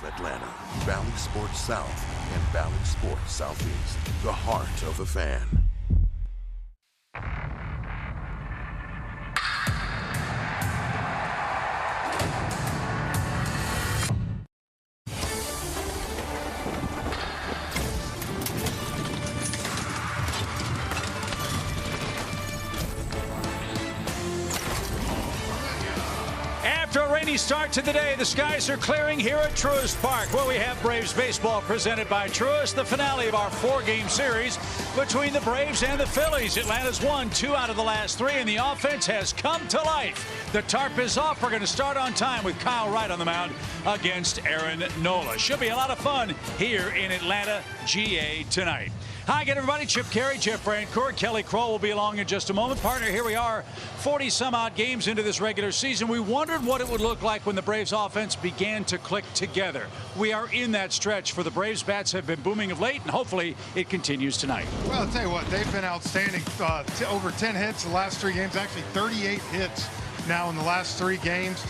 of Atlanta, Valley Sports South and Valley Sports Southeast, the heart of the fan. After a rainy start to the day, the skies are clearing here at Truist Park, where we have Braves baseball presented by Truist, the finale of our 4-game series between the Braves and the Phillies. Atlanta's won 2 out of the last 3, and the offense has come to life. The tarp is off. We're going to start on time with Kyle Wright on the mound against Aaron Nola. Should be a lot of fun here in Atlanta, GA tonight. Hi again, everybody. Chip Carey, Jeff Brancourt, Kelly Kroll will be along in just a moment. Partner, here we are, 40-some-odd games into this regular season. We wondered what it would look like when the Braves offense began to click together. We are in that stretch for the Braves. Bats have been booming of late, and hopefully it continues tonight. Well, I'll tell you what, they've been outstanding. Over 10 hits the last 3 games, actually 38 hits now in the last 3 games.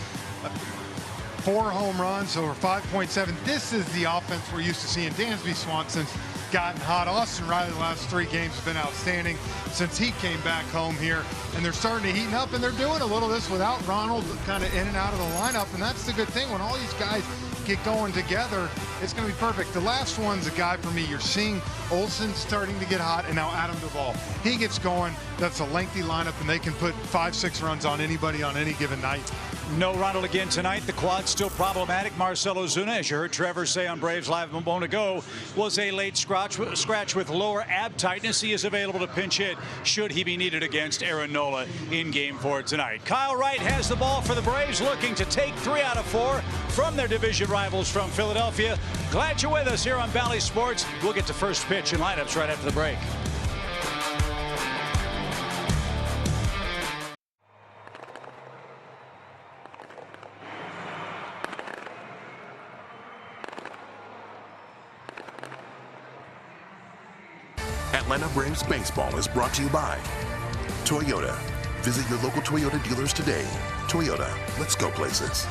4 home runs, over 5.7. This is the offense we're used to seeing. Dansby Swanson's gotten hot. Austin Riley the last 3 games has been outstanding since he came back home here, and they're starting to heat up, and they're doing a little of this without Ronald kind of in and out of the lineup, and that's the good thing. When all these guys get going together, it's going to be perfect. The last one's a guy for me. You're seeing Olsen starting to get hot, and now Adam Duvall. He gets going. That's a lengthy lineup, and they can put 5-6 runs on anybody on any given night. No Ronald again tonight. The quad still problematic. Marcell Ozuna, as you heard Trevor say on Braves Live a moment ago, was a late scratch with lower ab tightness. He is available to pinch hit should he be needed against Aaron Nola in Game 4 tonight. Kyle Wright has the ball for the Braves, looking to take 3 out of 4 from their division rivals from Philadelphia. Glad you're with us here on Valley Sports. We'll get to first pitch and lineups right after the break. Atlanta Braves baseball is brought to you by Toyota. Visit your local Toyota dealers today. Toyota, let's go places.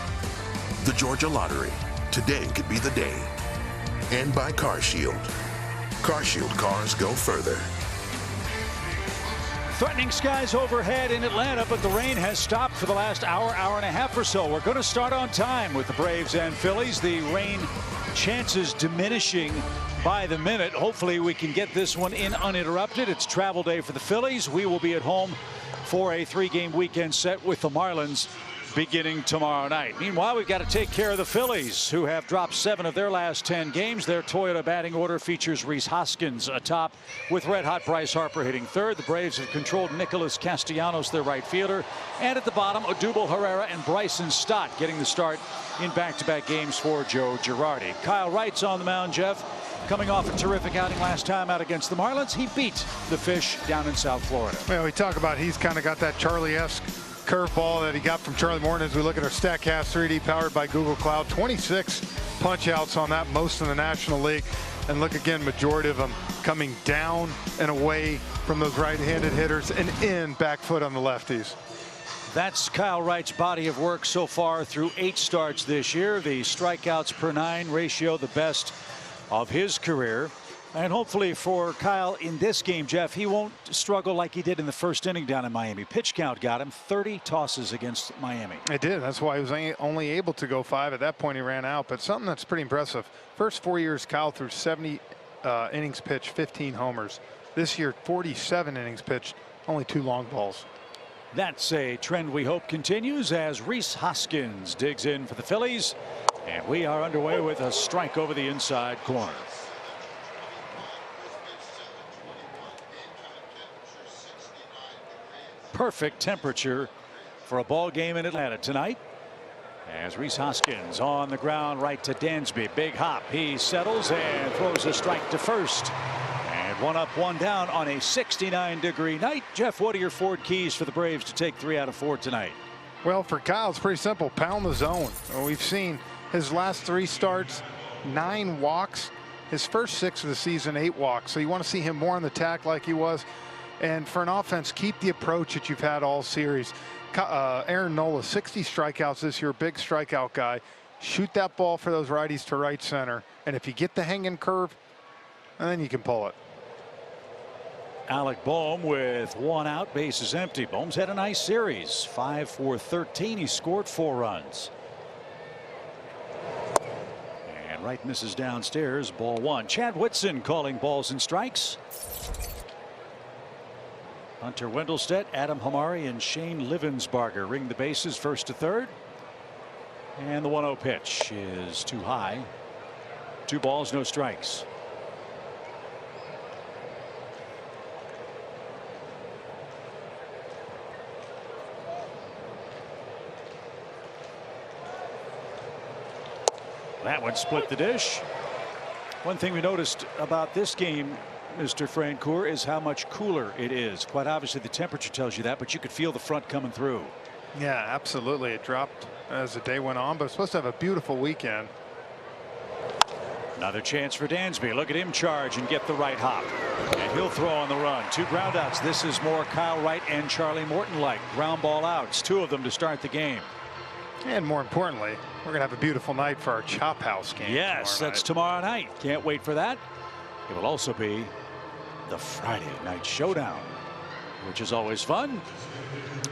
The Georgia Lottery. Today could be the day. And by Car Shield. Car Shield cars go further. Threatening skies overhead in Atlanta, but the rain has stopped for the last hour and a half or so. We're going to start on time with the Braves and Phillies. The rain chances diminishing by the minute. Hopefully we can get this one in uninterrupted. It's travel day for the Phillies. We will be at home for a 3-game weekend set with the Marlins beginning tomorrow night. Meanwhile, we've got to take care of the Phillies, who have dropped 7 of their last 10 games. Their Toyota batting order features Rhys Hoskins atop, with red-hot Bryce Harper hitting third. The Braves have controlled Nicholas Castellanos, their right fielder. And at the bottom, Odubel Herrera and Bryson Stott getting the start in back-to-back games for Joe Girardi. Kyle Wright's on the mound, Jeff. Coming off a terrific outing last time out against the Marlins, he beat the Fish down in South Florida. Well, we talk about he's kind of got that Charlie-esque curveball that he got from Charlie Morton. As we look at our StatCast 3D powered by Google Cloud, 26 punch outs on that, most in the National League. And look again, majority of them coming down and away from those right-handed hitters and in back foot on the lefties. That's Kyle Wright's body of work so far through 8 starts this year. The strikeouts per 9 ratio, the best of his career. And hopefully for Kyle in this game, Jeff, he won't struggle like he did in the first inning down in Miami. Pitch count got him 30 tosses against Miami. It did. That's why he was only able to go 5. At that point, he ran out. But something that's pretty impressive. First 4 years, Kyle threw 70 innings pitched, 15 homers. This year, 47 innings pitched, only 2 long balls. That's a trend we hope continues as Rhys Hoskins digs in for the Phillies. And we are underway with a strike over the inside corner. Perfect temperature for a ball game in Atlanta tonight, as Rhys Hoskins on the ground right to Dansby. Big hop. He settles and throws a strike to first. And 1 up, 1 down on a 69-degree night. Jeff, what are your 4 keys for the Braves to take 3 out of 4 tonight? Well, for Kyle, it's pretty simple. Pound the zone. We've seen his last 3 starts, 9 walks. His first 6 of the season, 8 walks. So you want to see him more on the tack like he was. And for an offense, keep the approach that you've had all series. Aaron Nola, 60 strikeouts this year, big strikeout guy. shoot that ball for those righties to right center. And if you get the hanging curve, then you can pull it. Alec Boehm with 1 out, bases empty. Boehm's had a nice series, 5 for 13. He scored 4 runs. And Wright misses downstairs, ball 1. Chad Whitson calling balls and strikes. Hunter Wendelstedt, Adam Hamari, and Shane Livensbarger ring the bases, first to third. And the 1-0 pitch is too high. 2 balls, no strikes. That one split the dish. One thing we noticed about this game, Mr. Francoeur, is how much cooler it is. Quite obviously the temperature tells you that, but you could feel the front coming through. Yeah, absolutely. It dropped as the day went on, but it's supposed to have a beautiful weekend. Another chance for Dansby. Look at him charge and get the right hop. And he'll throw on the run. 2 ground outs. This is more Kyle Wright and Charlie Morton like. Ground ball outs. 2 of them to start the game. And more importantly, we're going to have a beautiful night for our Chop House game. Yes, that's tomorrow night. Can't wait for that. It will also be the Friday night showdown, which is always fun.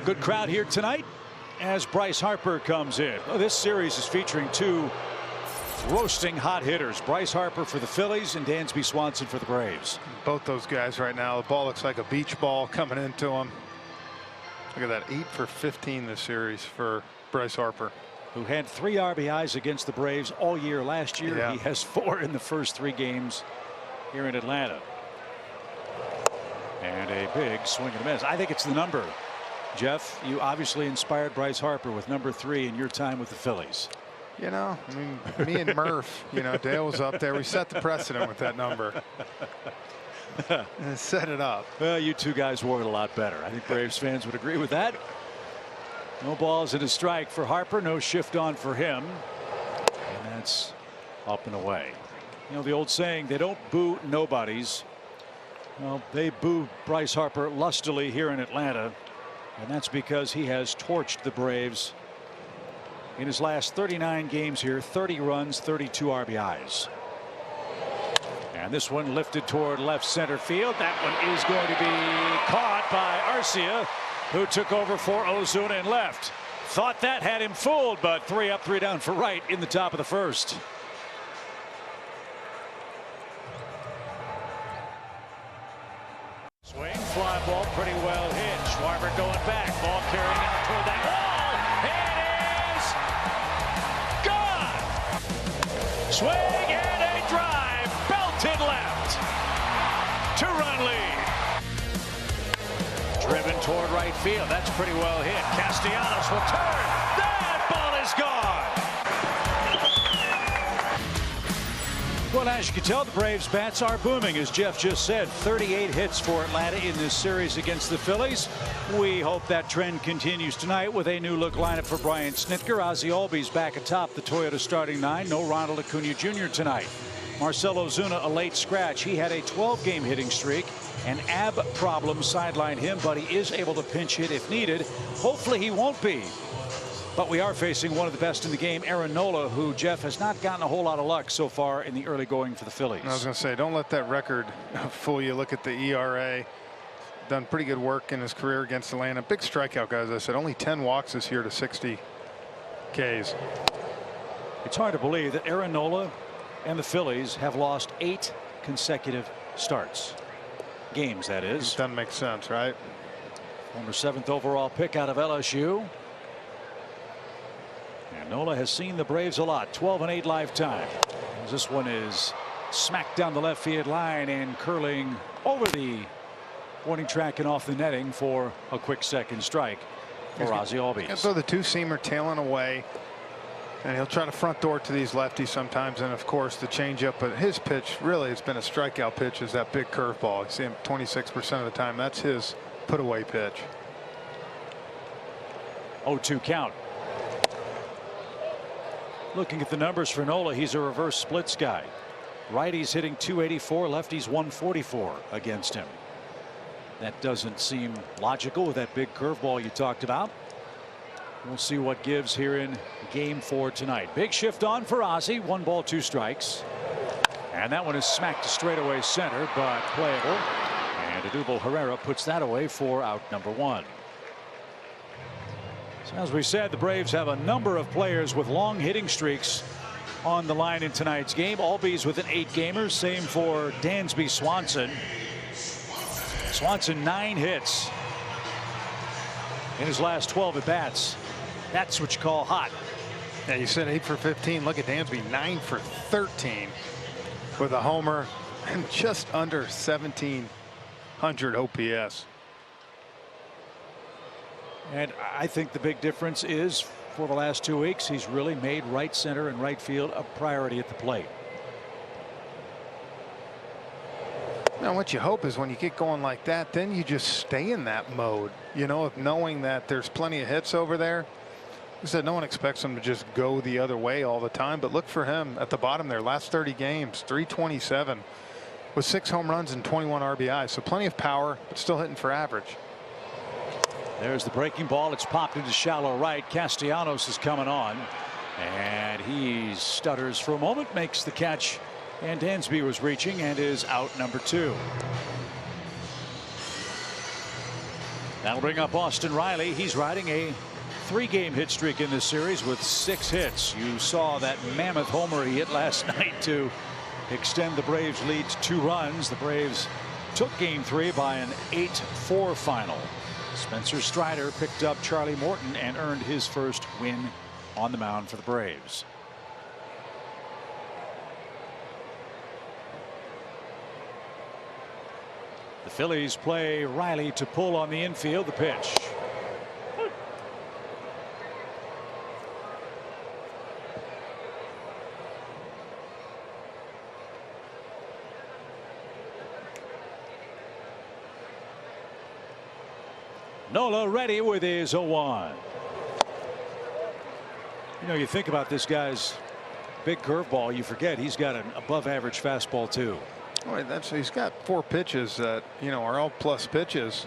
Good crowd here tonight as Bryce Harper comes in. Oh, this series is featuring 2 roasting hot hitters. Bryce Harper for the Phillies and Dansby Swanson for the Braves. Both those guys right now. The ball looks like a beach ball coming into them. Look at that, 8 for 15 this series for Bryce Harper, who had 3 RBIs against the Braves all year last year. Yeah. He has 4 in the first 3 games here in Atlanta. And a big swing and a miss. I think it's the number. Jeff, you obviously inspired Bryce Harper with number 3 in your time with the Phillies. You know, I mean, me and Murph, you know, Dale was up there. We set the precedent with that number. And set it up. Well, you 2 guys wore it a lot better. I think Braves fans would agree with that. No balls and a strike for Harper. No shift on for him. And that's up and away. You know the old saying, they don't boo nobodies. Well, they boo Bryce Harper lustily here in Atlanta. And that's because he has torched the Braves in his last 39 games here. 30 runs, 32 RBIs. And this one lifted toward left center field. That one is going to be caught by Arcia, who took over for Ozuna and left. Thought that had him fooled, but 3 up, 3 down for Wright in the top of the first. Swing, fly ball, pretty well hit. Schwarber going back, ball carrying out toward that wall. It is gone. Swing and a drive, belted left. 2-run lead. Driven toward right field. That's pretty well hit. Castellanos will turn. That ball is gone. Well, as you can tell, the Braves bats are booming, as Jeff just said. 38 hits for Atlanta in this series against the Phillies. We hope that trend continues tonight with a new look lineup for Brian Snitker. Ozzie Albies back atop the Toyota starting 9. No Ronald Acuna Jr. tonight. Marcell Ozuna a late scratch. He had a 12-game hitting streak. An ab problem sidelined him, but he is able to pinch hit if needed. Hopefully he won't be. But we are facing one of the best in the game, Aaron Nola, who, Jeff, has not gotten a whole lot of luck so far in the early going for the Phillies. I was going to say, don't let that record fool you. Look at the ERA. Done pretty good work in his career against Atlanta. Big strikeout, guys. I said only 10 walks this year to 60 Ks. It's hard to believe that Aaron Nola and the Phillies have lost 8 consecutive starts. Games, that is. Doesn't make sense, right? Former 7th overall pick out of LSU. And Nola has seen the Braves a lot. 12-8 lifetime. As this one is smacked down the left field line and curling over the warning track and off the netting for a quick second strike for Ozzie Albies. So the 2-seamer tailing away. And he'll try to front door to these lefties sometimes, and of course the changeup. But his pitch really has been a strikeout pitch. Is that big curveball? You see him 26% of the time. That's his put-away pitch. 0-2 count. Looking at the numbers for Nola, he's a reverse splits guy. Righties hitting 284, lefties 144 against him. That doesn't seem logical with that big curveball you talked about. We'll see what gives here in game 4 tonight. Big shift on for Ozzie. 1 ball, 2 strikes. And that one is smacked to straightaway center, but playable. And Odubel Herrera puts that away for out number 1. So as we said, the Braves have a number of players with long hitting streaks on the line in tonight's game. Albies with an 8-gamer. Same for Dansby Swanson. Swanson 9 hits in his last 12 at bats. That's what you call hot. Yeah, you said 8 for 15. Look at Dansby, 9 for 13 with a homer and just under 1,700 OPS. And I think the big difference is for the last 2 weeks, he's really made right center and right field a priority at the plate. Now, what you hope is when you get going like that, then you just stay in that mode, you know, of knowing that there's plenty of hits over there. I said no one expects him to just go the other way all the time, but look for him at the bottom there. Last 30 games, 327 with 6 home runs and 21 RBIs. So plenty of power, but still hitting for average. There's the breaking ball. It's popped into shallow right. Castellanos is coming on, and he stutters for a moment, makes the catch, and Dansby was reaching and is out number 2. That'll bring up Austin Riley. He's riding a 3-game hit streak in this series with 6 hits. You saw that mammoth homer he hit last night to extend the Braves lead to 2 runs. The Braves took game 3 by an 8-4 final. Spencer Strider picked up Charlie Morton and earned his first win on the mound for the Braves. The Phillies play Riley to pull on the infield. The pitch. Nola ready with his 0-1. You know, you think about this guy's big curveball, you forget he's got an above average fastball too. Oh, he's got 4 pitches that, you know, are all plus pitches.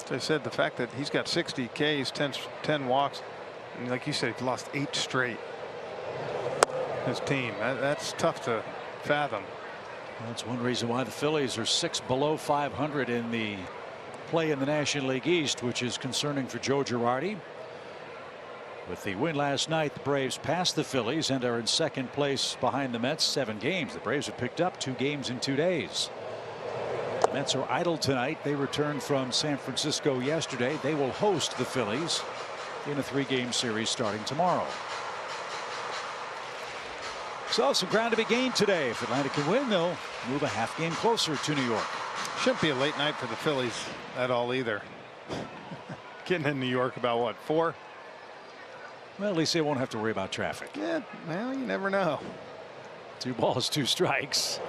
As I said, the fact that he's got 60 Ks, 10 walks, and like you said, he's lost 8 straight. His team, that's tough to fathom. That's one reason why the Phillies are 6 below 500 in the play in the National League East, which is concerning for Joe Girardi. With the win last night, the Braves passed the Phillies and are in 2nd place behind the Mets. 7 games. The Braves have picked up 2 games in 2 days. The Mets are idle tonight. They returned from San Francisco yesterday. They will host the Phillies in a 3-game series starting tomorrow. So some ground to be gained today. If Atlanta can win, they'll move a half game closer to New York. Shouldn't be a late night for the Phillies at all either. Getting in New York about what, 4? Well, at least they won't have to worry about traffic. Yeah, well, you never know. 2 balls, 2 strikes.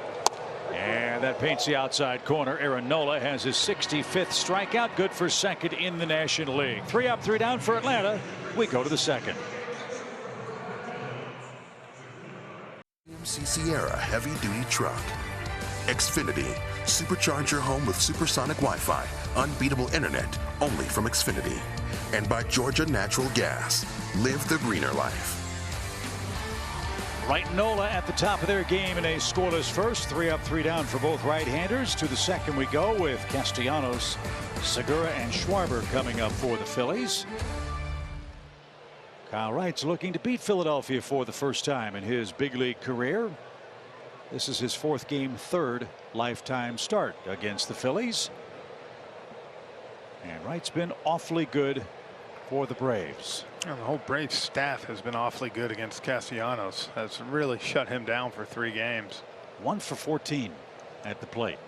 And that paints the outside corner. Aaron Nola has his 65th strikeout. Good for 2nd in the National League. 3 up, 3 down for Atlanta. We go to the 2nd. Sierra heavy-duty truck. Xfinity. Supercharge your home with supersonic Wi-Fi. Unbeatable internet. Only from Xfinity. And by Georgia Natural Gas. Live the greener life. Wright and Nola at the top of their game in a scoreless first. 3 up, 3 down for both right-handers. To the 2nd we go with Castellanos, Segura, and Schwarber coming up for the Phillies. Kyle Wright's looking to beat Philadelphia for the first time in his big league career. This is his 4th game, 3rd lifetime start against the Phillies. And Wright's been awfully good for the Braves. And the whole Braves staff has been awfully good against Castellanos. Has really shut him down for 3 games. 1 for 14 at the plate.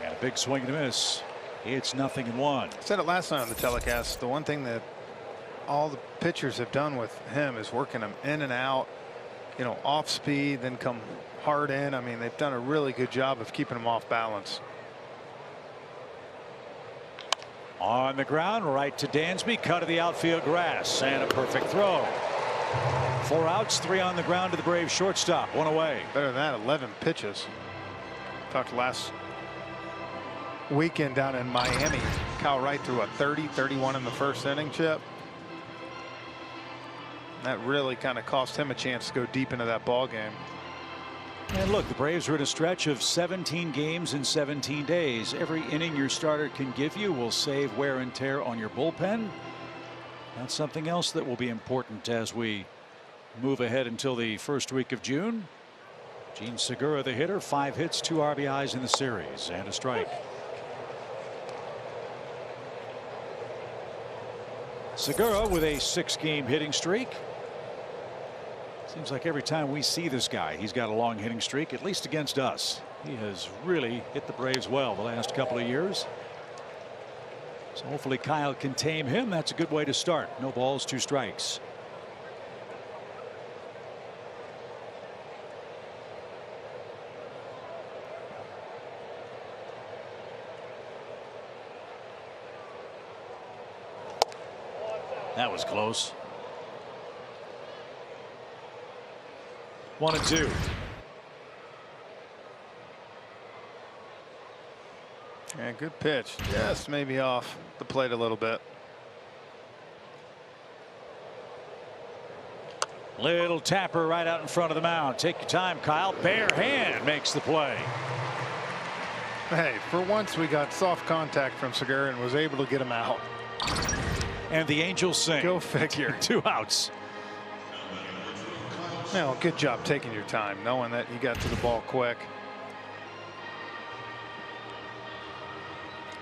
And a big swing and a miss. It's 0-1. I said it last night on the telecast. The one thing that all the pitchers have done with him is working him in and out, you know, off speed, then come hard in. I mean, they've done a really good job of keeping him off balance. On the ground, right to Dansby, cut of the outfield grass, and a perfect throw. 4 outs, 3 on the ground to the Braves shortstop, 1 away. Better than that, 11 pitches. Talked last weekend down in Miami. Kyle Wright threw a 30-31 in the first inning, Chip. That really kind of cost him a chance to go deep into that ball game. And look, the Braves are in a stretch of 17 games in 17 days. Every inning your starter can give you will save wear and tear on your bullpen. That's something else that will be important as we move ahead until the first week of June. Gene Segura, the hitter, 5 hits, 2 RBIs in the series, and a strike. Segura with a 6-game hitting streak. Seems like every time we see this guy, he's got a long hitting streak, at least against us. He has really hit the Braves well the last couple of years. So hopefully Kyle can tame him. That's a good way to start. No balls, 2 strikes. That was close. 1-2. Yeah, good pitch. Just maybe off the plate a little bit. Little tapper right out in front of the mound. Take your time, Kyle. Bare hand makes the play. Hey, for once we got soft contact from Segura and was able to get him out. And the Angels sing. Go figure. 2 outs. No, good job taking your time, knowing that you got to the ball quick.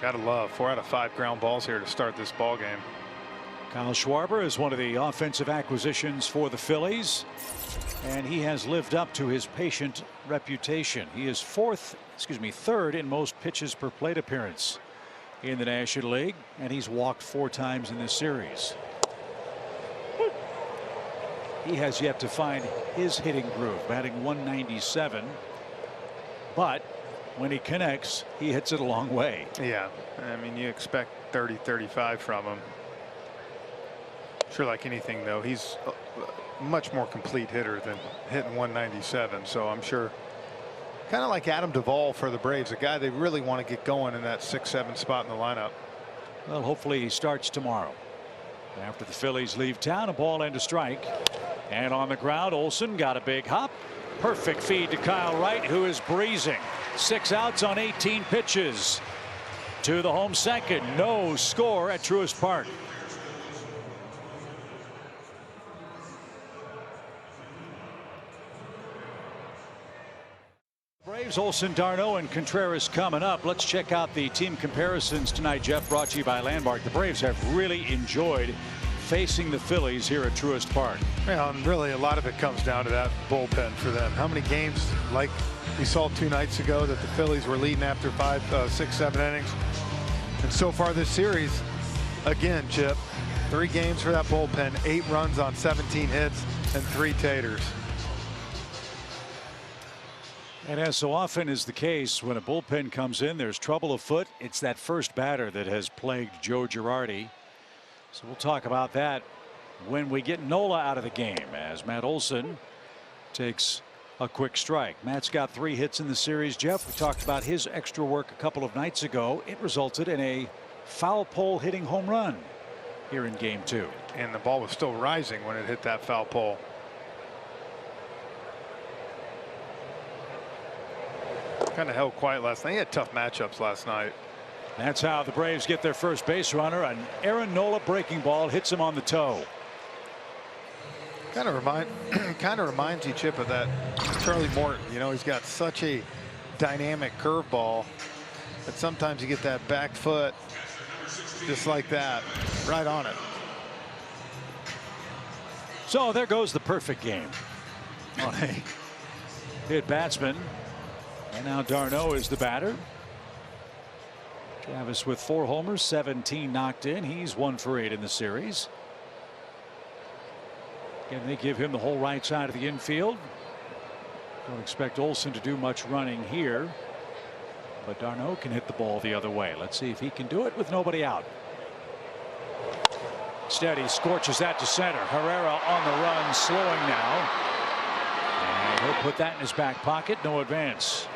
Gotta love 4 out of 5 ground balls here to start this ball game. Kyle Schwarber is one of the offensive acquisitions for the Phillies, and he has lived up to his patient reputation. He is third in most pitches per plate appearance in the National League, and he's walked 4 times in this series. He has yet to find his hitting groove, batting 197, but when he connects, he hits it a long way. Yeah, I mean, you expect 30-35 from him. Sure, like anything though, he's a much more complete hitter than hitting 197. So I'm sure, kind of like Adam Duvall for the Braves, a guy they really want to get going in that 6-7 spot in the lineup. Well, hopefully he starts tomorrow. After the Phillies leave town, a ball and a strike. And on the ground, Olsen got a big hop. Perfect feed to Kyle Wright, who is breezing. 6 outs on 18 pitches. To the home second. No score at Truist Park. Braves, Olsen, d'Arnaud, and Contreras coming up. Let's check out the team comparisons tonight, Jeff, brought to you by Landmark. The Braves have really enjoyed facing the Phillies here at Truist Park. Yeah, and really a lot of it comes down to that bullpen for them. How many games, like we saw 2 nights ago, that the Phillies were leading after 5, 6, 7 innings. And so far this series, again, Chip, 3 games for that bullpen, 8 runs on 17 hits, and 3 taters. And as so often is the case, when a bullpen comes in, there's trouble afoot. It's that first batter that has plagued Joe Girardi. So we'll talk about that when we get Nola out of the game, as Matt Olson takes a quick strike. Matt's got 3 hits in the series. Jeff, we talked about his extra work a couple of nights ago. It resulted in a foul pole hitting home run here in game 2. And the ball was still rising when it hit that foul pole. Kind of held quiet last night. He had tough matchups last night. That's how the Braves get their first base runner. An Aaron Nola breaking ball hits him on the toe. Kind of reminds you, Chip, of that Charlie Morton. You know, he's got such a dynamic curveball that sometimes you get that back foot just like that, right on it. So there goes the perfect game on a hit batsman. And now d'Arnaud is the batter. Travis with 4 homers, 17 knocked in. He's 1 for 8 in the series. Again, they give him the whole right side of the infield. Don't expect Olsen to do much running here, but d'Arnaud can hit the ball the other way. Let's see if he can do it with nobody out. Instead, he scorches that to center. Herrera on the run, slowing now. And he'll put that in his back pocket. No advance.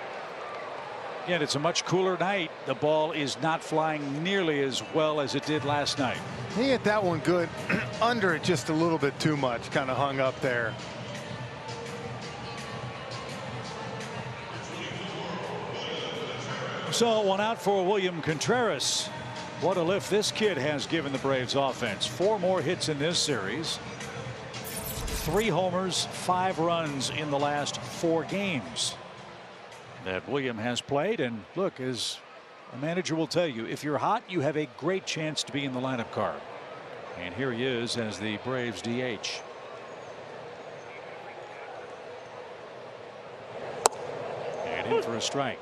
Again, it's a much cooler night. The ball is not flying nearly as well as it did last night. He hit that one good. Under it just a little bit too much. Kind of hung up there. So one out for William Contreras. What a lift this kid has given the Braves offense. 4 more hits in this series. 3 homers, 5 runs in the last 4 games that William has played. And look, as a manager will tell you, if you're hot, you have a great chance to be in the lineup card. And here he is as the Braves DH. And in for a strike.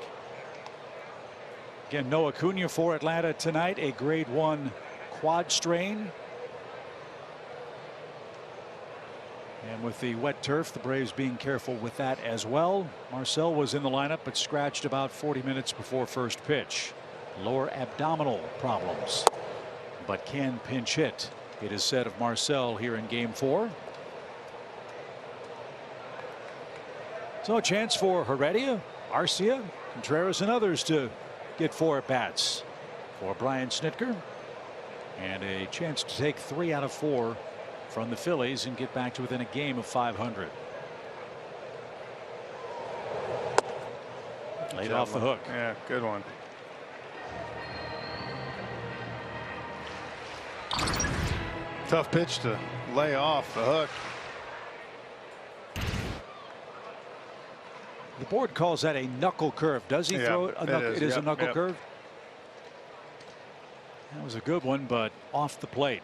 Again, no Acuna for Atlanta tonight. A grade 1 quad strain. And with the wet turf, the Braves being careful with that as well. Marcel was in the lineup but scratched about 40 minutes before first pitch. Lower abdominal problems, but can pinch hit. It is said of Marcel here in game 4. So a chance for Heredia, Arcia, Contreras and others to get 4 at bats for Brian Snitker, and a chance to take 3 out of 4 from the Phillies and get back to within a game of 500. Laid off the hook. Yeah, good one. Tough pitch to lay off the hook. The board calls that a knuckle curve. Does he throw it? It is a knuckle curve. That was a good one, but off the plate.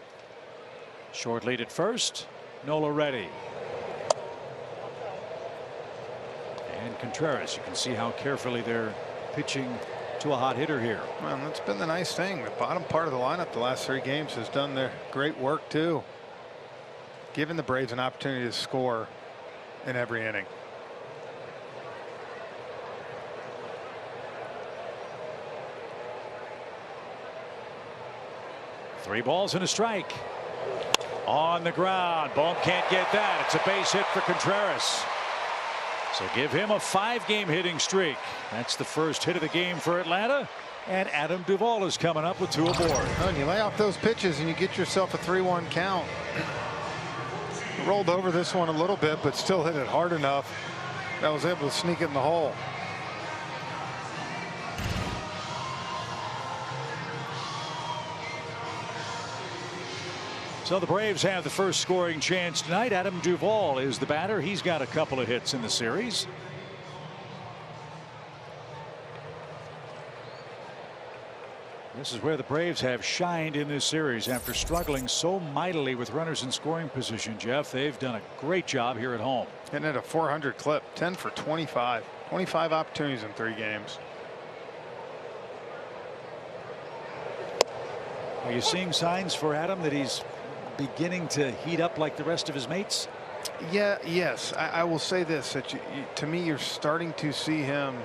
Short lead at first. Nola ready. And Contreras, you can see how carefully they're pitching to a hot hitter here. Well, that's been the nice thing. The bottom part of the lineup the last 3 games has done their great work too, giving the Braves an opportunity to score in every inning. Three balls and a strike. On the ground. Bohm can't get that. It's a base hit for Contreras. So give him a 5-game hitting streak. That's the first hit of the game for Atlanta. And Adam Duvall is coming up with 2 aboard. Oh, and you lay off those pitches and you get yourself a 3-1 count. Rolled over this one a little bit, but still hit it hard enough that was able to sneak it in the hole. So the Braves have the first scoring chance tonight. Adam Duvall is the batter. He's got a couple of hits in the series. This is where the Braves have shined in this series after struggling so mightily with runners in scoring position. Jeff, they've done a great job here at home. Hitting at a 400 clip. 10 for 25. 25 opportunities in 3 games. Are you seeing signs for Adam that he's beginning to heat up like the rest of his mates? Yeah, yes. I will say this, that to me, you're starting to see him,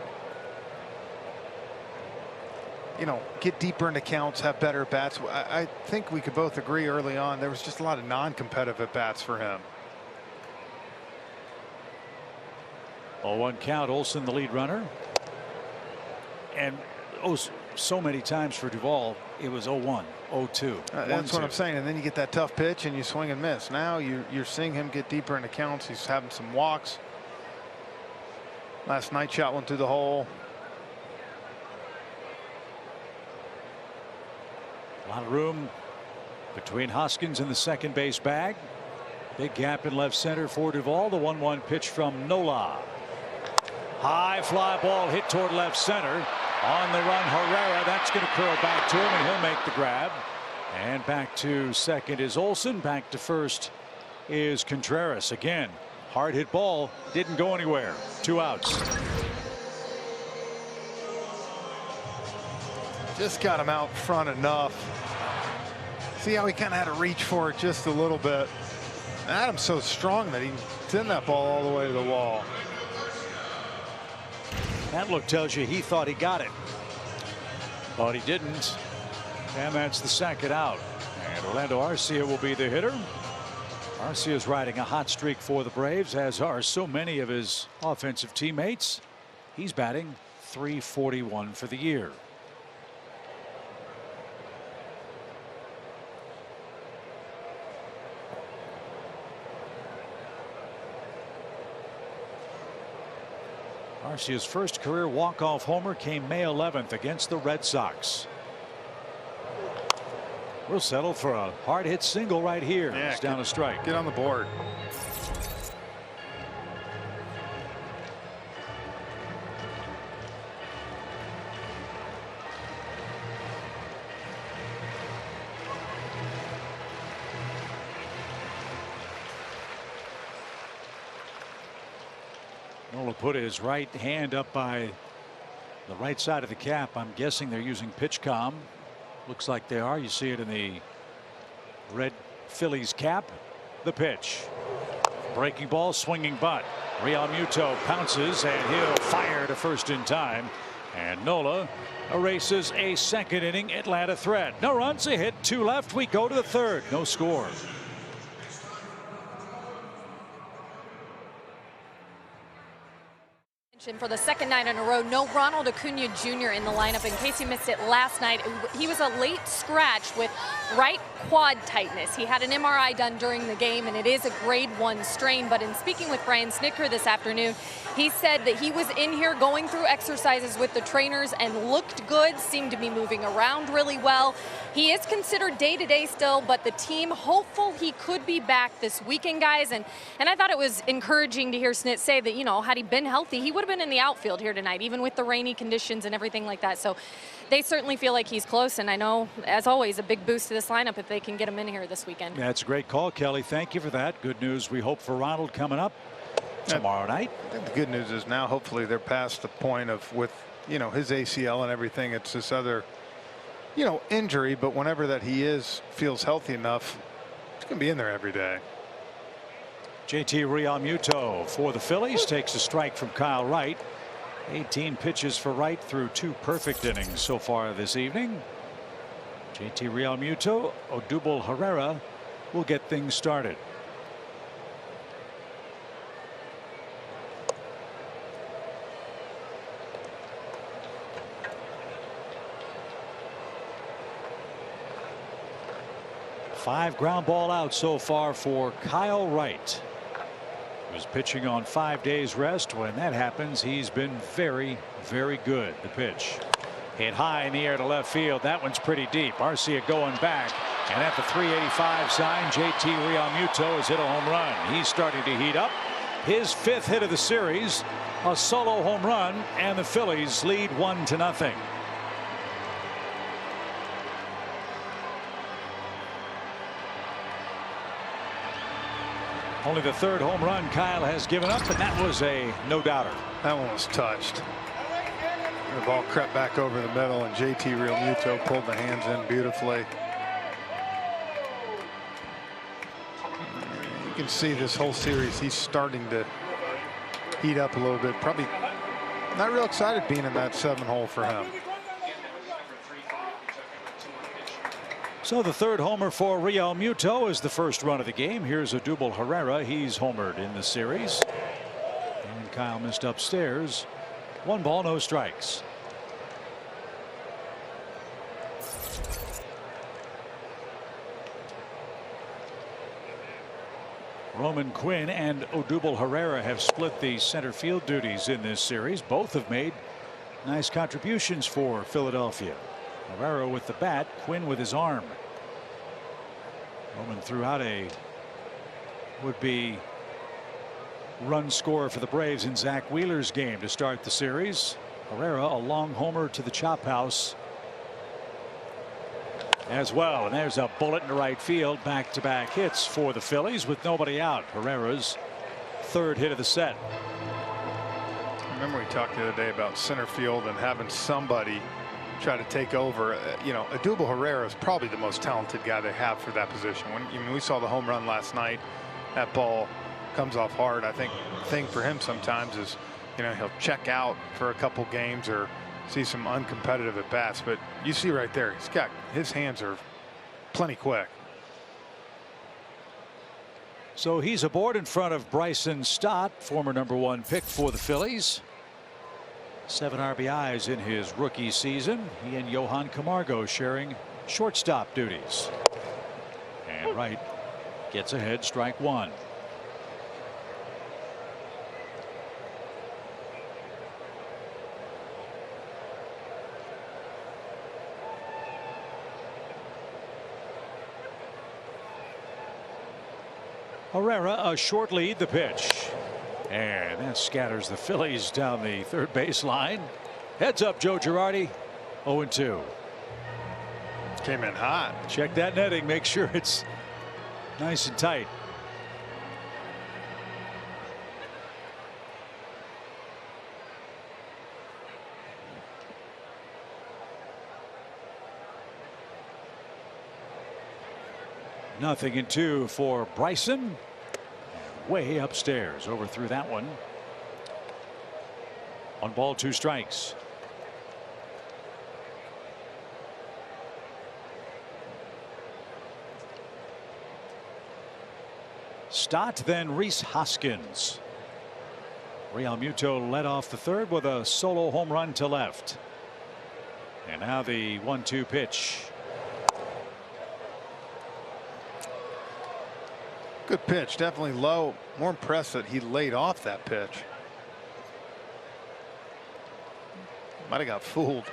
you know, get deeper into counts, have better at bats. I think we could both agree early on there was just a lot of non-competitive at bats for him. 0-1 count. Olsen the lead runner. And so many times for Duvall it was 0-1, 0-2. That's what I'm saying. And then you get that tough pitch and you swing and miss. Now you're seeing him get deeper into counts. He's having some walks. Last night shot one through the hole. A lot of room between Hoskins and the second base bag. Big gap in left center for Duvall. The 1-1 pitch from Nola. High fly ball hit toward left center. On the run, Herrera. That's going to curl back to him, and he'll make the grab. And back to second is Olsen. Back to first is Contreras. Again, hard hit ball. Didn't go anywhere. 2 outs. Just got him out front enough. See how he kind of had to reach for it just a little bit. Adam's so strong that he sent that ball all the way to the wall. That look tells you he thought he got it, but he didn't. And that's the second out. And Orlando Arcia will be the hitter. Arcia is riding a hot streak for the Braves, as are so many of his offensive teammates. He's batting .341 for the year. Arcia's first career walk-off homer came May 11th against the Red Sox. We'll settle for a hard-hit single right here. Yeah, it's down a strike. Get on the board. Nola put his right hand up by the right side of the cap. I'm guessing they're using pitch comm. Looks like they are. You see it in the red Phillies cap. The pitch. Breaking ball, swinging bunt. Real Muto pounces and he'll fire to first in time. And Nola erases a second inning Atlanta threat. No runs, a hit, 2 left. We go to the third. No score. For the second night in a row, no Ronald Acuna Jr. in the lineup. In case you missed it last night, he was a late scratch with right quad tightness. He had an MRI done during the game, and it is a grade 1 strain. But in speaking with Brian Snitker this afternoon, he said that he was in here going through exercises with the trainers and looked good, seemed to be moving around really well. He is considered day-to-day still, but the team hopeful he could be back this weekend, guys. And I thought it was encouraging to hear Snit say that, you know, had he been healthy, he would have been in the outfield here tonight, even with the rainy conditions and everything like that. So they certainly feel like he's close, and I know, as always, a big boost to this lineup if they can get him in here this weekend. That's a great call, Kelly. Thank you for that. Good news we hope for Ronald coming up tomorrow night. I think the good news is now hopefully they're past the point of, with, you know, his ACL and everything, it's this other, you know, injury, but whenever that he feels healthy enough, he's going to be in there every day. JT Realmuto for the Phillies takes a strike from Kyle Wright. 18 pitches for Wright through 2 perfect innings so far this evening. JT Realmuto, Odubel Herrera will get things started. Five ground ball out so far for Kyle Wright. He was pitching on 5 days rest. When that happens, he's been very, very good. The pitch hit high in the air to left field. That one's pretty deep. Arcia going back, and at the 385 sign, JT Realmuto has hit a home run. He's starting to heat up. His 5th hit of the series, a solo home run, and the Phillies lead 1-0. Only the 3rd home run Kyle has given up, and that was a no-doubter. That one was touched. The ball crept back over the middle, and JT Realmuto pulled the hands in beautifully. You can see this whole series, he's starting to heat up a little bit. Probably not real excited being in that 7-hole for him. So the 3rd homer for Realmuto is the first run of the game. Here's Odubel Herrera. He's homered in the series. And Kyle missed upstairs. 1 ball, no strikes. Roman Quinn and Odubel Herrera have split the center field duties in this series. Both have made nice contributions for Philadelphia. Herrera with the bat, Quinn with his arm. Roman threw out a would-be run scorer for the Braves in Zach Wheeler's game to start the series. Herrera a long homer to the chop house as well, and there's a bullet in the right field. Back-to-back hits for the Phillies with nobody out. Herrera's 3rd hit of the set. Remember we talked the other day about center field and having somebody try to take over. You know, Odubel Herrera is probably the most talented guy they have for that position. When we saw the home run last night, that ball comes off hard. I think the thing for him sometimes is, you know, he'll check out for a couple games or see some uncompetitive at bats. But you see right there, his hands are plenty quick. So he's aboard in front of Bryson Stott, former #1 pick for the Phillies. 7 RBIs in his rookie season. He and Johan Camargo sharing shortstop duties. And Wright gets ahead, strike 1. Herrera, a short lead, the pitch. And that scatters the Phillies down the third baseline. Heads up, Joe Girardi. 0-2. Came in hot. Check that netting. Make sure it's nice and tight. Nothing in 2 for Bryson. Way upstairs, overthrew that one. 1 ball, 2 strikes. Stott, then Rhys Hoskins. Real Muto led off the third with a solo home run to left. And now the 1-2 pitch. Good pitch, definitely low. More impressed that he laid off that pitch. Might have got fooled.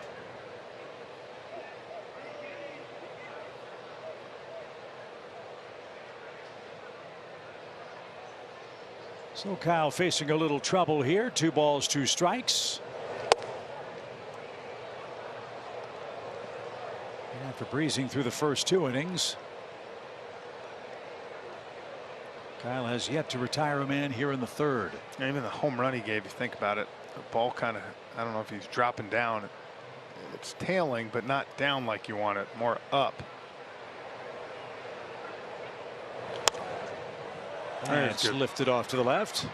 So Kyle facing a little trouble here. 2 balls, 2 strikes. And after breezing through the first 2 innings, Kyle has yet to retire a man here in the third. Even the home run he gave, you think about it, the ball kind of, I don't know if he's dropping down. It's tailing, but not down like you want it, more up. And it's lifted off to the left.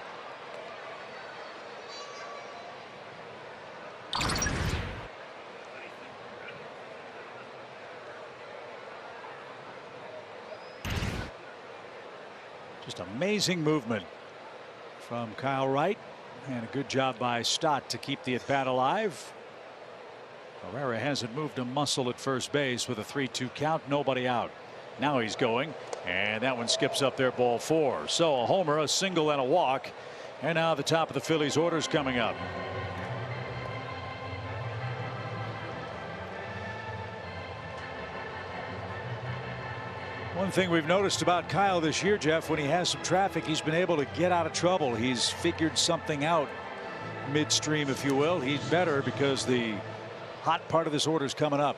Just amazing movement from Kyle Wright, and a good job by Stott to keep the at bat alive. Herrera hasn't moved a muscle at first base with a 3-2 count, nobody out. Now he's going, and that one skips up there, ball 4. So a homer, a single, and a walk, and now the top of the Phillies orders coming up. One thing we've noticed about Kyle this year, Jeff, when he has some traffic, he's been able to get out of trouble. He's figured something out midstream, if you will. He's better because the hot part of this order is coming up.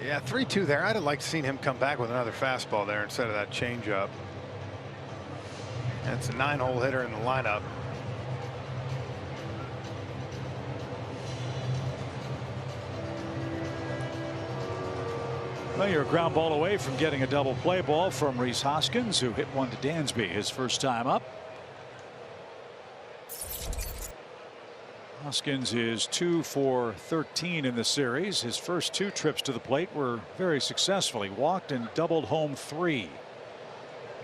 Yeah, 3-2 there. I'd have liked to seen him come back with another fastball there instead of that changeup. That's a 9-hole hitter in the lineup. Well, you're a ground ball away from getting a double play ball from Rhys Hoskins, who hit one to Dansby his first time up. Hoskins is 2 for 13 in the series. His first 2 trips to the plate were very successful. He walked and doubled home 3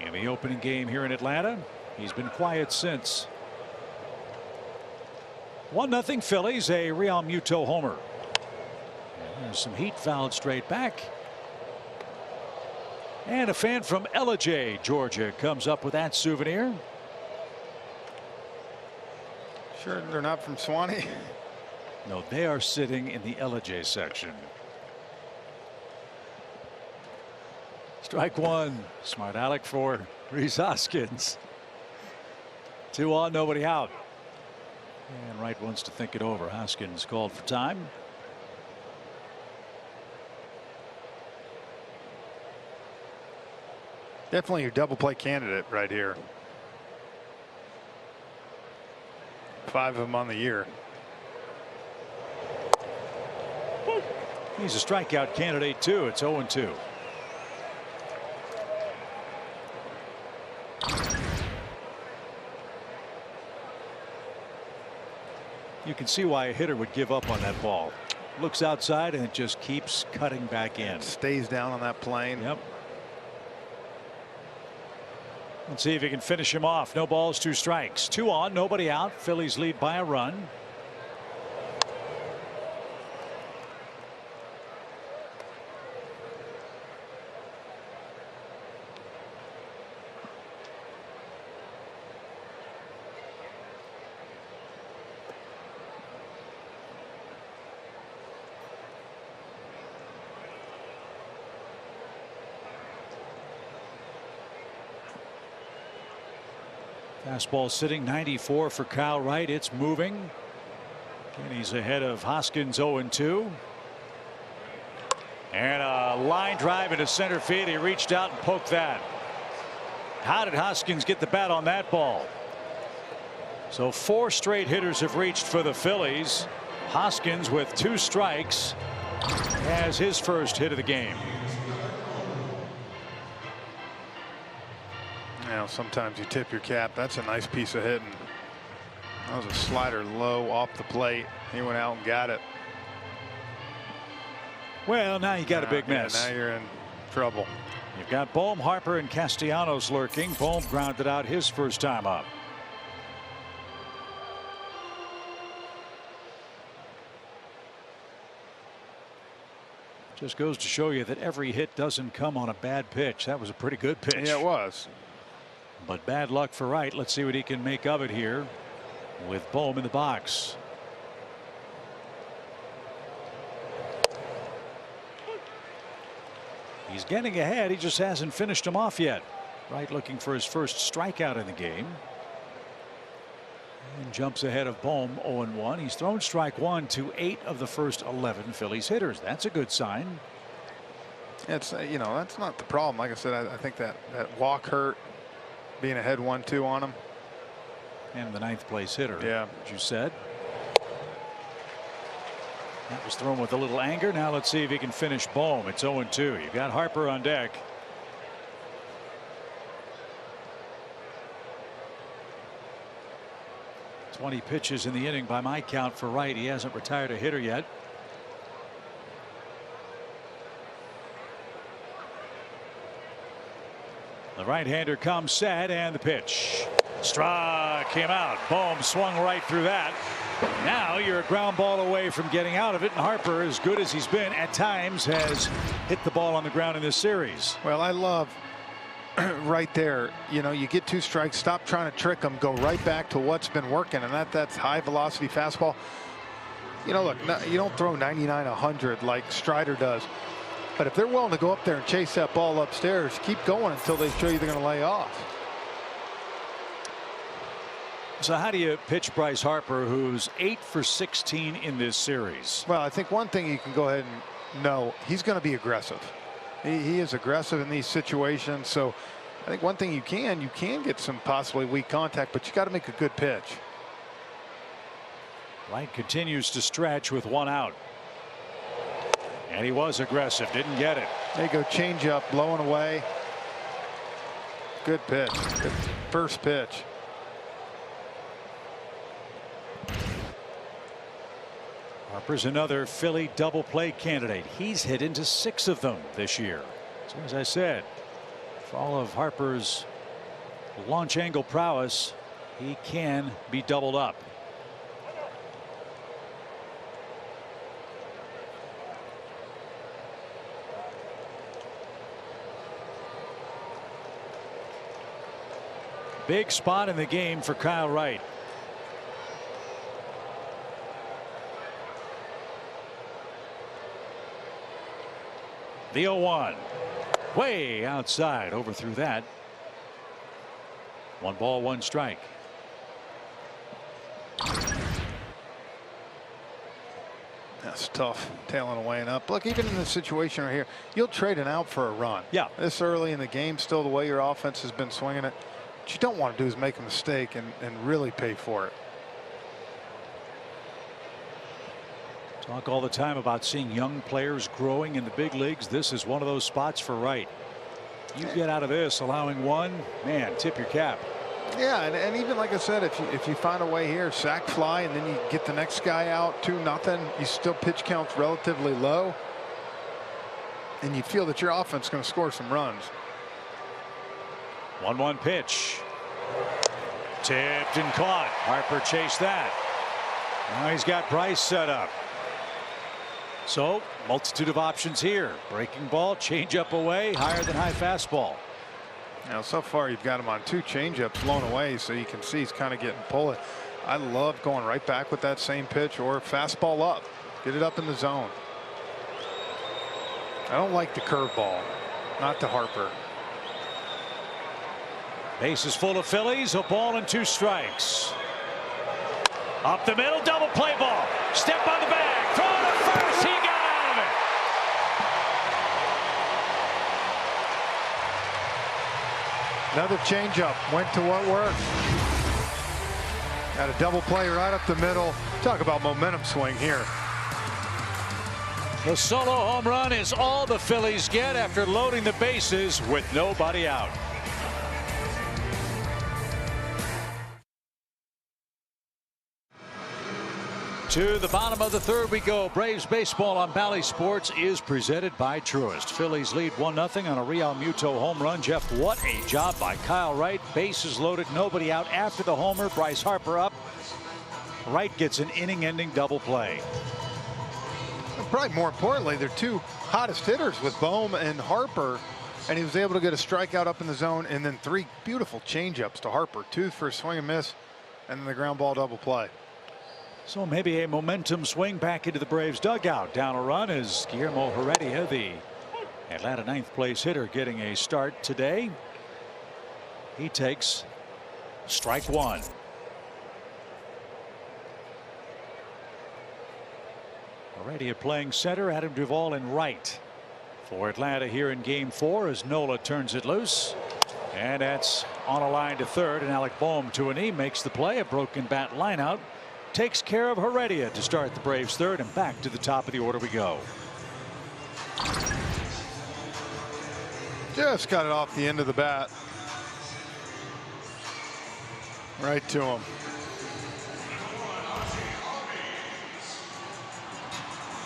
in the opening game here in Atlanta. He's been quiet since. 1-0 Phillies, a Real Muto homer. And there's some heat fouled straight back. And a fan from Ellijay, Georgia, comes up with that souvenir. Sure they're not from Swanee? No, they are sitting in the Ellijay section. Strike 1. Smart aleck for Rhys Hoskins. 2 on, nobody out. And Wright wants to think it over. Hoskins called for time. Definitely your double play candidate right here. 5 of them on the year. He's a strikeout candidate too. It's 0-2. You can see why a hitter would give up on that ball. Looks outside and it just keeps cutting back in. Stays down on that plane. Yep. Let's see if he can finish him off. No balls, 2 strikes. 2 on, nobody out. Phillies lead by a run. Fastball sitting 94 for Kyle Wright. It's moving. And he's ahead of Hoskins 0-2. And a line drive into center field. He reached out and poked that. How did Hoskins get the bat on that ball? So 4 straight hitters have reached for the Phillies. Hoskins with 2 strikes has his first hit of the game. Now, sometimes you tip your cap. That's a nice piece of hitting. That was a slider low off the plate. He went out and got it. Well, now you got a big mess. Now you're in trouble. You've got Bohm, Harper, and Castellanos lurking. Bohm grounded out his first time up. Just goes to show you that every hit doesn't come on a bad pitch. That was a pretty good pitch. Yeah, it was. But bad luck for Wright. Let's see what he can make of it here with Bohm in the box. He's getting ahead. He just hasn't finished him off yet. Wright looking for his first strikeout in the game. And jumps ahead of Bohm 0-1. He's thrown strike 1 to 8 of the first 11 Phillies hitters. That's a good sign. It's you know, that's not the problem. Like I said, I think that walk hurt, being ahead 1-2 on him. And the 9th place hitter. Yeah. As you said. That was thrown with a little anger. Now let's see if he can finish Bohm. It's 0-2. You've got Harper on deck. .20 pitches in the inning by my count for Wright. He hasn't retired a hitter yet. The right-hander comes set, and the pitch. Struck him out. Bohm swung right through that. Now you're a ground ball away from getting out of it, and Harper, as good as he's been at times, has hit the ball on the ground in this series. Well, I love right there, you know, you get 2 strikes, stop trying to trick them, go right back to what's been working, and that's high velocity fastball. You know, look, you don't throw 99, 100 like Strider does, but if they're willing to go up there and chase that ball upstairs, keep going until they show you they're going to lay off. So how do you pitch Bryce Harper, who's 8 for 16 in this series? Well, I think one thing you can go ahead and know, he's going to be aggressive. He is aggressive in these situations. So I think one thing you can get some possibly weak contact, but you got to make a good pitch. Wright continues to stretch with 1 out. And he was aggressive, didn't get it. There you go, change up, blowing away. Good pitch. Good first pitch. Harper's another Philly double play candidate. He's hit into 6 of them this year. So as I said, for all of Harper's launch angle prowess, he can be doubled up. Big spot in the game for Kyle Wright. The 0-1 way outside, overthrew that. 1 ball, 1 strike. That's tough, tailing away and up. Look, even in this situation right here, you'll trade an out for a run. Yeah. This early in the game, still the way your offense has been swinging it. What you don't want to do is make a mistake and really pay for it. Talk all the time about seeing young players growing in the big leagues. This is one of those spots for Wright. You get out of this allowing 1, man, tip your cap. Yeah, and even like I said, if you find a way here, sack fly, and then you get the next guy out 2-0, you still pitch counts relatively low, and you feel that your offense is going to score some runs. 1-1 pitch. Tipped and caught. Harper chased that. Now he's got Bryce set up. So multitude of options here. Breaking ball, changeup away, higher than high fastball. Now so far you've got him on 2 changeups blown away, so you can see he's kind of getting pulled. I love going right back with that same pitch or fastball up. Get it up in the zone. I don't like the curveball. Not to Harper. Bases full of Phillies. A ball and 2 strikes. Up the middle, double play ball. Step on the bag. Throw to first. He got out of it. Another changeup. Went to what worked. Got a double play right up the middle. Talk about momentum swing here. The solo home run is all the Phillies get after loading the bases with nobody out. To the bottom of the 3rd we go. Braves baseball on Bally Sports is presented by Truist. Phillies lead 1-0 on a Real Muto home run. Jeff, what a job by Kyle Wright. Bases loaded, nobody out after the homer. Bryce Harper up. Wright gets an inning-ending double play. Probably more importantly, they're 2 hottest hitters with Bohm and Harper, and he was able to get a strikeout up in the zone, and then 3 beautiful changeups to Harper, 2 for a swing and miss, and then the ground ball double play. So maybe a momentum swing back into the Braves dugout. Down a run is Guillermo Heredia, the Atlanta 9th place hitter, getting a start today. He takes strike 1. Heredia playing center, Adam Duvall in right. For Atlanta here in game 4 as Nola turns it loose. And that's on a line to 3rd, and Alec Bohm to a knee makes the play. A broken bat lineout takes care of Heredia to start the Braves 3rd, and back to the top of the order we go. Just got it off the end of the bat. Right to him.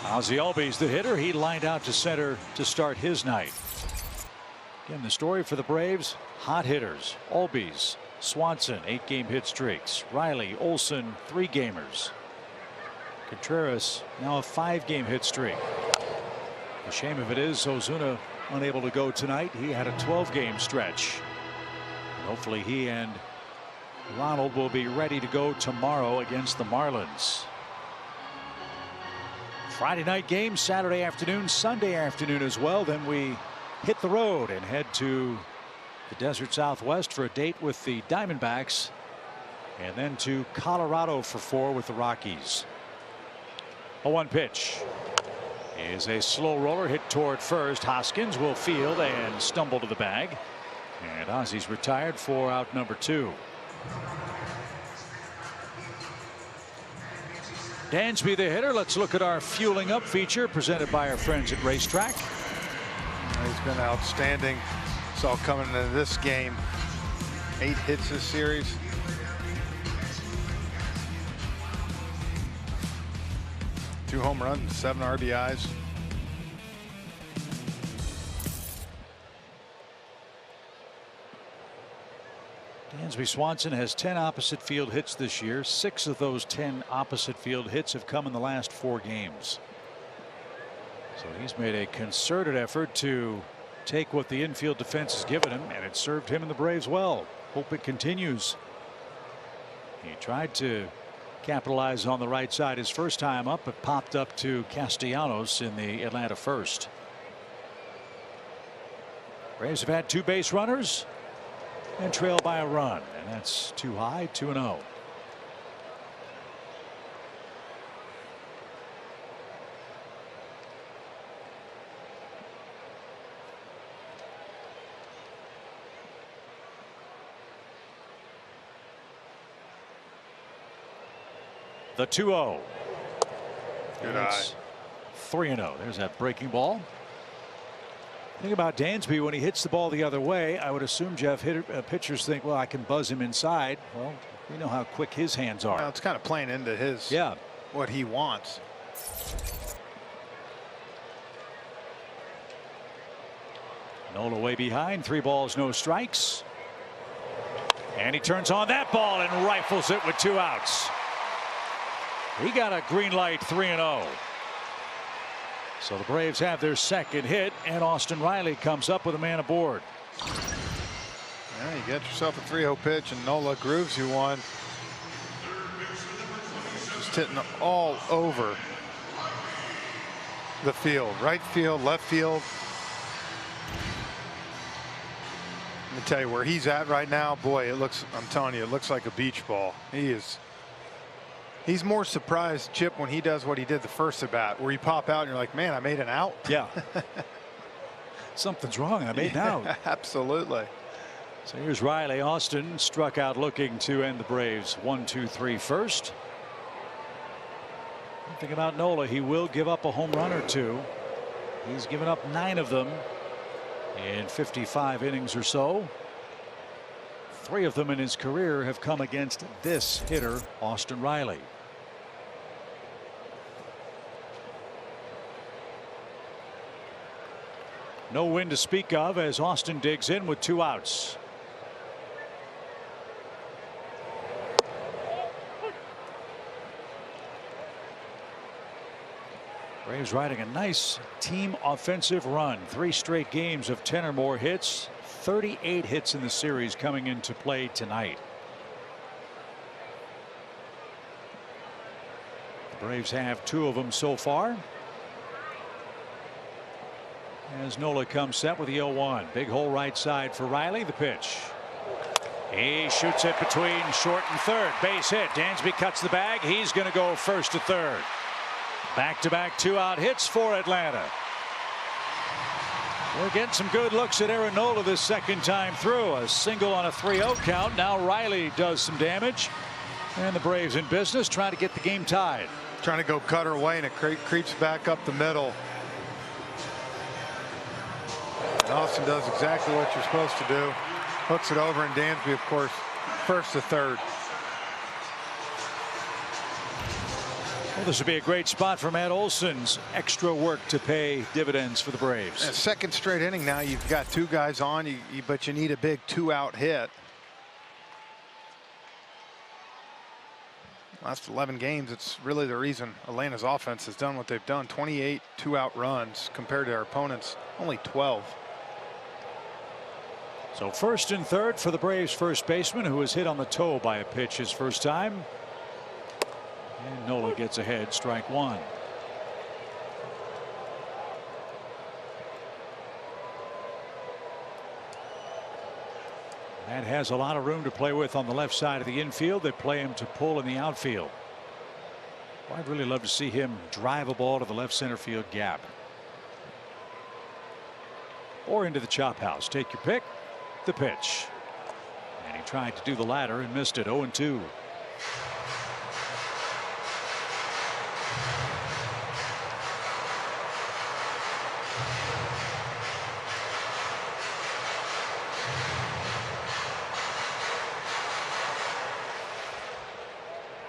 Ozzie Albies the hitter. He lined out to center to start his night. Again, the story for the Braves: hot hitters. Albies, Swanson, 8-game hit streaks. Riley, Olson, 3-gamers. Contreras now a 5-game hit streak. The shame of it is Ozuna unable to go tonight. He had a 12-game stretch. And hopefully he and Ronald will be ready to go tomorrow against the Marlins. Friday night game, Saturday afternoon, Sunday afternoon as well. Then we hit the road and head to the desert Southwest for a date with the Diamondbacks, and then to Colorado for 4 with the Rockies. A 1 pitch is a slow roller hit toward first. Hoskins will field and stumble to the bag, and Ozzie's retired for out number 2. Dansby the hitter. Let's look at our fueling up feature presented by our friends at Racetrack. He's been outstanding. Saw coming into this game. 8 hits this series. Two home runs, 7 RBIs. Dansby Swanson has 10 opposite field hits this year. 6 of those 10 opposite field hits have come in the last 4 games. So he's made a concerted effort to take what the infield defense has given him, and it served him and the Braves well. Hope it continues. He tried to capitalize on the right side his first time up, but popped up to Castellanos in the Atlanta first. Braves have had 2 base runners and trail by a run, and that's too high. 2-0. The 2-0. Good eye. 3-0. There's that breaking ball. Think about Dansby when he hits the ball the other way. I would assume, Jeff, pitchers think, well, I can buzz him inside. Well, we know how quick his hands are. Well, it's kind of playing into his what he wants. Nola way behind. 3 balls, no strikes. And he turns on that ball and rifles it with 2 outs. He got a green light, 3-0. So the Braves have their second hit, and Austin Riley comes up with a man aboard. Yeah, you get yourself a 3-0 pitch, and Nola grooves you one. Just hitting all over the field, right field, left field. Let me tell you where he's at right now. Boy, it looks, I'm telling you, it looks like a beach ball. He's more surprised, Chip, when he does what he did the first at bat, where you pop out and you're like, man, I made an out. Yeah. Something's wrong. I made an out. Absolutely. So here's Riley. Austin struck out looking to end the Braves 1-2-3 first. One thing about Nola, he will give up a home run or 2. He's given up 9 of them in 55 innings or so. 3 of them in his career have come against this hitter, Austin Riley. No wind to speak of as Austin digs in with 2 outs. Braves riding a nice team offensive run. 3 straight games of 10 or more hits. 38 hits in the series coming into play tonight. The Braves have 2 of them so far. As Nola comes set with the 0-1. Big hole right side for Riley. The pitch. He shoots it between short and third. Base hit. Dansby cuts the bag. He's going to go first to third. Back-to-back 2-out hits for Atlanta. We're getting some good looks at Aaron Nola this second time through. A single on a 3-0 count. Now Riley does some damage. And the Braves in business trying to get the game tied. Trying to go cutter away, and it creeps back up the middle. And Austin does exactly what you're supposed to do. Hooks it over, and Dansby, of course, first to third. Well, this would be a great spot for Matt Olson's extra work to pay dividends for the Braves. And second straight inning now. You've got 2 guys on, but you need a big 2-out hit. Last 11 games, it's really the reason Atlanta's offense has done what they've done. 28 2-out runs compared to our opponents only 12. So first and third for the Braves first baseman, who was hit on the toe by a pitch his first time. And Nola gets ahead, strike 1. Matt has a lot of room to play with on the left side of the infield. They play him to pull in the outfield. Well, I'd really love to see him drive a ball to the left center field gap. Or into the chop house. Take your pick. The pitch. And he tried to do the latter and missed it. 0-2.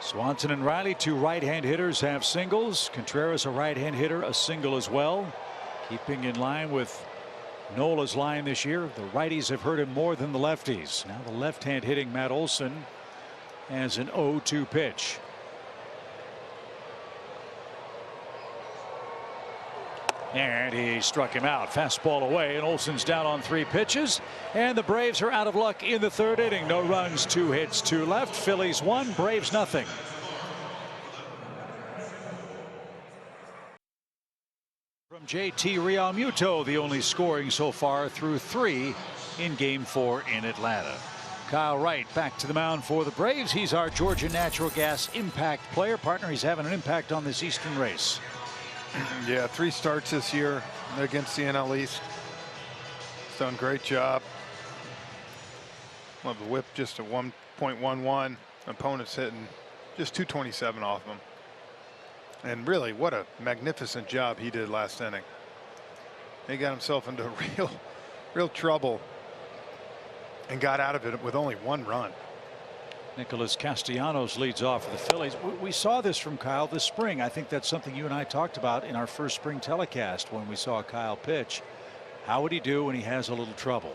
Swanson and Riley, 2 right-hand hitters, have singles. Contreras, a right-hand hitter, a single as well. Keeping in line with Nola's line this year. The righties have hurt him more than the lefties. Now the left-hand hitting Matt Olson has an 0-2 pitch. And he struck him out. Fastball away, and Olson's down on 3 pitches. And the Braves are out of luck in the 3rd inning. No runs, 2 hits, 2 left. Phillies 1, Braves nothing. From JT Realmuto, the only scoring so far through 3 in Game 4 in Atlanta. Kyle Wright back to the mound for the Braves. He's our Georgia Natural Gas Impact player partner. He's having an impact on this Eastern race. Yeah, 3 starts this year against the NL East. He's done a great job. Well, the whip just a 1.11. Opponents hitting just 227 off him. And really, what a magnificent job he did last inning. He got himself into real trouble and got out of it with only 1 run. Nicholas Castellanos leads off for the Phillies. We saw this from Kyle this spring. I think that's something you and I talked about in our first spring telecast when we saw Kyle pitch. How would he do when he has a little trouble?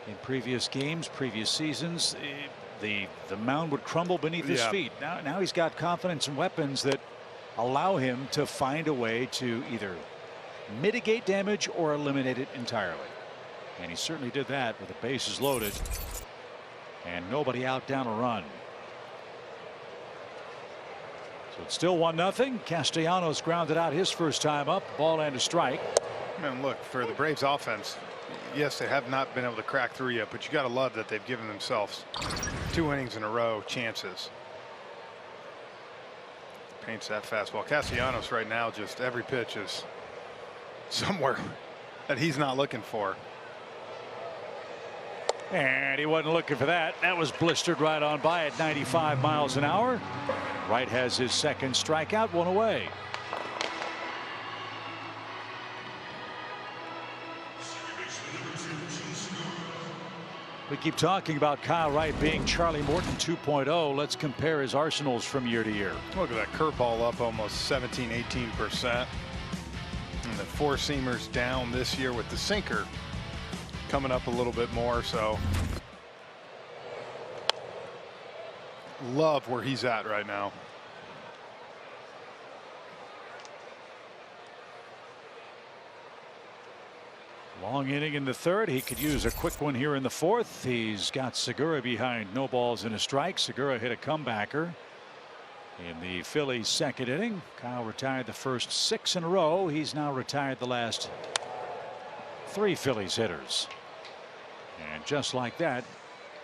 in previous games, previous seasons. The mound would crumble beneath his feet. Now he's got confidence and weapons that allow him to find a way to either mitigate damage or eliminate it entirely. And he certainly did that with the bases loaded and nobody out, down a run. So it's still 1-0. Castellanos grounded out his first time up. Ball and a strike. And look, for the Braves offense, yes, they have not been able to crack through yet, but you got to love that they've given themselves 2 innings in a row chances. Paints that fastball. Castellanos right now, just every pitch is somewhere that he's not looking for. And he wasn't looking for that. That was blistered right on by at 95 miles an hour. Wright has his second strikeout, 1 away. We keep talking about Kyle Wright being Charlie Morton 2.0. Let's compare his arsenals from year to year. Look at that curveball up almost 17–18%. And the four-seamers down this year with the sinker coming up a little bit more. So love where he's at right now. Long inning in the third. He could use a quick one here in the fourth. He's got Segura behind, no balls and a strike. Segura hit a comebacker in the Phillies' second inning. Kyle retired the first 6 in a row. He's now retired the last 3 Phillies hitters. And just like that,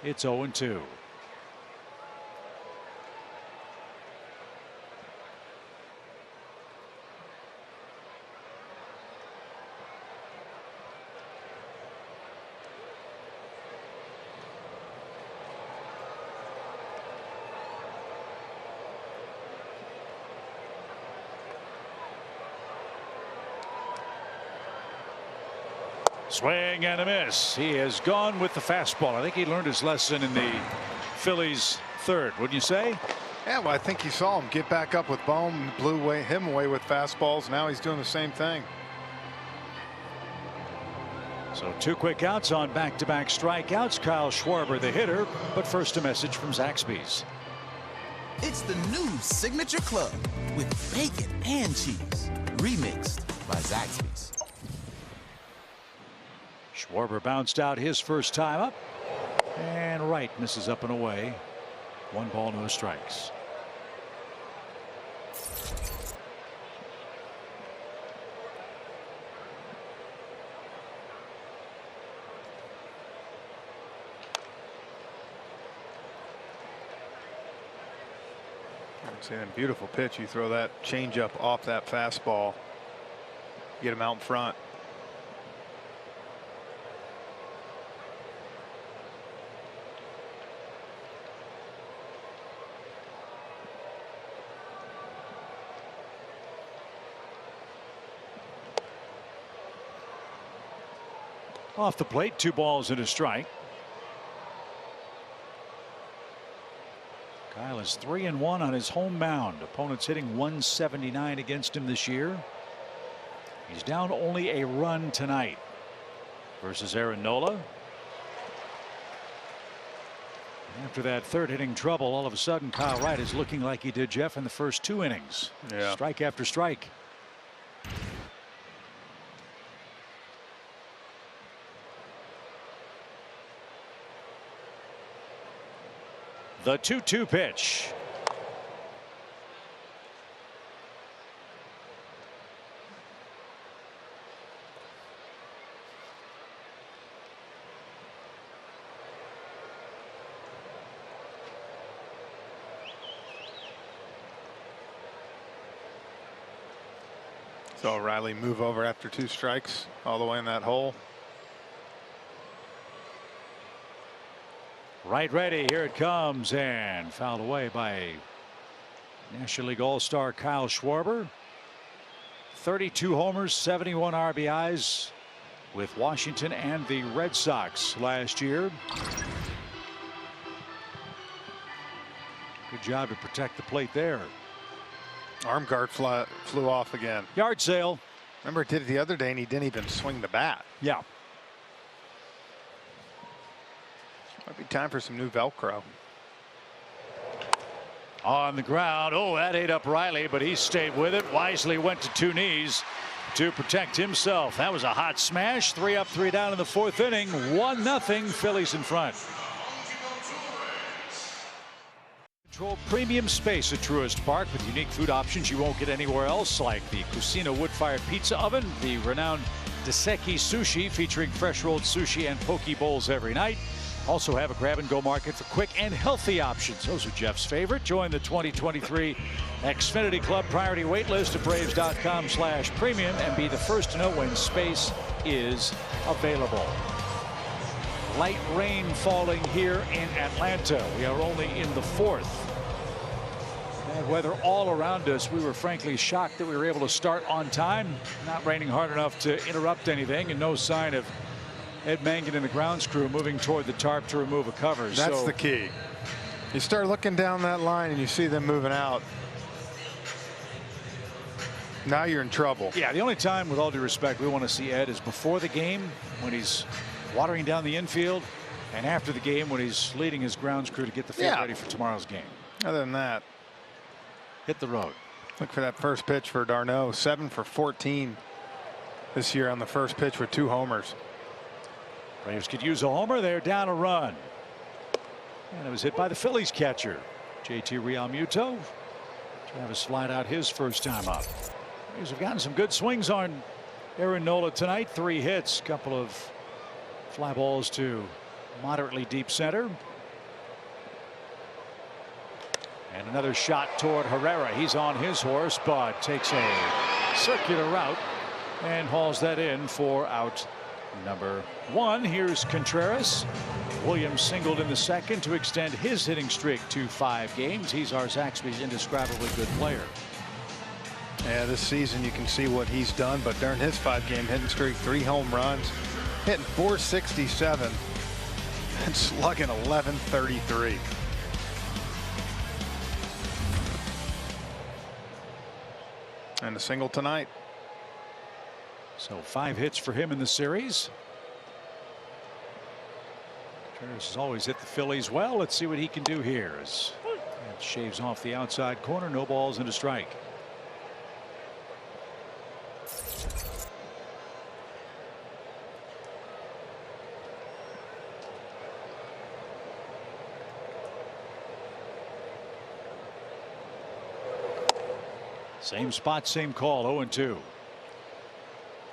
it's 0-2. Swing and a miss. He has gone with the fastball. I think he learned his lesson in the Phillies' third, wouldn't you say? Yeah, well, I think you saw him get back up with Bohm, blew him away with fastballs. Now he's doing the same thing. So 2 quick outs on back-to-back strikeouts. Kyle Schwarber, the hitter. But first, a message from Zaxby's. It's the new Signature Club with bacon and cheese, remixed by Zaxby's. Schwarber bounced out his first time up, and Wright misses up and away. 1 ball, no strikes. See that beautiful pitch. You throw that changeup off that fastball, get him out in front. Off the plate, 2 balls and a strike. Kyle is 3-1 on his home mound. Opponents hitting 179 against him this year. He's down only a run tonight versus Aaron Nola. After that third inning trouble, all of a sudden Kyle Wright is looking like he did, Jeff, in the first 2 innings. Yeah. Strike after strike. The 2-2 pitch. So Riley move over after 2 strikes all the way in that hole. Right ready. Here it comes, and fouled away by National League All-Star Kyle Schwarber. 32 homers, 71 RBIs with Washington and the Red Sox last year. Good job to protect the plate there. Arm guard flew off again. Yard sale. Remember, did it the other day and he didn't even swing the bat. Yeah. Might be time for some new Velcro. On the ground. Oh, that ate up Riley, but he stayed with it. Wisely went to 2 knees to protect himself. That was a hot smash. 3 up, 3 down in the 4th inning. 1-0 Phillies in front. Control premium space at Truist Park with unique food options you won't get anywhere else, like the Cucina wood-fired pizza oven, the renowned Deseki sushi featuring fresh rolled sushi and poke bowls every night. Also have a grab-and-go market for quick and healthy options. Those are Jeff's favorite. Join the 2023 Xfinity Club priority waitlist at Braves.com/premium and be the first to know when space is available. Light rain falling here in Atlanta. We are only in the 4th. Bad weather all around us. We were frankly shocked that we were able to start on time. Not raining hard enough to interrupt anything, and no sign of Ed Mangan and the grounds crew moving toward the tarp to remove a cover. That's the key. You start looking down that line and you see them moving out. Now you're in trouble. Yeah, the only time, with all due respect, we want to see Ed is before the game when he's watering down the infield, and after the game when he's leading his grounds crew to get the field ready for tomorrow's game. Other than that, hit the road. Look for that first pitch for d'Arnaud. 7 for 14 this year on the first pitch with 2 homers. Braves could use a homer. They're down a run. And it was hit by the Phillies catcher, JT Realmuto. Travis flied out his first time up. Braves have gotten some good swings on Aaron Nola tonight. 3 hits, couple of fly balls to moderately deep center. And another shot toward Herrera. He's on his horse, but takes a circular route and hauls that in for out number 1. Here's Contreras. Williams singled in the 2nd to extend his hitting streak to 5 games. He's our Zaxby's indescribably good player. Yeah, this season you can see what he's done, but during his 5-game hitting streak, 3 home runs, hitting .467 and slugging .1133. And a single tonight. So 5 hits for him in the series. Contreras has always hit the Phillies well. Let's see what he can do here. As it shaves off the outside corner. No balls and a strike. Same spot, same call. 0-2.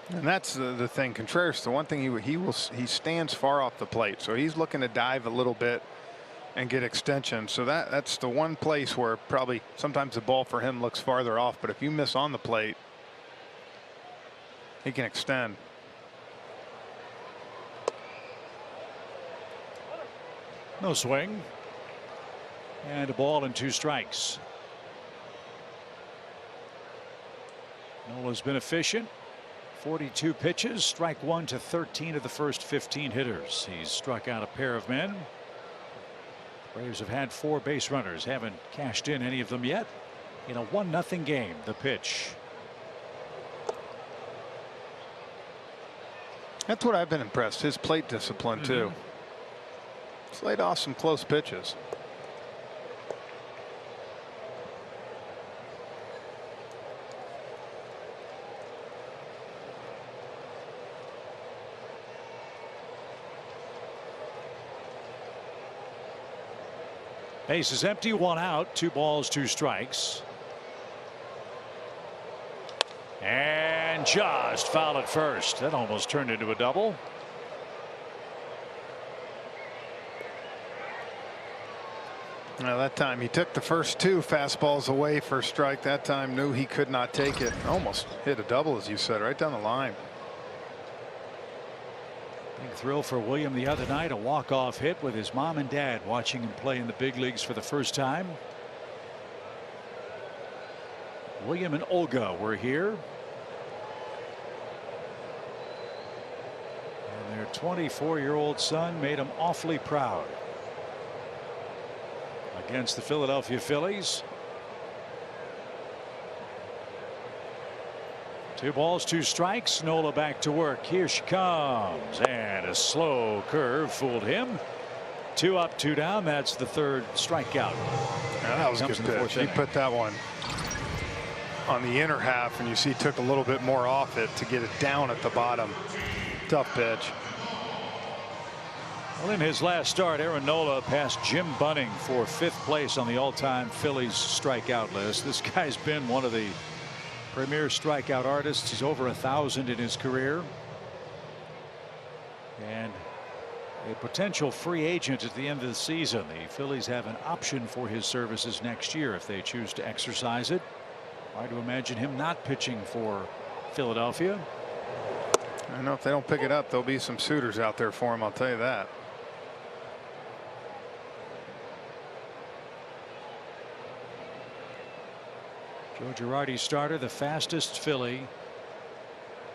And that's the thing. Contreras, the one thing he stands far off the plate, so he's looking to dive a little bit and get extension. So that's the one place where probably sometimes the ball for him looks farther off. But if you miss on the plate, he can extend. No swing. And a ball and 2 strikes. Nola's been efficient. 42 pitches, strike 1 to 13 of the first 15 hitters. He's struck out a pair of men. Braves have had 4 base runners, haven't cashed in any of them yet. In a 1-0 game, the pitch. That's what I've been impressed. His plate discipline too. He's laid off some close pitches. Base is empty, 1 out, 2 balls, 2 strikes. And just foul at first. That almost turned into a double. Now that time he took the first 2 fastballs away for a strike. That time knew he could not take it. Almost hit a double, as you said, right down the line. Big thrill for William the other night. A walk-off hit with his mom and dad watching him play in the big leagues for the first time. William and Olga were here. And their 24-year-old son made him awfully proud. Against the Philadelphia Phillies. 2 balls, 2 strikes. Nola back to work. Here she comes. And a slow curve fooled him. 2 up, 2 down. That's the third strikeout. Yeah, that was a good pitch. He put that one on the inner half, and you see took a little bit more off it to get it down at the bottom. Tough pitch. Well, in his last start, Aaron Nola passed Jim Bunning for 5th place on the all-time Phillies strikeout list. This guy's been one of the premier strikeout artists. He's over 1,000 in his career. And a potential free agent at the end of the season. The Phillies have an option for his services next year if they choose to exercise it. Hard to imagine him not pitching for Philadelphia. I know if they don't pick it up, there'll be some suitors out there for him. I'll tell you that. Joe Girardi starter, the fastest Philly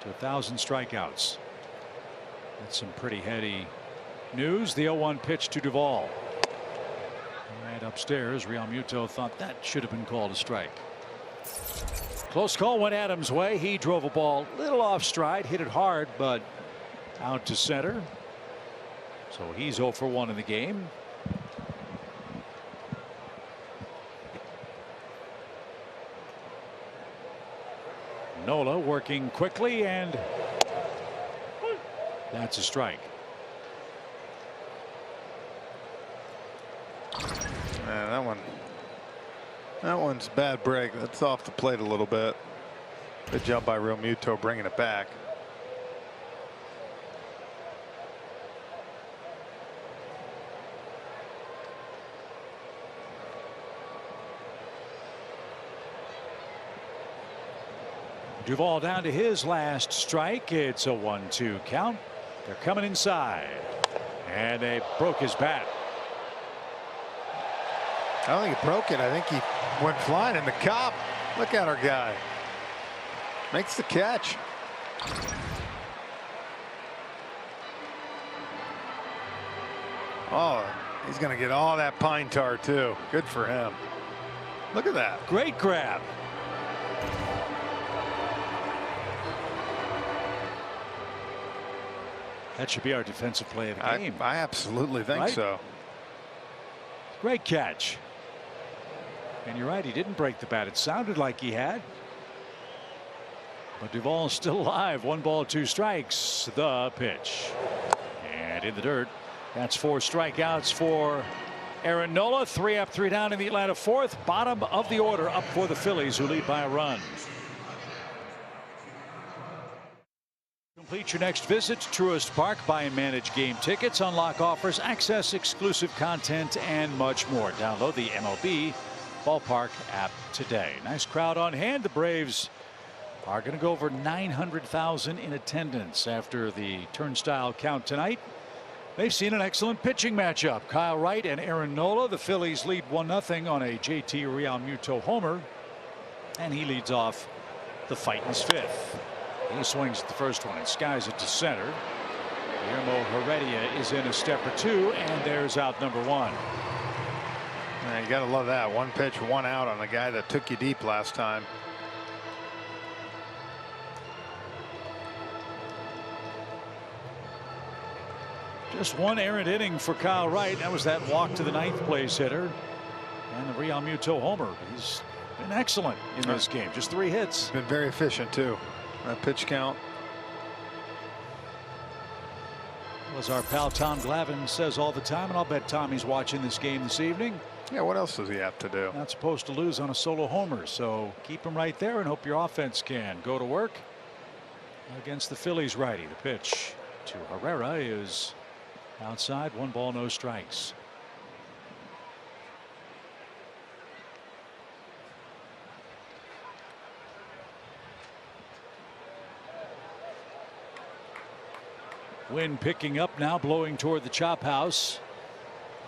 to 1,000 strikeouts. That's some pretty heady news. The 0-1 pitch to Duvall. And upstairs, Real Muto thought that should have been called a strike. Close call went Adams' way. He drove a ball a little off stride, hit it hard, but out to center. So he's 0 for 1 in the game. Nola working quickly, and that's a strike. Man, that one's bad break. That's off the plate a little bit. Good job by Real Muto bringing it back. Duvall down to his last strike. It's a 1-2 count. They're coming inside, and they broke his bat. I don't think he broke it. I think he went flying in the cop. Look at our guy. Makes the catch. Oh, he's going to get all that pine tar too. Good for him. Look at that. Great grab. That should be our defensive play of the game. I absolutely think so. Great catch. And you're right, he didn't break the bat. It sounded like he had. But Duvall's still alive. 1 ball, 2 strikes. The pitch. And in the dirt. That's 4 strikeouts for Aaron Nola. 3 up, 3 down in the Atlanta 4th. Bottom of the order up for the Phillies, who lead by a run. Complete your next visit to Truist Park. Buy and manage game tickets, unlock offers, access exclusive content, and much more. Download the MLB Ballpark app today. Nice crowd on hand. The Braves are going to go over 900,000 in attendance after the turnstile count tonight. They've seen an excellent pitching matchup. Kyle Wright and Aaron Nola. The Phillies lead 1-0 on a JT Real Muto homer, and he leads off the fight in his 5th. He swings at the first one and skies it to center. Guillermo Heredia is in a step or 2, and there's out number 1. Man, you got to love that. 1 pitch, 1 out on the guy that took you deep last time. Just 1 errant inning for Kyle Wright. That was that walk to the 9th place hitter. And the Real Muto homer. He's been excellent in this game. Just 3 hits. Been very efficient, too. That pitch count. As our pal Tom Glavine says all the time, and I'll bet Tommy's watching this game this evening. Yeah, what else does he have to do? Not supposed to lose on a solo homer, so keep him right there and hope your offense can go to work against the Phillies righty. The pitch to Herrera is outside. 1 ball, no strikes. Wind picking up now, blowing toward the chop house.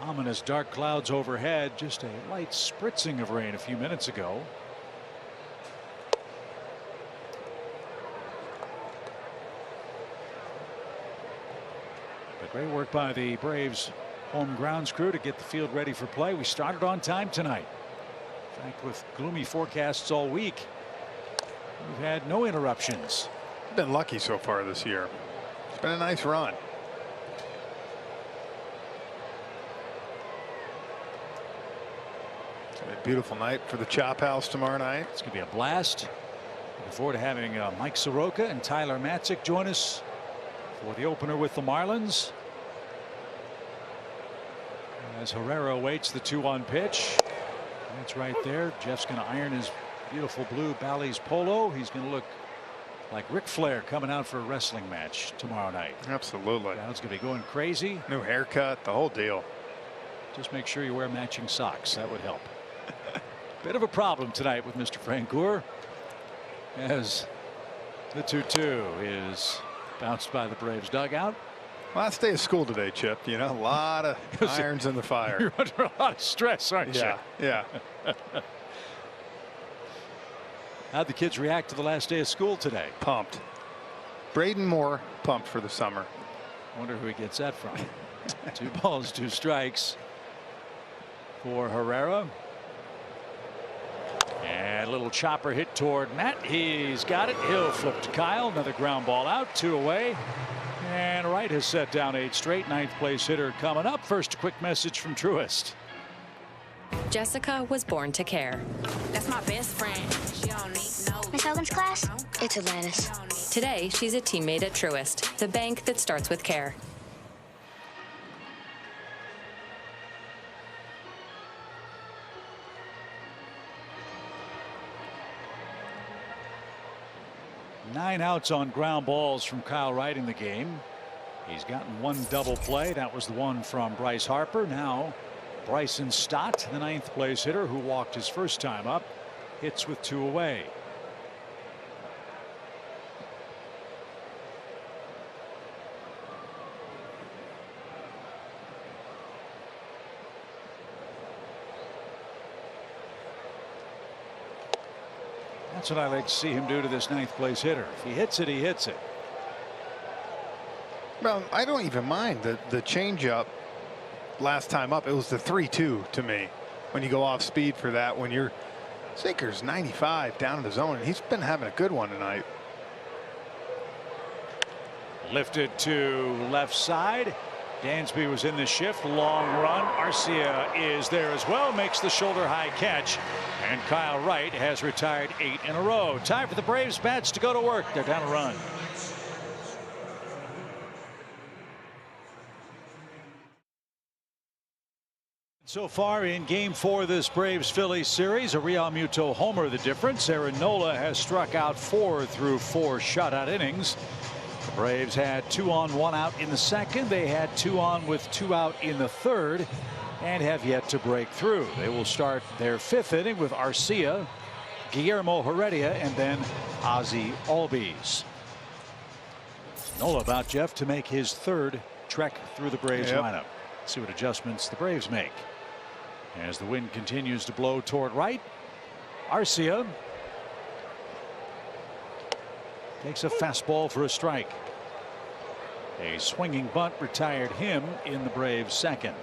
Ominous dark clouds overhead. Just a light spritzing of rain a few minutes ago. But great work by the Braves home grounds crew to get the field ready for play. We started on time tonight. In fact, with gloomy forecasts all week, we've had no interruptions. Been lucky so far this year. It's been a nice run. A beautiful night for the Chop House tomorrow night. It's going to be a blast. Looking forward to having Mike Soroka and Tyler Matzik join us for the opener with the Marlins. As Herrera waits the 2-1 pitch. That's right there. Jeff's going to iron his beautiful blue Bally's polo. He's going to look like Ric Flair coming out for a wrestling match tomorrow night. Absolutely. Crowd's going to be going crazy. New haircut, the whole deal. Just make sure you wear matching socks. That would help. Bit of a problem tonight with Mr. Francoeur, as the 2-2 is bounced by the Braves dugout. Last day of school today, Chip. You know, a lot of irons in the fire. You're under a lot of stress, aren't you? Yeah. How'd the kids react to the last day of school today? Pumped. Braden Moore pumped for the summer. Wonder who he gets that from. 2 balls, 2 strikes for Herrera. And a little chopper hit toward Matt. He's got it. He'll flip to Kyle. Another ground ball out. 2 away. And Wright has set down 8 straight. 9th place hitter coming up. First, a quick message from Truist. Jessica was born to care. That's my best friend. She don't need no. Miss Hogan's class? It's Atlantis. Today, she's a teammate at Truist, the bank that starts with care. Nine outs on ground balls from Kyle Wright in the game. He's gotten 1 double play. That was the one from Bryce Harper. Now Bryson Stott, the 9th place hitter who walked his first time up, hits with 2 away. That's what I like to see him do to this 9th place hitter. If he hits it, he hits it. Well, I don't even mind the changeup last time up. It was the 3-2 to me. When you go off speed for that, when your sinker's 95 down in the zone, and he's been having a good one tonight. Lifted to left side. Dansby was in the shift. Long run. Arcia is there as well. Makes the shoulder high catch. And Kyle Wright has retired 8 in a row. Time for the Braves bats to go to work. They're down a run. So far in game 4 of this Braves Phillies series, a Real Muto homer the difference. Aaron Nola has struck out 4 through 4 shutout innings. The Braves had 2 on 1 out in the second. They had 2 on with 2 out in the third and have yet to break through. They will start their 5th inning with Arcia, Guillermo Heredia, and then Ozzie Albies. Nola about, Jeff, to make his 3rd trek through the Braves lineup. See what adjustments the Braves make. As the wind continues to blow toward right, Arcia takes a fastball for a strike. A swinging bunt retired him in the Braves' 2nd.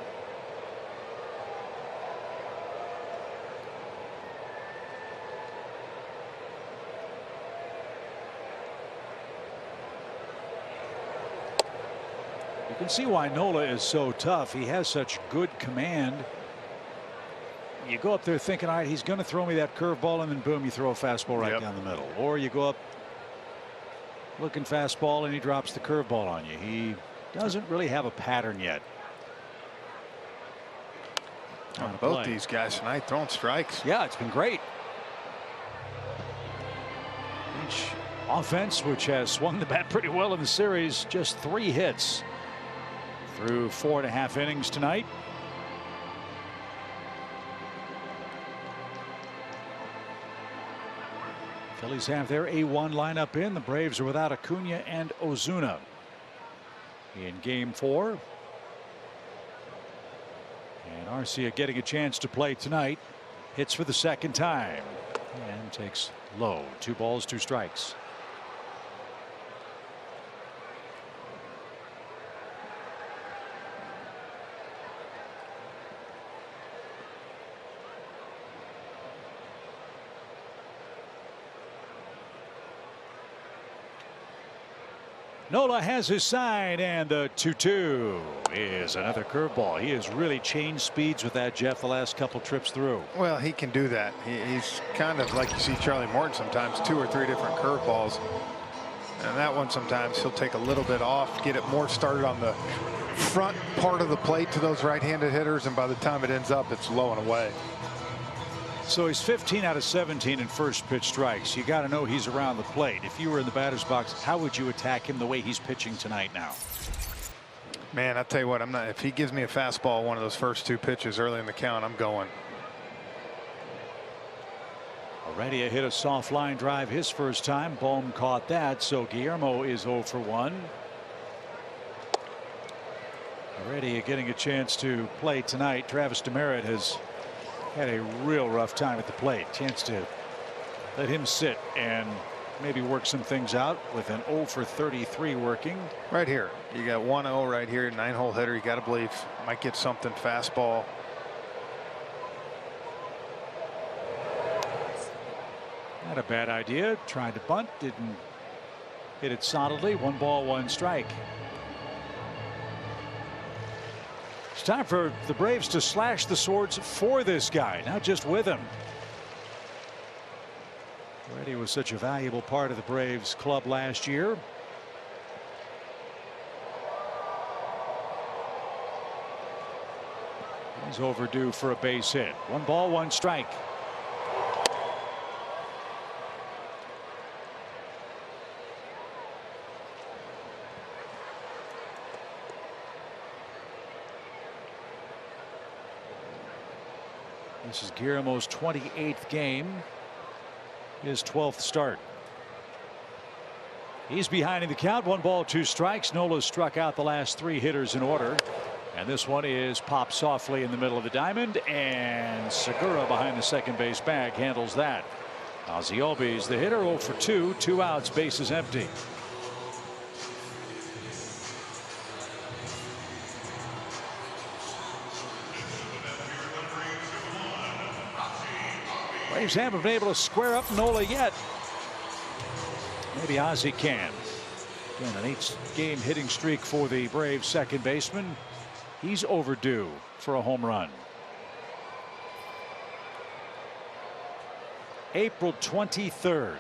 You can see why Nola is so tough. He has such good command. You go up there thinking, all right, he's going to throw me that curveball, and then boom, you throw a fastball right down the middle. Or you go up looking fastball and he drops the curveball on you. He doesn't really have a pattern yet. Both these guys tonight throwing strikes. Yeah, it's been great. Each offense, which has swung the bat pretty well in the series, just 3 hits through 4.5 innings tonight. Phillies have their A1 lineup in. The Braves are without Acuna and Ozuna in game 4. And Arcia getting a chance to play tonight. Hits for the 2nd time and takes low. 2 balls, 2 strikes. Nola has his sign, and the 2-2 is another curveball. He has really changed speeds with that, Jeff, the last couple trips through. Well, he can do that. He's kind of like you see Charlie Morton sometimes, 2 or 3 different curveballs. And that one sometimes he'll take a little bit off, get it more started on the front part of the plate to those right-handed hitters, and by the time it ends up, it's low and away. So he's 15 out of 17 in first pitch strikes. You got to know he's around the plate. If you were in the batter's box, how would you attack him the way he's pitching tonight now? Man, I'll tell you what, if he gives me a fastball one of those first 2 pitches early in the count, I'm going. Already hit a soft line drive his first time. Bohm caught that, so Guillermo is 0 for 1. Already getting a chance to play tonight. Travis Demerit has had a real rough time at the plate. Chance to let him sit and maybe work some things out with an 0 for 33 working. Right here. You got 1-0 right here, 9-hole hitter. You got to believe might get something fastball. Not a bad idea. Tried to bunt, didn't hit it solidly. 1 ball, 1 strike. It's time for the Braves to slash the swords for this guy, not just with him. Already was such a valuable part of the Braves club last year. He's overdue for a base hit. 1 ball, 1 strike. This is Guillermo's 28th game, his 12th start. He's behind in the count. 1 ball, 2 strikes. Nola struck out the last 3 hitters in order, and this one is popped softly in the middle of the diamond, and Segura behind the second base bag handles that. Ozzie Albies the hitter, 0 for 2, 2 outs, bases empty. Braves haven't been able to square up Nola yet. Maybe Ozzie can. Again, an 8-game hitting streak for the Braves second baseman. He's overdue for a home run. April 23rd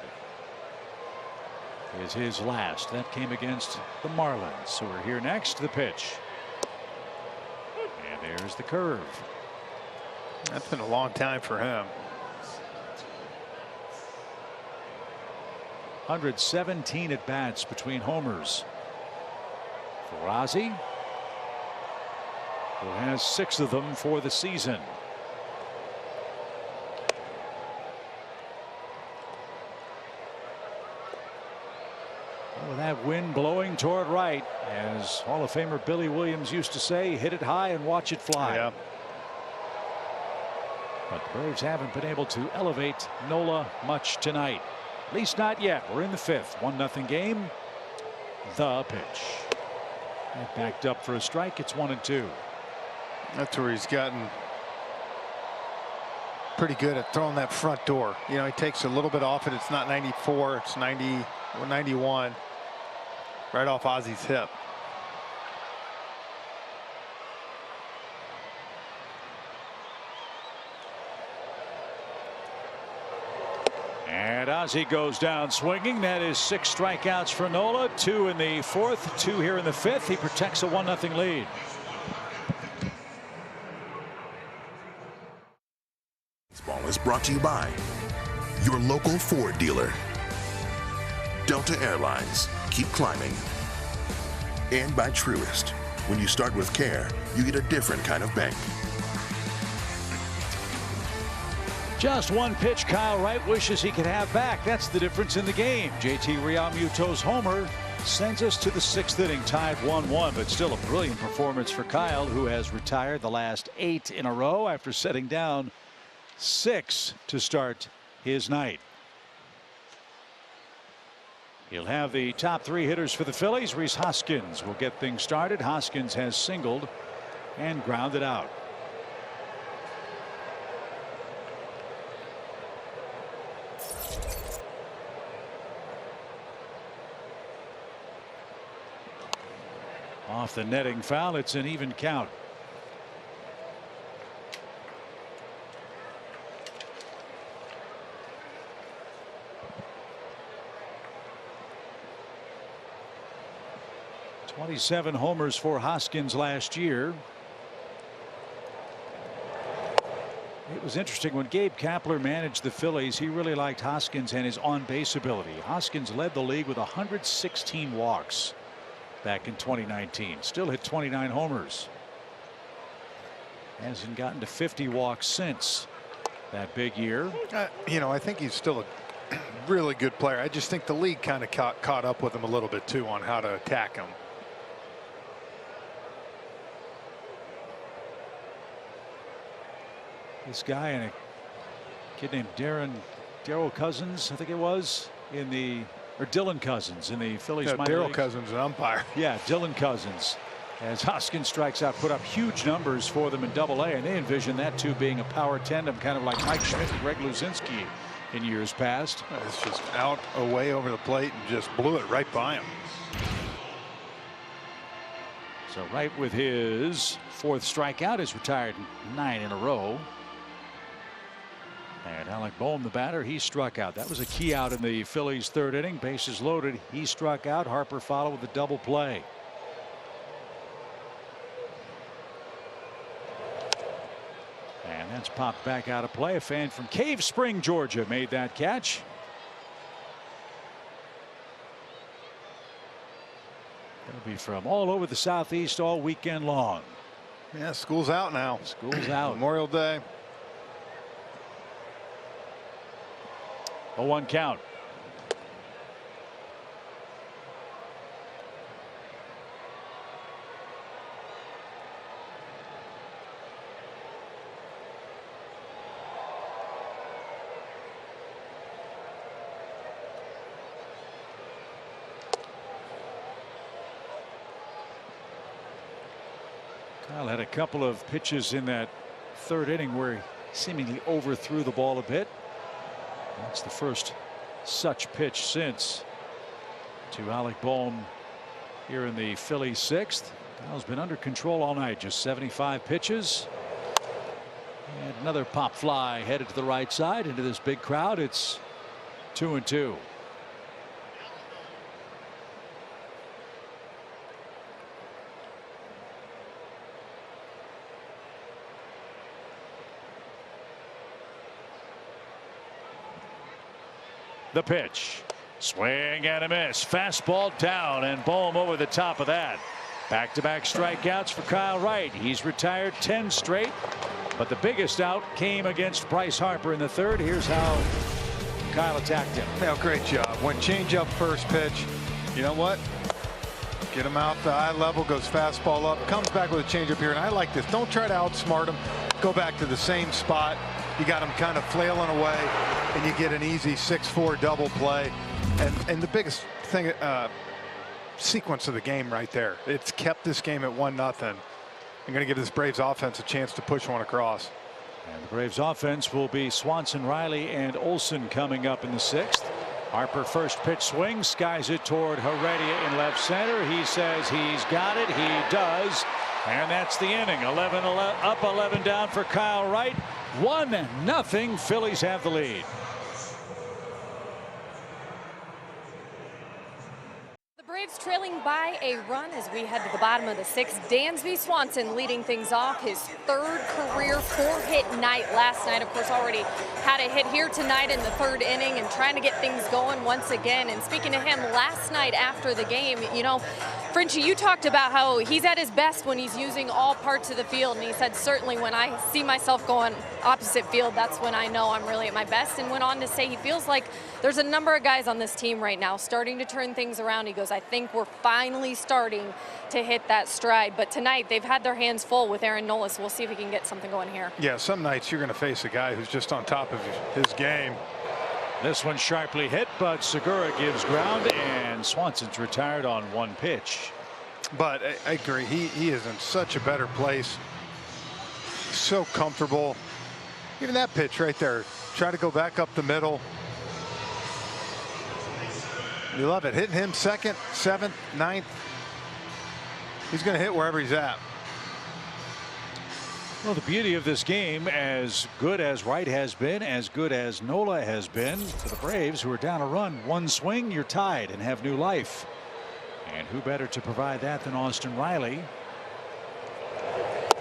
is his last. That came against the Marlins. So we're here next. The pitch. And there's the curve. That's been a long time for him. 117 at bats between homers for Ozzie, who has 6 of them for the season. With that wind blowing toward right, as Hall of Famer Billy Williams used to say, hit it high and watch it fly. Yeah. But the Braves haven't been able to elevate Nola much tonight. At least not yet. We're in the 5th. 1-0 game. The pitch. And backed up for a strike. It's 1-2. That's where he's gotten pretty good at throwing that front door. You know, he takes a little bit off it. It's not 94. It's 90 or 91. Right off Ozzie's hip. And Ozzie goes down swinging. That is 6 strikeouts for Nola. 2 in the 4th, 2 here in the 5th. He protects a 1-0 lead. Baseball is brought to you by your local Ford dealer, Delta Airlines, keep climbing, and by Truist. When you start with care, you get a different kind of bank. Just 1 pitch Kyle Wright wishes he could have back. That's the difference in the game. JT Realmuto's homer sends us to the 6th inning, tied 1-1, but still a brilliant performance for Kyle, who has retired the last 8 in a row after setting down 6 to start his night. He'll have the top 3 hitters for the Phillies. Rhys Hoskins will get things started. Hoskins has singled and grounded out. Off the netting foul. It's an even count. "27 homers for Hoskins last year." It was interesting when Gabe Kapler managed the Phillies. He really liked Hoskins and his on-base ability. Hoskins led the league with 116 walks back in 2019. Still hit 29 homers. Hasn't gotten to 50 walks since that big year. You know, I think he's still a really good player. I just think the league kind of caught up with him a little bit too on how to attack him. This guy and a kid named Daryl Cousins, I think it was, or Dylan Cousins in the Phillies minor Daryl league. Cousins, an umpire. Yeah, Dylan Cousins. As Hoskins strikes out, put up huge numbers for them in Double-A, and they envision that too being a power tandem, kind of like Mike Schmidt and Greg Luzinski in years past. It's just out away over the plate and just blew it right by him. So Wright with his 4th strikeout is retired 9 in a row. And Alec Boehm, the batter, he struck out. That was a key out in the Phillies' 3rd inning. Bases loaded. He struck out. Harper followed with a double play. And that's popped back out of play. A fan from Cave Spring, Georgia, made that catch. They'll be from all over the Southeast all weekend long. Yeah, school's out now. School's out. Memorial Day. 0-1 count. Kyle had a couple of pitches in that 3rd inning where he seemingly overthrew the ball a bit. That's the first such pitch since to Alec Boehm here in the Phillies 6th. Kyle's been under control all night. Just 75 pitches. And another pop fly headed to the right side into this big crowd. It's 2-2. The pitch. Swing and a miss. Fastball down, and Boehm over the top of that. Back-to-back strikeouts for Kyle Wright. He's retired 10 straight, but the biggest out came against Bryce Harper in the 3rd. Here's how Kyle attacked him. Now, great job. Went change up first pitch. You know what? Get him out the eye level, goes fastball up, comes back with a change up here, and I like this. Don't try to outsmart him. Go back to the same spot. You got him kind of flailing away, and you get an easy 6-4 double play. And the biggest thing, sequence of the game right there. It's kept this game at 1-0. I'm going to give this Braves offense a chance to push one across. And the Braves offense will be Swanson, Riley, and Olson coming up in the 6th. Harper first pitch swing, skies it toward Heredia in left center. He says he's got it. He does. And that's the inning. 11 up, 11 down for Kyle Wright. 1-0. Phillies have the lead. The Braves trailing by a run as we head to the bottom of the 6th. Dansby Swanson leading things off, his 3rd career 4-hit night last night. Of course, already had a hit here tonight in the 3rd inning and trying to get things going once again. And speaking to him last night after the game, you know, Frenchie, you talked about how he's at his best when he's using all parts of the field, and he said certainly when I see myself going opposite field, that's when I know I'm really at my best, and went on to say he feels like there's a number of guys on this team right now starting to turn things around. He goes, I think we're finally starting to hit that stride, but tonight they've had their hands full with Aaron Nola, so we'll see if we can get something going here. Yeah, some nights you're going to face a guy who's just on top of his game. This one sharply hit, but Segura gives ground, and Swanson's retired on 1 pitch. But I agree, he is in such a better place. So comfortable. Even that pitch right there. Try to go back up the middle. You love it. Hitting him 2nd, 7th, 9th. He's going to hit wherever he's at. Well, the beauty of this game, as good as Wright has been, as good as Nola has been, for the Braves, who are down a run, one swing, you're tied and have new life. And who better to provide that than Austin Riley?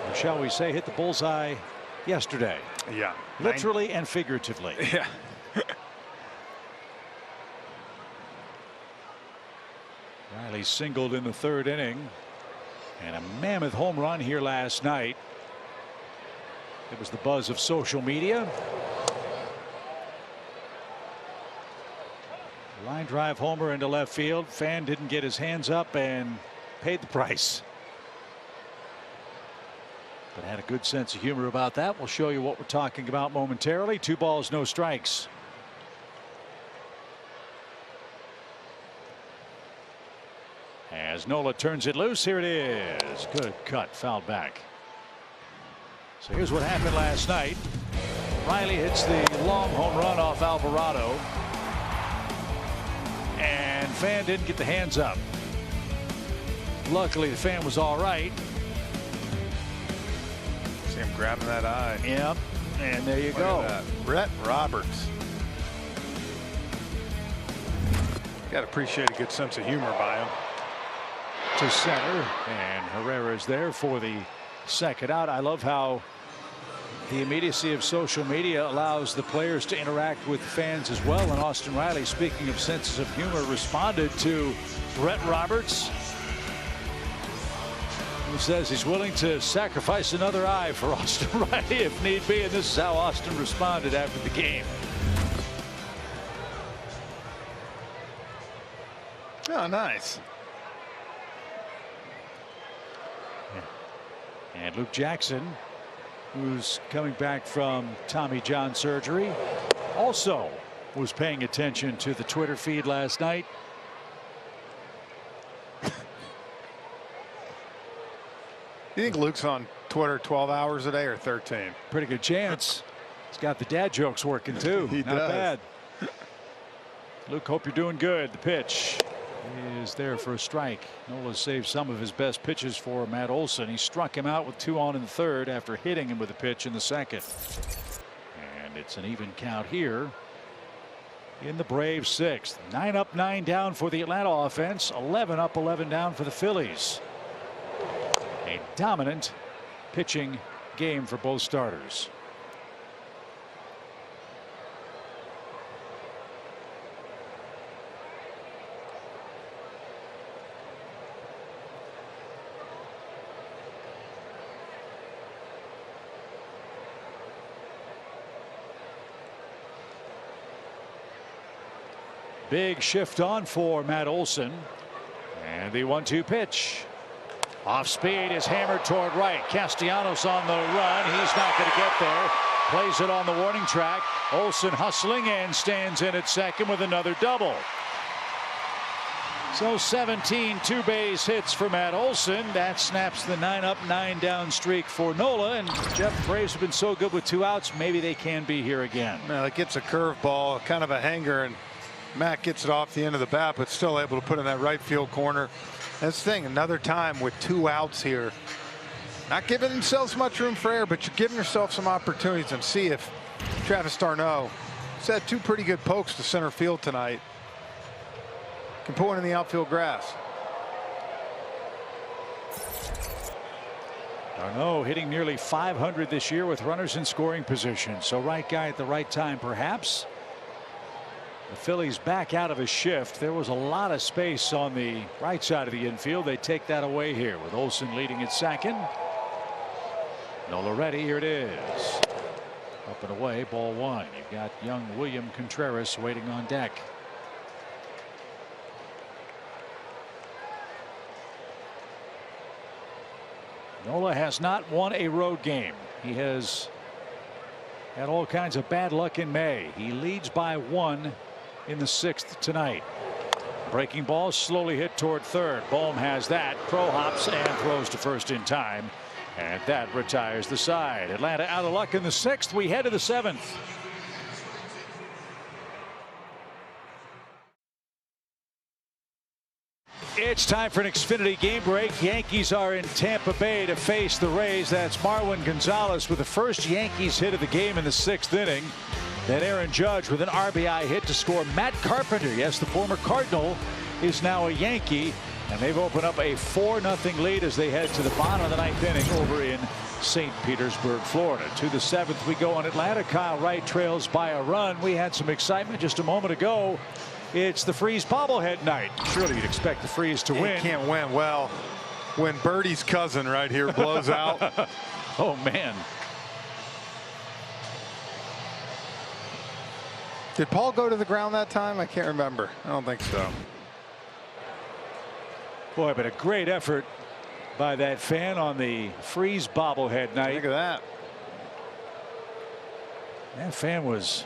Or shall we say, hit the bullseye yesterday. Yeah. Literally and figuratively. Yeah. Riley singled in the third inning. And a mammoth home run here last night. It was the buzz of social media. Line drive homer into left field. Fan didn't get his hands up and paid the price. But had a good sense of humor about that. We'll show you what we're talking about momentarily. 2 balls, no strikes. As Nola turns it loose, here it is. Good cut, fouled back. So here's what happened last night. Riley hits the long home run off Alvarado. And Fan didn't get the hands up. Luckily, the Fan was all right. See him grabbing that eye. Yep. And there you go. Brett Roberts. Got to appreciate a good sense of humor by him. To center, and Herrera's there for the second out. I love how the immediacy of social media allows the players to interact with fans as well. And Austin Riley, speaking of senses of humor, responded to Brett Roberts, who says he's willing to sacrifice another eye for Austin Riley if need be. And this is how Austin responded after the game. Oh, nice. And Luke Jackson, who's coming back from Tommy John surgery, also was paying attention to the Twitter feed last night. You think Luke's on Twitter 12 hours a day or 13? Pretty good chance. He's got the dad jokes working too. He Not does. bad. Luke, hope you're doing good. The pitch is there for a strike. Nola saved some of his best pitches for Matt Olson. He struck him out with 2 on in the third after hitting him with a pitch in the second. And it's an even count here in the Braves' 6th. 9 up, 9 down for the Atlanta offense. 11 up, 11 down for the Phillies. A dominant pitching game for both starters. Big shift on for Matt Olson. And the 1-2 pitch. Off speed is hammered toward right. Castellanos on the run. He's not going to get there. Plays it on the warning track. Olson hustling and stands in at second with another double. So 17 2-base hits for Matt Olson. That snaps the 9 up, 9 down streak for Nola. And Jeff, the Braves have been so good with 2 outs. Maybe they can be here again. Well, it gets a curveball, kind of a hanger, and Matt gets it off the end of the bat, but still able to put in that right field corner. That's the thing, another time with 2 outs here. Not giving themselves much room for error, but you're giving yourself some opportunities, and see if Travis d'Arnaud has had 2 pretty good pokes to center field tonight. Can put one in the outfield grass. d'Arnaud hitting nearly 500 this year with runners in scoring position. So right guy at the right time, perhaps. The Phillies back out of a shift. There was a lot of space on the right side of the infield. They take that away here with Olson leading at second. Nola ready. Here it is. Up and away. Ball 1. You've got young William Contreras waiting on deck. Nola has not won a road game. He has had all kinds of bad luck in May. He leads by 1 in the 6th tonight. Breaking ball slowly hit toward third. Bohm has that. Crow hops and throws to first in time. And that retires the side. Atlanta out of luck in the 6th. We head to the 7th. It's time for an Xfinity game break. Yankees are in Tampa Bay to face the Rays. That's Marwin Gonzalez with the first Yankees hit of the game in the 6th inning. Then Aaron Judge with an RBI hit to score. Matt Carpenter, yes, the former Cardinal, is now a Yankee. And they've opened up a 4-0 lead as they head to the bottom of the 9th inning over in St. Petersburg, Florida. To the 7th we go in Atlanta. Kyle Wright trails by a run. We had some excitement just a moment ago. It's the Freeze bobblehead night. Surely you'd expect the Freeze to win. He can't win. Well, when Birdie's cousin right here blows out. Oh, man. Did Paul go to the ground that time? I can't remember. I don't think so. Boy, but a great effort by that fan on the Freeze bobblehead night. Look at that. That fan was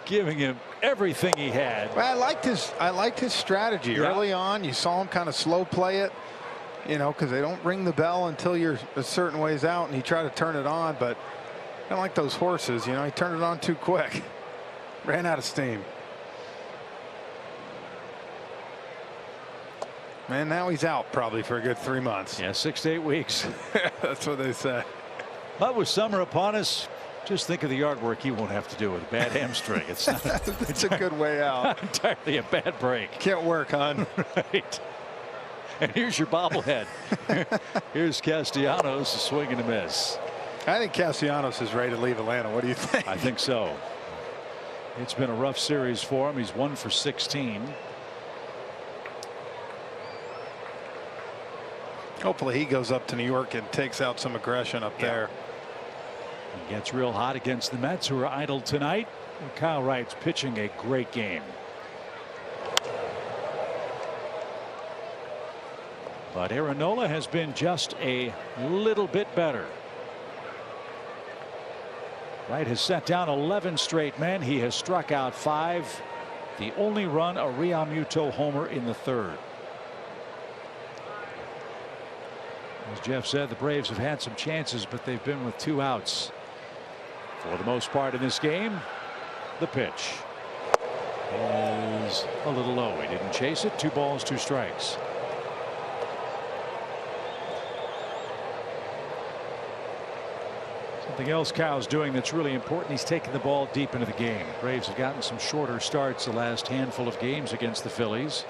giving him everything he had. Well, I liked his strategy early on. You saw him kind of slow play it, you know, because they don't ring the bell until you're a certain ways out, and he tried to turn it on, but I don't like those horses, you know. He turned it on too quick. Ran out of steam. Man, now he's out probably for a good 3 months. Yeah, 6 to 8 weeks. That's what they say. But with summer upon us, just think of the yard work he won't have to do with a bad hamstring. It's not it's a good way out. Entirely a bad break. Can't work, hon. Right. And here's your bobblehead. Here's Castellanos, a swing and a miss. I think Castellanos is ready to leave Atlanta. What do you think? I think so. It's been a rough series for him. He's 1 for 16. Hopefully he goes up to New York and takes out some aggression up there. He gets real hot against the Mets, who are idle tonight. And Kyle Wright's pitching a great game. But Aaron Nola has been just a little bit better. Wright has set down 11 straight men. He has struck out 5. The only run, a Realmuto homer in the 3rd. As Jeff said, the Braves have had some chances, but they've been with 2 outs. For the most part in this game, the pitch is a little low. He didn't chase it. 2 balls, 2 strikes. Something else Kyle's doing that's really important. He's taking the ball deep into the game. Braves have gotten some shorter starts the last handful of games against the Phillies.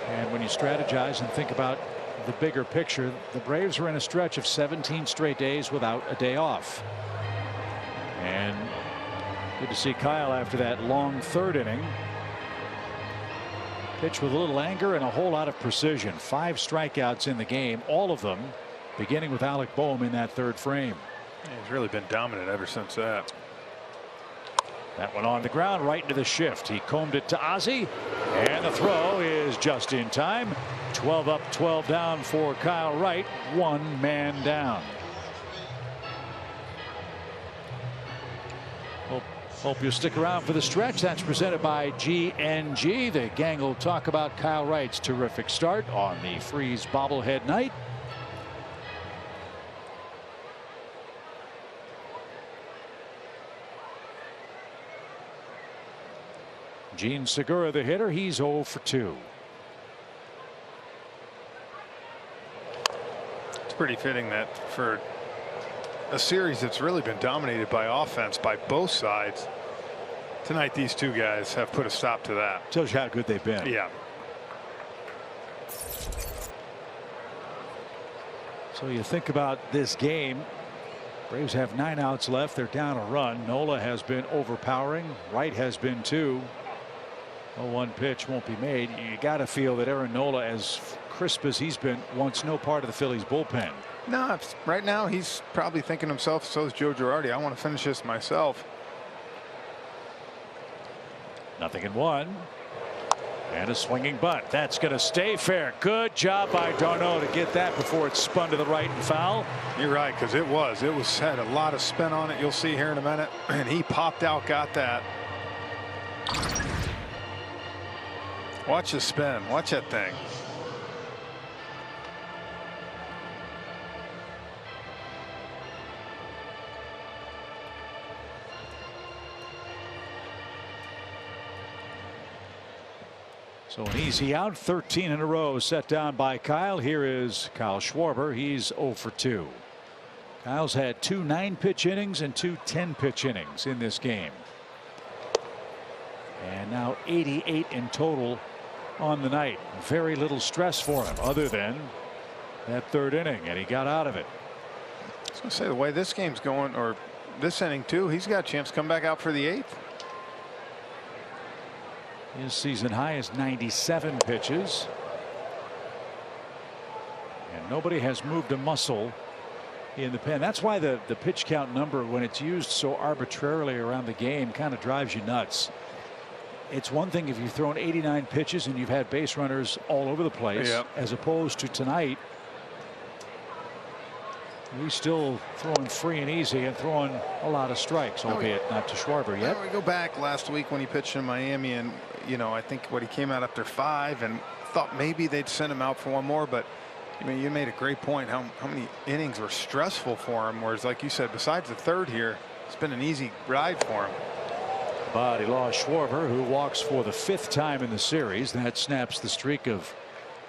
And when you strategize and think about the bigger picture, the Braves are in a stretch of 17 straight days without a day off. And good to see Kyle after that long 3rd inning. Pitch with a little anger and a whole lot of precision. 5 strikeouts in the game, all of them beginning with Alec Boehm in that 3rd frame. Yeah, he's really been dominant ever since that. That one on the ground right into the shift. He combed it to Ozzie, and the throw is just in time. 12 up, 12 down for Kyle Wright. 1 man down. Hope you'll stick around for the stretch. That's presented by GNG. The gang will talk about Kyle Wright's terrific start on the Freeze bobblehead night. Gene Segura, the hitter, he's 0 for 2. It's pretty fitting that for a series that's really been dominated by offense by both sides, tonight these 2 guys have put a stop to that. Tells you how good they've been. Yeah. So you think about this game. Braves have 9 outs left. They're down a run. Nola has been overpowering. Wright has been too. 0-1 pitch won't be made. You got to feel that Aaron Nola, as crisp as he's been, wants no part of the Phillies bullpen. No, right now he's probably thinking to himself, so is Joe Girardi, I want to finish this myself. 0-1. And a swinging bunt. That's going to stay fair. Good job by d'Arnaud to get that before it spun to the right and foul. You're right, because it had a lot of spin on it. You'll see here in a minute. And he popped out, got that. Watch the spin. Watch that thing. So an easy out, 13 in a row set down by Kyle. Here is Kyle Schwarber. He's 0 for 2. Kyle's had 2 9-pitch innings and 2 10-pitch innings in this game. And now 88 in total on the night. Very little stress for him other than that 3rd inning, and he got out of it. I was going to say, the way this game's going, or this inning too, he's got a chance to come back out for the 8th. His season high is 97 pitches. And nobody has moved a muscle in the pen. That's why the pitch count number, when it's used so arbitrarily around the game, kind of drives you nuts. It's one thing if you've thrown 89 pitches and you've had base runners all over the place, as opposed to tonight. He's still throwing free and easy and throwing a lot of strikes, albeit not to Schwarber yet. We go back last week when he pitched in Miami, and I think what he came out after 5 and thought maybe they'd send him out for one more, but I mean, you made a great point how many innings were stressful for him, whereas like you said, besides the 3rd here, it's been an easy ride for him. But he lost Schwarber, who walks for the 5th time in the series. That snaps the streak of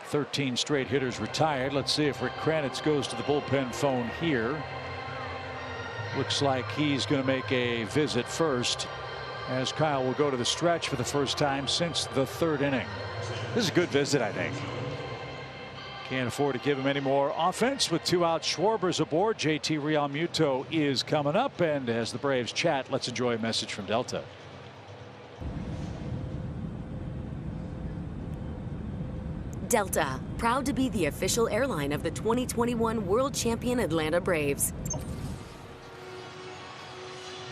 13 straight hitters retired. Let's see if Rick Kranitz goes to the bullpen phone here. Looks like he's going to make a visit first, as Kyle will go to the stretch for the first time since the 3rd inning. This is a good visit, I think. Can't afford to give him any more offense with 2 outs. Schwarber's aboard. JT Realmuto is coming up, and as the Braves chat, let's enjoy a message from Delta. Delta, proud to be the official airline of the 2021 World Champion Atlanta Braves.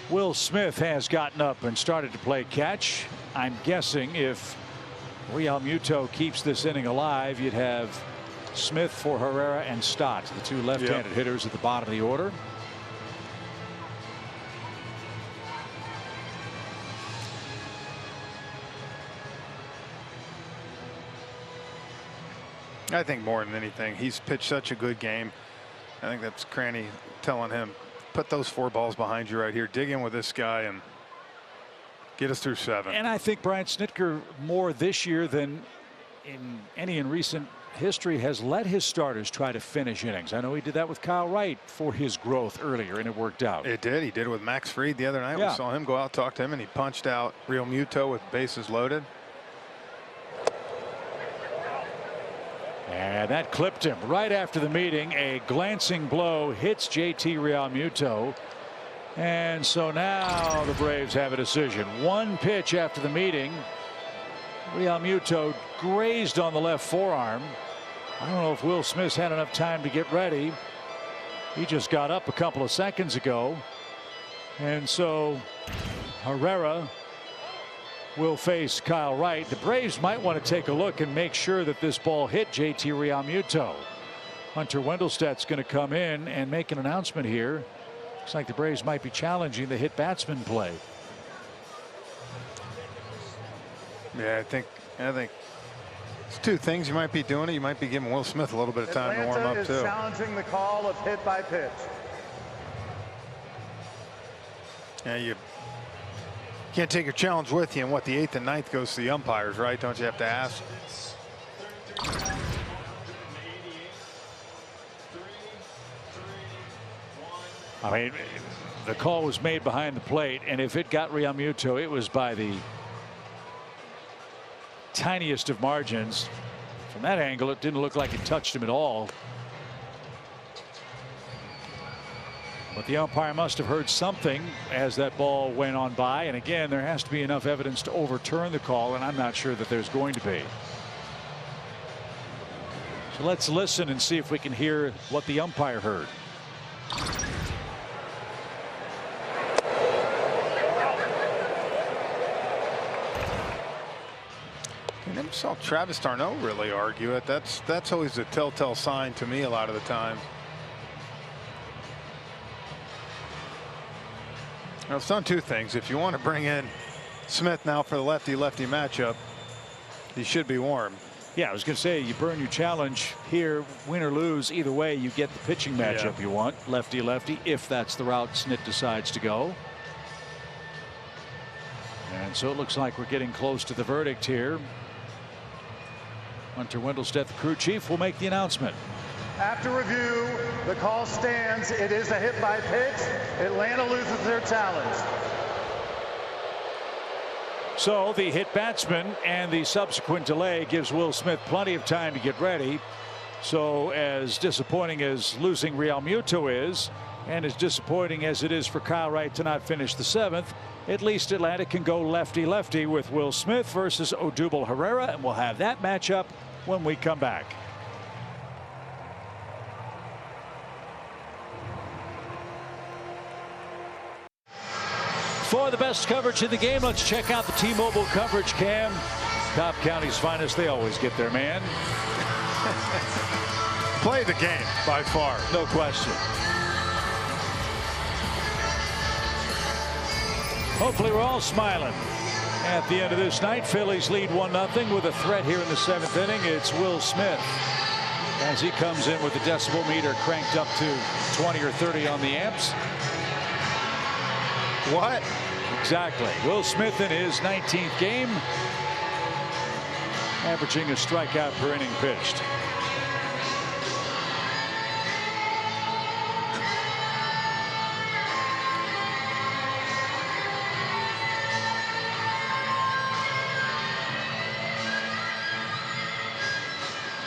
Will Smith has gotten up and started to play catch. I'm guessing if Realmuto keeps this inning alive, you'd have Smith for Herrera and Stott, the 2 left-handed hitters at the bottom of the order. I think more than anything, he's pitched such a good game. I think that's Cranny telling him, put those 4 balls behind you right here, dig in with this guy and get us through 7. And I think Brian Snitker, more this year than in recent history, has let his starters try to finish innings. I know he did that with Kyle Wright for his growth earlier, and it worked out. It did. He did it with Max Fried the other night. We saw him go out, talk to him, and he punched out Realmuto with bases loaded. And that clipped him right after the meeting. A glancing blow hits JT Realmuto. And so now the Braves have a decision. 1 pitch after the meeting. Realmuto grazed on the left forearm. I don't know if Will Smith had enough time to get ready. He just got up a couple of seconds ago. And so Herrera will face Kyle Wright. The Braves might want to take a look and make sure that this ball hit JT Realmuto. Hunter Wendelstedt's going to come in and make an announcement here. Looks like the Braves might be challenging the hit batsman play. Yeah, I think it's 2 things. You might be doing it. You might be giving Will Smith a little bit of time to warm up too. Challenging the call of hit by pitch. Yeah, you can't take your challenge with you, and what, the 8th and 9th goes to the umpires, right? Don't you have to ask? I mean, the call was made behind the plate, and if it got Realmuto, it was by the tiniest of margins. From that angle, it didn't look like it touched him at all. But the umpire must have heard something as that ball went on by. And again, there has to be enough evidence to overturn the call, and I'm not sure that there's going to be. So let's listen and see if we can hear what the umpire heard. I never saw Travis d'Arnaud really argue it. That's always a telltale sign to me a lot of the time. Now, it's done 2 things. If you want to bring in Smith now for the lefty-lefty matchup, he should be warm. Yeah, I was going to say, you burn your challenge here, win or lose. Either way, you get the pitching matchup you want, lefty-lefty, if that's the route Snit decides to go. And so it looks like we're getting close to the verdict here. Hunter Wendelstedt, the crew chief, will make the announcement. After review, the call stands. It is a hit by pitch. Atlanta loses their challenge. So the hit batsman and the subsequent delay gives Will Smith plenty of time to get ready. So as disappointing as losing Real Muto is, and as disappointing as it is for Kyle Wright to not finish the 7th, at least Atlanta can go lefty-lefty with Will Smith versus Odubel Herrera, and we'll have that matchup when we come back. For the best coverage in the game, let's check out the T-Mobile coverage cam. Cobb County's finest, they always get their man. Play the game by far. No question. Hopefully we're all smiling at the end of this night. Phillies lead 1-0 with a threat here in the 7th inning. It's Will Smith as he comes in with the decibel meter cranked up to 20 or 30 on the amps. What? Exactly. Will Smith in his 19th game, averaging a strikeout per inning pitched.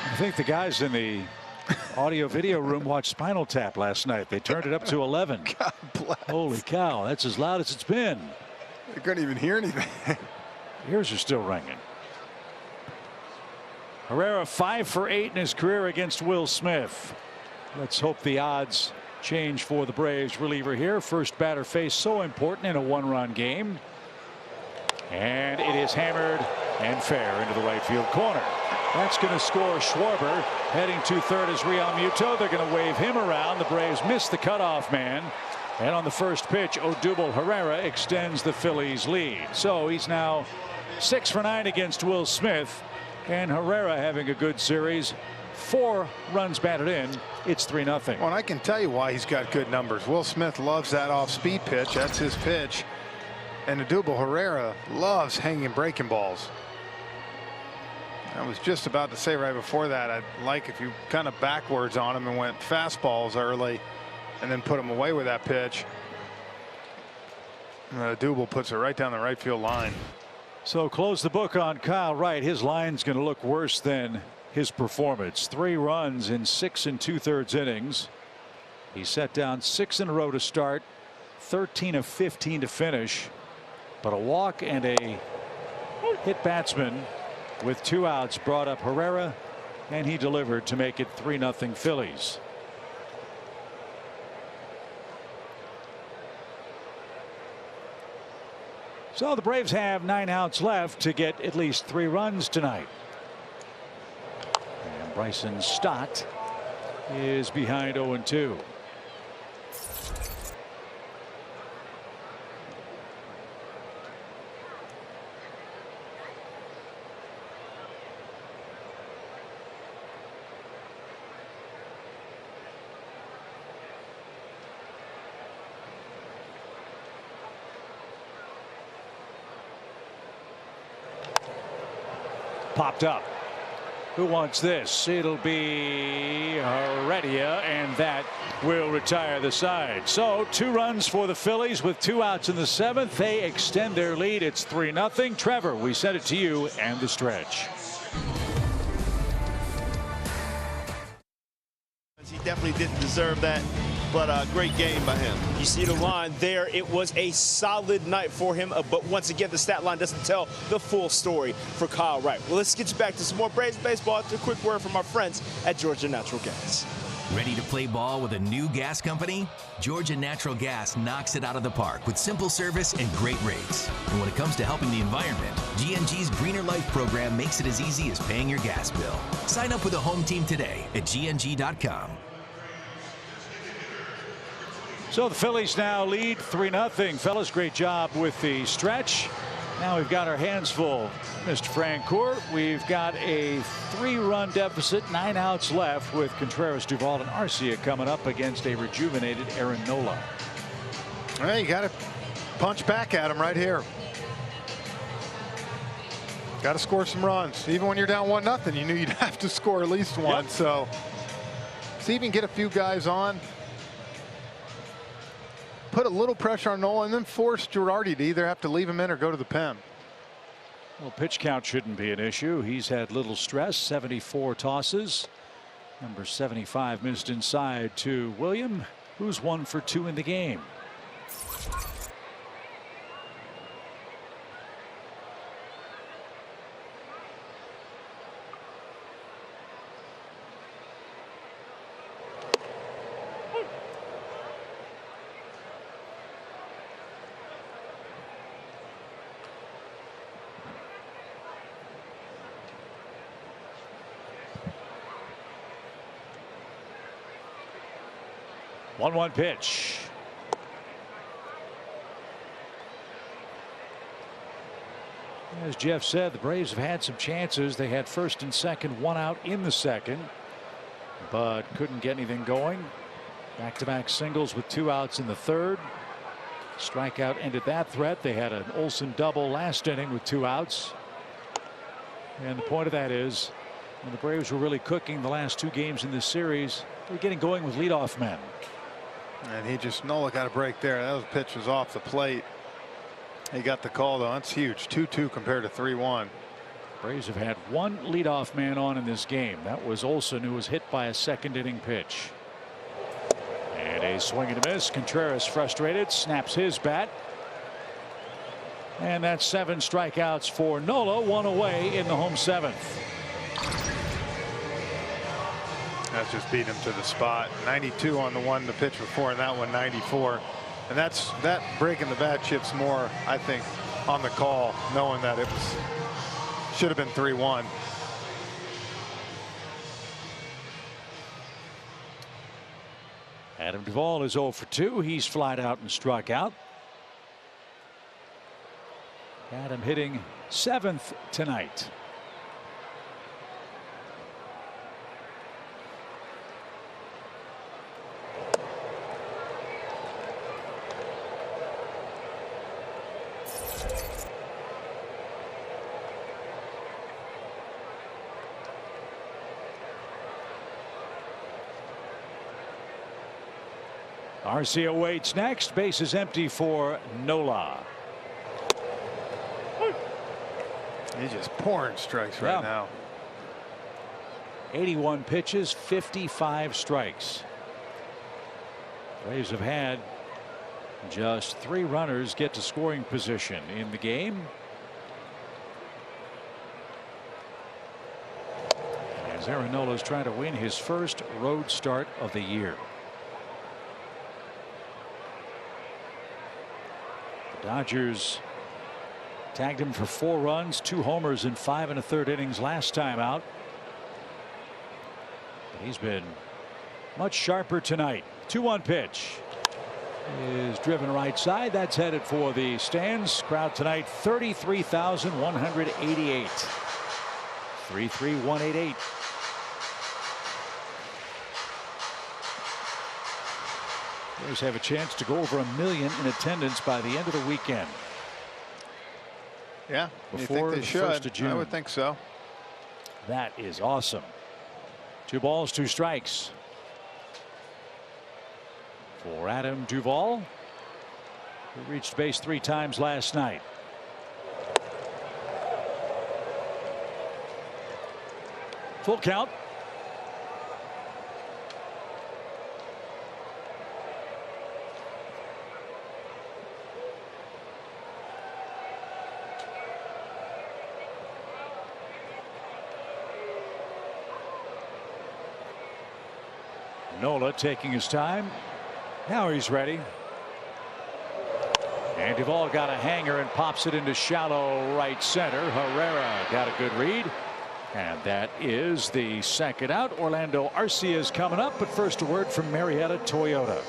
I think the guys in the audio video room watched Spinal Tap last night. They turned it up to 11. God bless. Holy cow, that's as loud as it's been. They couldn't even hear anything. Ears are still ringing. Herrera 5 for 8 in his career against Will Smith. Let's hope the odds change for the Braves reliever here. First batter face so important in a 1-run game. And it is hammered and fair into the right field corner. That's going to score Schwarber. Heading to third is Real Muto. They're going to wave him around. The Braves miss the cutoff man. And on the first pitch, Odubel Herrera extends the Phillies lead. So he's now 6 for 9 against Will Smith. And Herrera having a good series. 4 runs batted in. It's 3-0. Well, and I can tell you why he's got good numbers. Will Smith loves that off-speed pitch. That's his pitch. And Odubel Herrera loves hanging breaking balls. I was just about to say right before that, I'd like if you kind of backwards on him and went fastballs early and then put him away with that pitch. Odubel puts it right down the right field line. So close the book on Kyle Wright. His line's going to look worse than his performance. 3 runs in 6 2/3 innings. He set down 6 in a row to start, 13 of 15 to finish, but a walk and a hit batsman with 2 outs brought up Herrera, and he delivered to make it 3-0 Phillies. So the Braves have 9 outs left to get at least 3 runs tonight. And Bryson Stott is behind 0-2. Popped up. Who wants this? It'll be Heredia, and that will retire the side. So 2 runs for the Phillies with 2 outs in the 7th. They extend their lead. It's 3-0. Trevor, we send it to you and the stretch. He definitely didn't deserve that, but a great game by him. You see the line there. It was a solid night for him, but once again, the stat line doesn't tell the full story for Kyle Wright. Well, let's get you back to some more Braves baseball after a quick word from our friends at Georgia Natural Gas. Ready to play ball with a new gas company? Georgia Natural Gas knocks it out of the park with simple service and great rates. And when it comes to helping the environment, GNG's Greener Life program makes it as easy as paying your gas bill. Sign up with a home team today at gng.com. So the Phillies now lead 3-0. Fellas, great job with the stretch. Now we've got our hands full, Mr. Francoeur. We've got a 3-run deficit, 9 outs left with Contreras, Duvall, and Arcia coming up against a rejuvenated Aaron Nola. Well, you got to punch back at him right here. Got to score some runs. Even when you're down 1-0, you knew you'd have to score at least one. Yep. So see if you can get a few guys on. Put a little pressure on Nola and then force Girardi to either have to leave him in or go to the pen. Well, pitch count shouldn't be an issue. He's had little stress. 74 tosses. Number 75 missed inside to William, who's 1 for 2 in the game. One pitch. As Jeff said, the Braves have had some chances. They had first and second, 1 out in the second, but couldn't get anything going. Back-to-back singles with 2 outs in the third. Strikeout ended that threat. They had an Olsen double last inning with 2 outs. And the point of that is, when the Braves were really cooking the last 2 games in this series, they were getting going with leadoff men. And Nola got a break there. That pitch was off the plate. He got the call, though. That's huge. 2-2 compared to 3-1. Braves have had 1 leadoff man on in this game. That was Olsen, who was hit by a second inning pitch. And a swing and a miss. Contreras frustrated, snaps his bat. And that's 7 strikeouts for Nola, 1 away in the home 7th. That's just beat him to the spot. 92 on the one the pitch before, and that one 94. And that breaking the bat chips more, I think, on the call, knowing that it should have been 3-1. Adam Duvall is 0 for 2. He's flied out and struck out. Adam hitting 7th tonight. Arcia waits next. Base is empty for Nola. He's just pouring strikes right now. 81 pitches, 55 strikes. Braves have had just 3 runners get to scoring position in the game. As Aaron Nola is trying to win his first road start of the year. The Dodgers tagged him for 4 runs, 2 homers in 5 1/3 innings last time out. But he's been much sharper tonight. 2-1 pitch is driven right side. That's headed for the stands. Crowd tonight 33,188. 33188. Braves have a chance to go over 1 million in attendance by the end of the weekend. Yeah, before the 1st of June. I would think so. That is awesome. 2 balls, 2 strikes for Adam Duvall, who reached base 3 times last night. Full count. Nola taking his time. Now he's ready. And Duvall got a hanger and pops it into shallow right center. Herrera got a good read. And that is the second out. Orlando Arcia is coming up, but first a word from Marietta Toyota.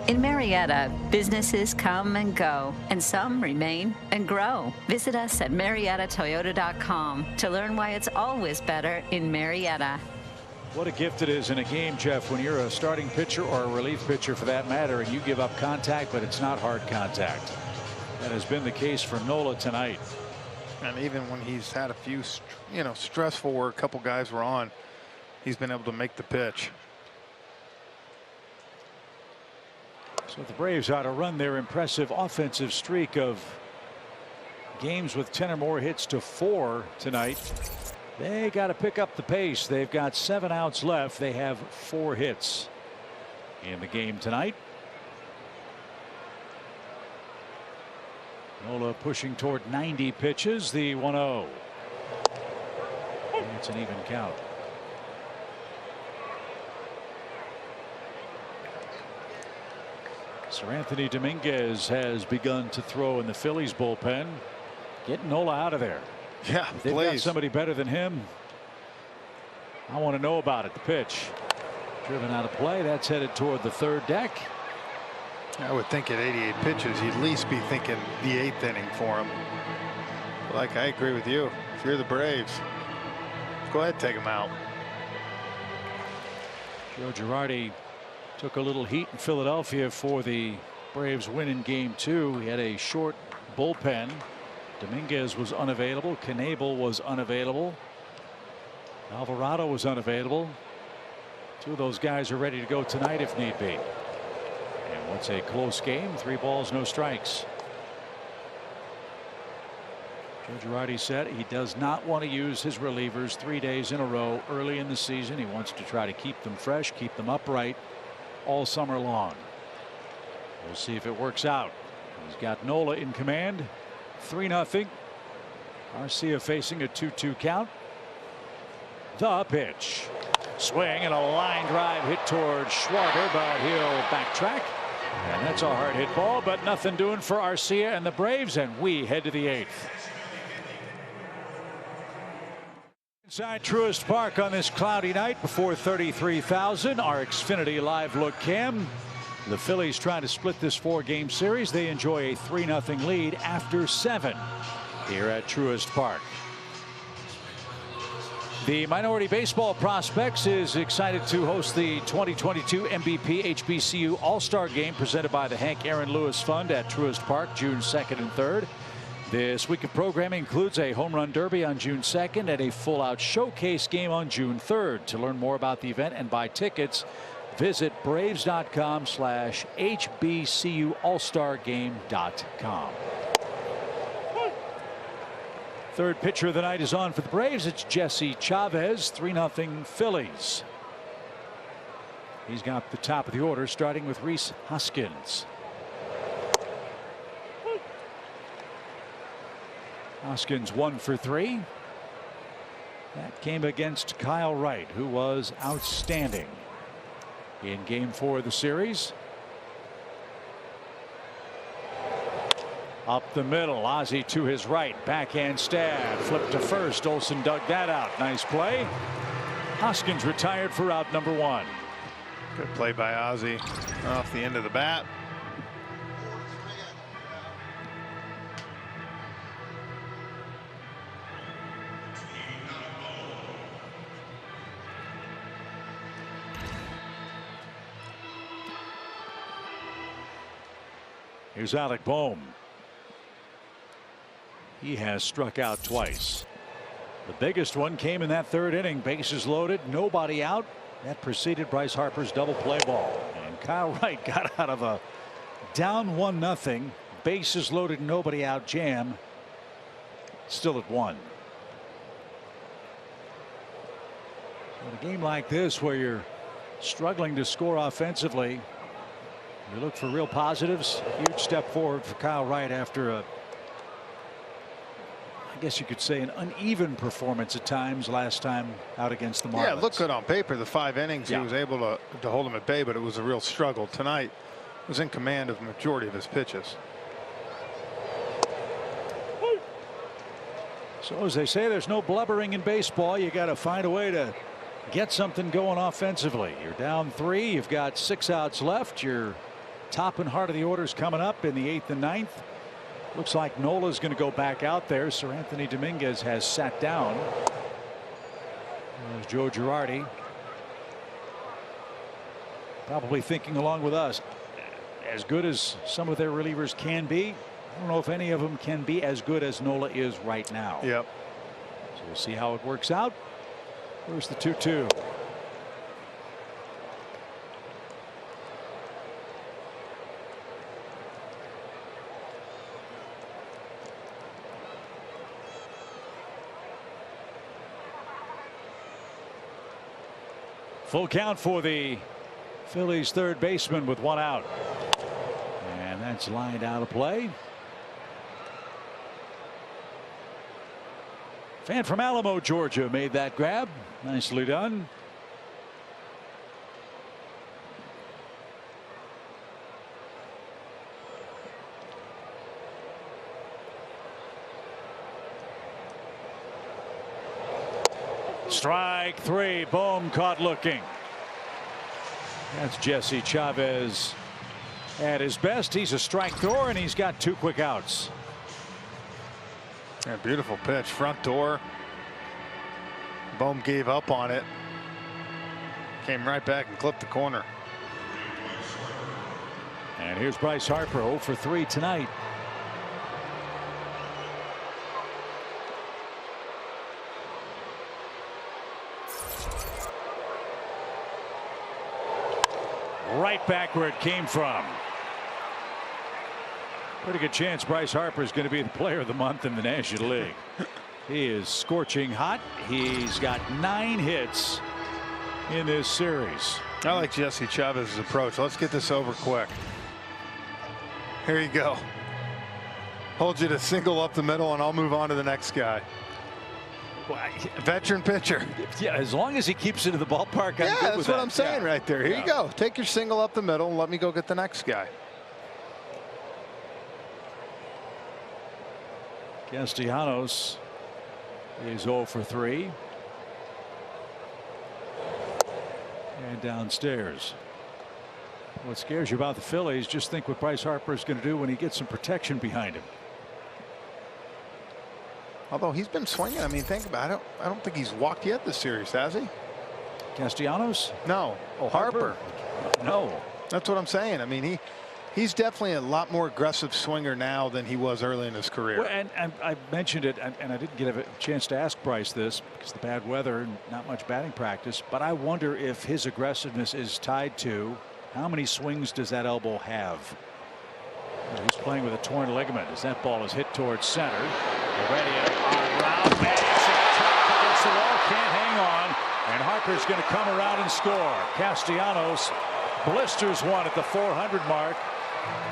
In Marietta, businesses come and go, and some remain and grow. Visit us at MariettaToyota.com to learn why it's always better in Marietta. What a gift it is in a game, Jeff, when you're a starting pitcher or a relief pitcher for that matter, and you give up contact, but it's not hard contact. That has been the case for Nola tonight. And even when he's had a few, stressful where a couple guys were on, he's been able to make the pitch. So the Braves ought to run their impressive offensive streak of games with 10 or more hits to 4 tonight. They got to pick up the pace. They've got 7 outs left. They have 4 hits in the game tonight. Nola pushing toward 90 pitches. The 1-0. It's an even count. Sir Anthony Dominguez has begun to throw in the Phillies bullpen. Get Nola out of there. Yeah, if they've got somebody better than him, I want to know about it. The pitch driven out of play. That's headed toward the 3rd deck. I would think at 88 pitches, you'd at least be thinking the 8th inning for him. Like, I agree with you. If you're the Braves, go ahead, take him out. Joe Girardi took a little heat in Philadelphia for the Braves win in Game 2. He had a short bullpen. Dominguez was unavailable. Knebel was unavailable. Alvarado was unavailable. 2 of those guys are ready to go tonight if need be. And what's a close game? 3 balls, no strikes. Joe Girardi said he does not want to use his relievers 3 days in a row early in the season. He wants to try to keep them fresh, keep them upright all summer long. We'll see if it works out. He's got Nola in command. 3-0. Garcia facing a 2-2 count. The pitch. Swing and a line drive hit toward Schwarber, but he'll backtrack. And that's a hard hit ball, but nothing doing for Arcia and the Braves, and we head to the 8th. Inside Truist Park on this cloudy night before 33,000. Our Xfinity Live Look cam. The Phillies trying to split this 4-game series. They enjoy a 3-0 lead after 7 here at Truist Park. The Minority Baseball Prospects is excited to host the 2022 MVP HBCU All-Star Game presented by the Hank Aaron Lewis Fund at Truist Park June 2nd and 3rd. This week of programming includes a home run derby on June 2nd and a full-out showcase game on June 3rd. To learn more about the event and buy tickets, visit braves.com/HBCUAllStarGame.com. Third pitcher of the night is on for the Braves. It's Jesse Chavez. 3-0 Phillies. He's got the top of the order, starting with Rhys Hoskins. Hoskins 1 for 3. That came against Kyle Wright, who was outstanding in Game 4 of the series. Up the middle, Ozzie to his right, backhand stab, flip to first. Olsen dug that out. Nice play. Hoskins retired for out number 1. Good play by Ozzie off the end of the bat. Here's Alec Bohm. He has struck out twice. The biggest one came in that 3rd inning. Bases loaded, nobody out. That preceded Bryce Harper's double play ball. And Kyle Wright got out of a down 1-0, bases loaded, nobody out jam. Still at 1. In a game like this where you're struggling to score offensively, you look for real positives. Huge step forward for Kyle Wright after a, I guess you could say, an uneven performance at times last time out against the Marlins. Yeah, it looked good on paper. The 5 innings, he was able to hold him at bay, but it was a real struggle. Tonight, he was in command of the majority of his pitches. So as they say, there's no blubbering in baseball. You got to find a way to get something going offensively. You're down 3. You've got 6 outs left. Your top and heart of the orders coming up in the 8th and 9th. Looks like Nola's going to go back out there. Sir Anthony Dominguez has sat down. There's Joe Girardi. Probably thinking along with us, as good as some of their relievers can be, I don't know if any of them can be as good as Nola is right now. Yep. So we'll see how it works out. Here's the 2-2. Full count for the Phillies third baseman with one out. And that's lined out of play. Fan from Alamo, Georgia made that grab. Nicely done. Strike three. Bohm caught looking. That's Jesse Chavez at his best. He's a strike thrower, and he's got 2 quick outs. Yeah, beautiful pitch. Front door. Bohm gave up on it. Came right back and clipped the corner. And here's Bryce Harper, 0 for 3 tonight. Right back where it came from. Pretty good chance Bryce Harper is going to be the player of the month in the National League. He is scorching hot. He's got 9 hits in this series. I like Jesse Chavez's approach. Let's get this over quick. Here you go. Hold you to single up the middle, and I'll move on to the next guy. Veteran pitcher. Yeah, as long as he keeps it in the ballpark, I'm good with that's what that. I'm saying right there. Here you go. Take your single up the middle and let me go get the next guy. Castellanos is 0 for 3. And downstairs. What scares you about the Phillies, just think what Bryce Harper is going to do when he gets some protection behind him. Although he's been swinging. I mean, think about it. I don't think he's walked yet this series, has he? Castellanos? No. Oh, Harper. No. That's what I'm saying. I mean, he's definitely a lot more aggressive swinger now than he was early in his career. Well, and I mentioned it, and I didn't get a chance to ask Bryce this because of the bad weather and not much batting practice, but I wonder if his aggressiveness is tied to how many swings does that elbow have. He's playing with a torn ligament as that ball is hit towards center. Already around, base against the wall, can't hang on, and Harper's going to come around and score. Castellanos blisters one at the 400 mark.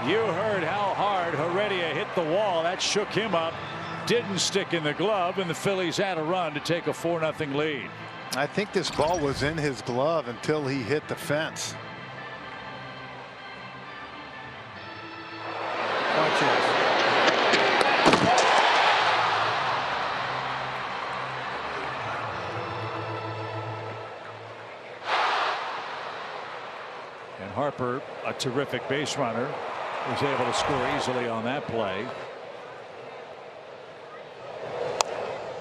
You heard how hard Heredia hit the wall. That shook him up. Didn't stick in the glove, and the Phillies had a run to take a 4-0 lead. I think this ball was in his glove until he hit the fence. Watch this. And Harper, a terrific base runner, was able to score easily on that play.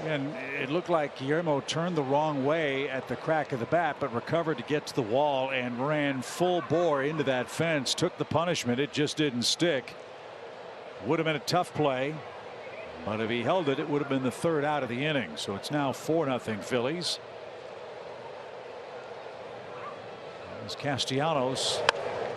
And it looked like Guillermo turned the wrong way at the crack of the bat, but recovered to get to the wall and ran full bore into that fence. Took the punishment. It just didn't stick. Would have been a tough play, but if he held it, it would have been the 3rd out of the inning. So it's now 4-0 Phillies. As Castellanos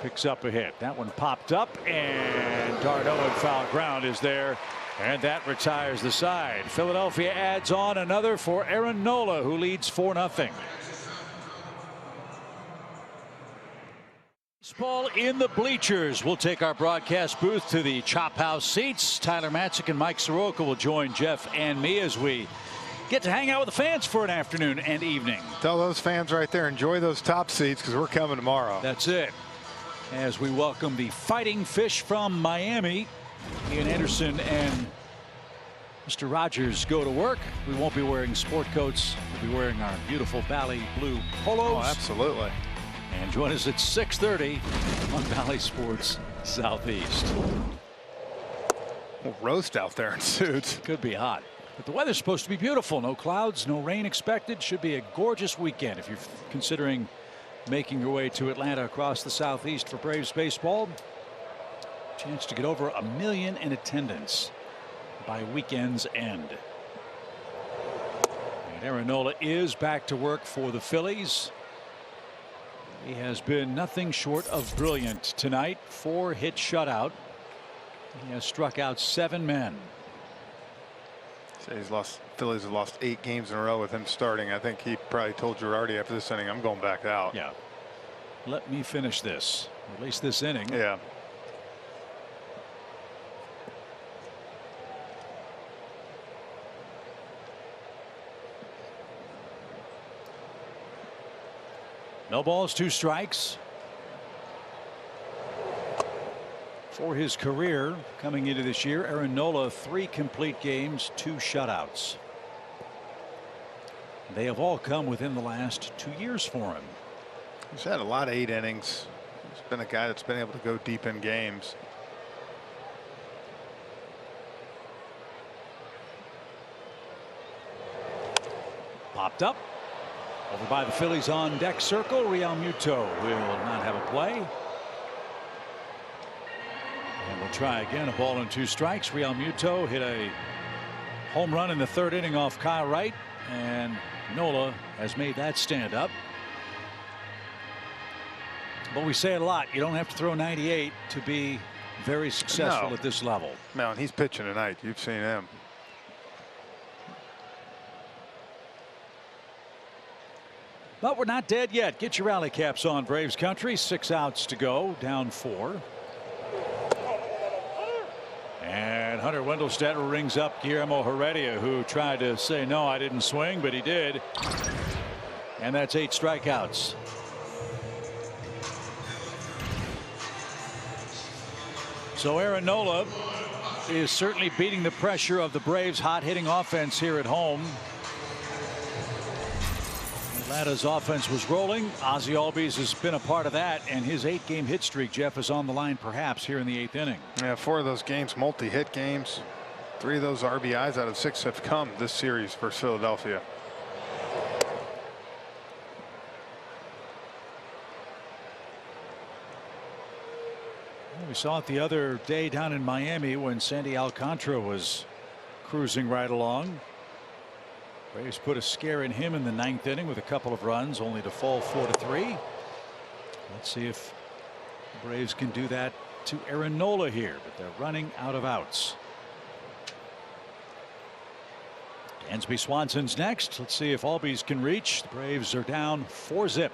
picks up a hit. That one popped up, and Darno in foul ground is there, and that retires the side. Philadelphia adds on another for Aaron Nola, who leads 4-0. Baseball in the bleachers. We'll take our broadcast booth to the Chop House seats. Tyler Matzik and Mike Soroka will join Jeff and me as we get to hang out with the fans for an afternoon and evening. Tell those fans right there, enjoy those top seats because we're coming tomorrow. That's it. As we welcome the Fighting Fish from Miami, Ian Anderson and Mr. Rogers go to work. We won't be wearing sport coats. We'll be wearing our beautiful Valley blue polos. Oh, absolutely. And join us at 6:30 on Valley Sports Southeast. We'll roast out there in suits. Could be hot. But the weather's supposed to be beautiful. No clouds, no rain expected. Should be a gorgeous weekend if you're considering making your way to Atlanta across the Southeast for Braves baseball. Chance to get over 1 million in attendance by weekend's end. And Aaron Nola is back to work for the Phillies. He has been nothing short of brilliant tonight. 4-hit shutout. He has struck out 7 men. So Phillies have lost 8 games in a row with him starting. I think he probably told Girardi after this inning, I'm going back out. Yeah. Let me finish this. At least this inning. Yeah. No balls, 2 strikes. For his career coming into this year, Aaron Nola 3 complete games, 2 shutouts. They have all come within the last 2 years for him. He's had a lot of 8 innings. He's been a guy that's been able to go deep in games. Popped up. Over by the Phillies on deck circle. Real Muto will not have a play. And we'll try again. A ball and 2 strikes. Real Muto hit a home run in the 3rd inning off Kyle Wright. And Nola has made that stand up. But we say it a lot. You don't have to throw 98 to be very successful at this level. Man, he's pitching tonight. You've seen him. But we're not dead yet. Get your rally caps on, Braves country. 6 outs to go, down 4. And Hunter Wendelstetter rings up Guillermo Heredia, who tried to say, no, I didn't swing, but he did. And that's 8 strikeouts. So Aaron Nola is certainly beating the pressure of the Braves' hot-hitting offense here at home. Atlanta's offense was rolling. Ozzie Albies has been a part of that, and his 8-game hit streak, Jeff, is on the line perhaps here in the 8th inning. Yeah, 4 of those games multi-hit games. 3 of those RBIs out of 6 have come this series versus Philadelphia. We saw it the other day down in Miami when Sandy Alcantara was cruising right along. Braves put a scare in him in the 9th inning with a couple of runs, only to fall 4-3. Let's see if the Braves can do that to Aaron Nola here, but they're running out of outs. Dansby Swanson's next. Let's see if Albies can reach. The Braves are down 4-0.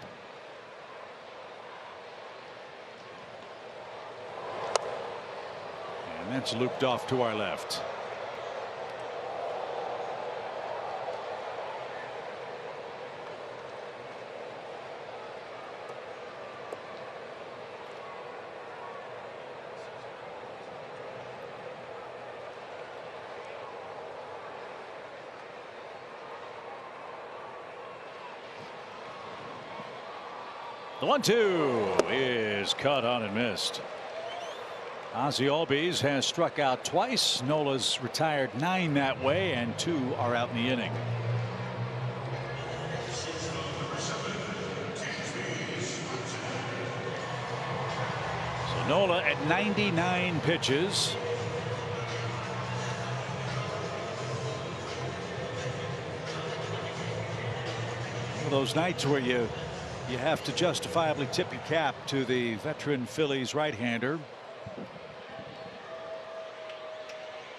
And that's looped off to our left. The 1-2 is cut on and missed. Ozzie Albies has struck out twice. Nola's retired 9 that way, and 2 are out in the inning. So Nola at 99 pitches. One of those nights where you have to justifiably tip your cap to the veteran Phillies right-hander.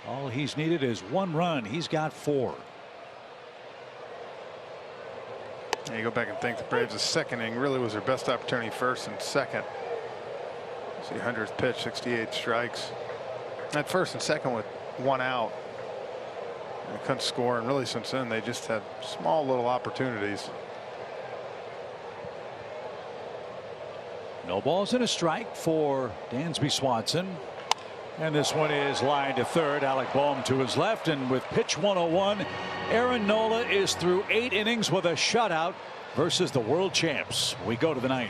All he's needed is 1 run. He's got 4. And you go back and think the Braves' 2nd inning really was their best opportunity, 1st and 2nd. See 100th pitch, 68 strikes. At 1st and 2nd with 1 out. And they couldn't score, and really since then they just had small little opportunities. No balls and a strike for Dansby Swanson. And this one is lined to 3rd. Alec Bohm to his left, and with pitch 101, Aaron Nola is through 8 innings with a shutout versus the world champs. We go to the 9th.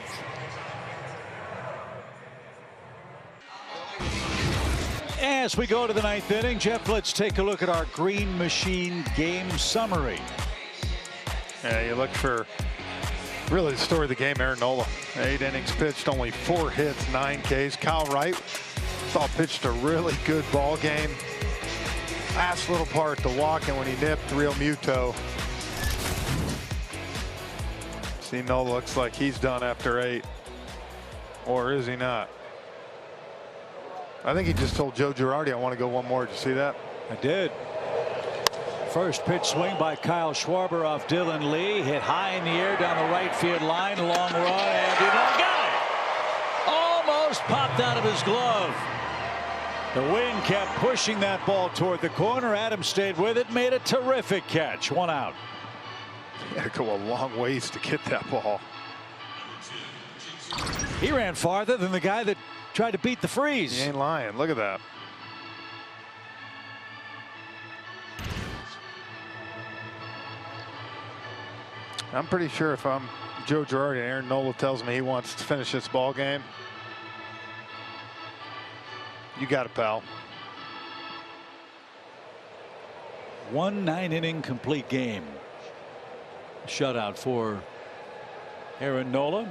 As we go to the 9th inning, Jeff, let's take a look at our Green Machine game summary. Yeah, you look for really the story of the game. Aaron Nola, 8 innings pitched, only 4 hits, 9 Ks. Kyle Wright Stahl pitched a really good ball game. Last little part, the walk-in when he nipped Real Muto. See, Nola looks like he's done after 8. Or is he not? I think he just told Joe Girardi, I want to go one more. Did you see that? I did. First pitch swing by Kyle Schwarber off Dylan Lee. Hit high in the air down the right field line. Long run, and Duvall got it. Almost popped out of his glove. The wind kept pushing that ball toward the corner. Adams stayed with it, made a terrific catch. 1 out. He had to go a long ways to get that ball. He ran farther than the guy that tried to beat the freeze. He ain't lying. Look at that. I'm pretty sure if I'm Joe Girardi and Aaron Nola tells me he wants to finish this ball game, you got it, pal. 1 9-inning complete game. Shutout for Aaron Nola.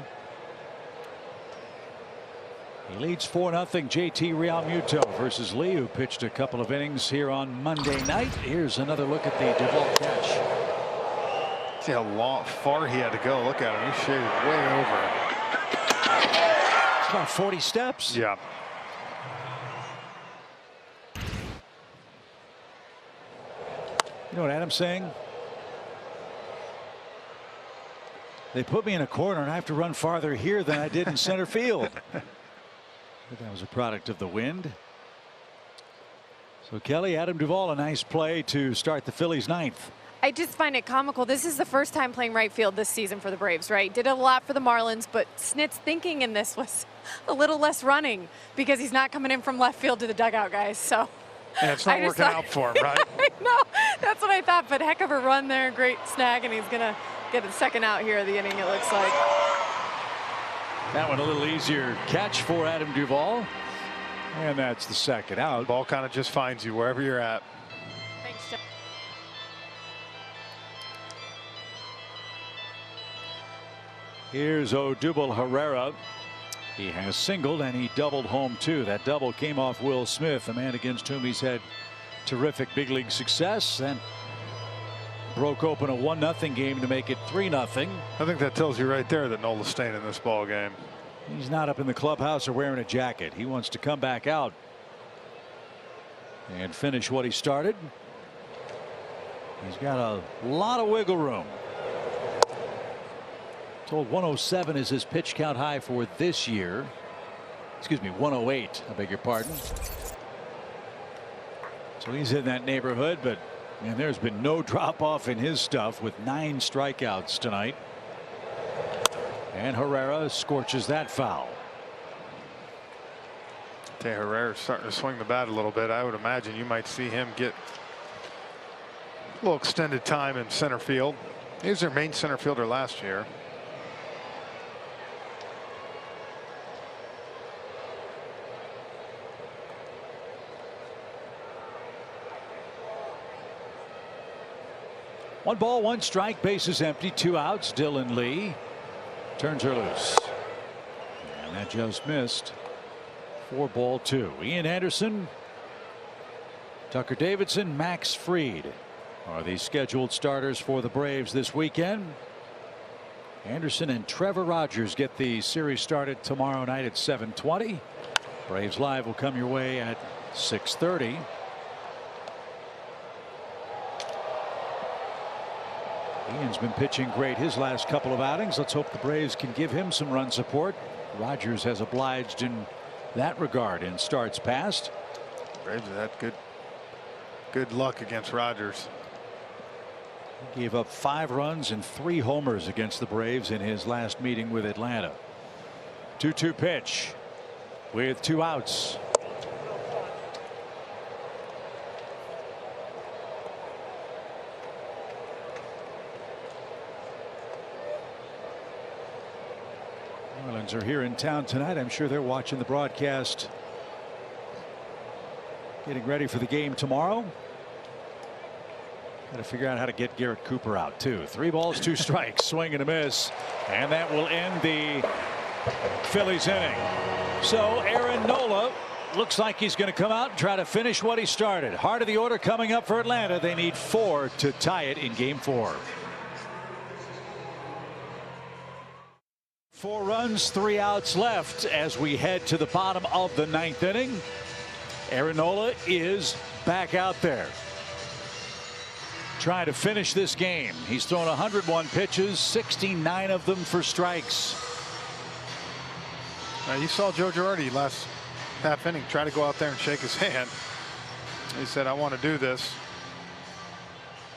He leads 4-0. JT Real Muto versus Lee, who pitched a couple of innings here on Monday night. Here's another look at the Duvall catch. See how far he had to go. Look at him. He shaded way over. It's about 40 steps. Yeah. You know what Adam's saying? They put me in a corner and I have to run farther here than I did in center field. But that was a product of the wind. So Kelly, Adam Duvall, a nice play to start the Phillies' 9th. I just find it comical. This is the first time playing right field this season for the Braves, right? Did a lot for the Marlins, but Snit's thinking in this was a little less running because he's not coming in from left field to the dugout, guys. So. And it's not working out for him, right? No, that's what I thought. But heck of a run there. Great snag, and he's going to get the second out here of the inning, it looks like. That one a little easier catch for Adam Duvall. And that's the second out. Ball kind of just finds you wherever you're at. Thanks, John. Here's Odubel Herrera. He has singled and he doubled home too. That double came off Will Smith, a man against whom he's had terrific big league success, and broke open a 1-0 game to make it 3-0. I think that tells you right there that Nola's staying in this ball game. He's not up in the clubhouse or wearing a jacket. He wants to come back out and finish what he started. He's got a lot of wiggle room. Told 107 is his pitch count high for this year. Excuse me, 108. I beg your pardon. So he's in that neighborhood, but man, there's been no drop off in his stuff with 9 strikeouts tonight. And Herrera scorches that foul. Herrera's starting to swing the bat a little bit. I would imagine you might see him get a little extended time in center field. He was their main center fielder last year. One ball, 1 strike, bases empty, 2 outs. Dylan Lee turns her loose. And that just missed. 4-2. Ian Anderson, Tucker Davidson, Max Fried are the scheduled starters for the Braves this weekend. Anderson and Trevor Rogers get the series started tomorrow night at 7:20. Braves Live will come your way at 6:30. Ian's been pitching great his last couple of outings. Let's hope the Braves can give him some run support. Rogers has obliged in that regard in starts past. Braves have had good luck against Rogers. He gave up 5 runs and 3 homers against the Braves in his last meeting with Atlanta. 2-2 pitch with 2 outs. Marlins are here in town tonight. I'm sure they're watching the broadcast, getting ready for the game tomorrow. Got to figure out how to get Garrett Cooper out too. 3 balls, 2 strikes, swing and a miss, and that will end the Phillies inning. So Aaron Nola looks like he's going to come out and try to finish what he started. Heart of the order coming up for Atlanta. They need 4 to tie it in game 4. 4 runs, 3 outs left as we head to the bottom of the 9th inning. Aaron Nola is back out there, trying to finish this game. He's thrown 101 pitches, 69 of them for strikes. You saw Joe Girardi last half inning try to go out there and shake his hand. He said, I want to do this.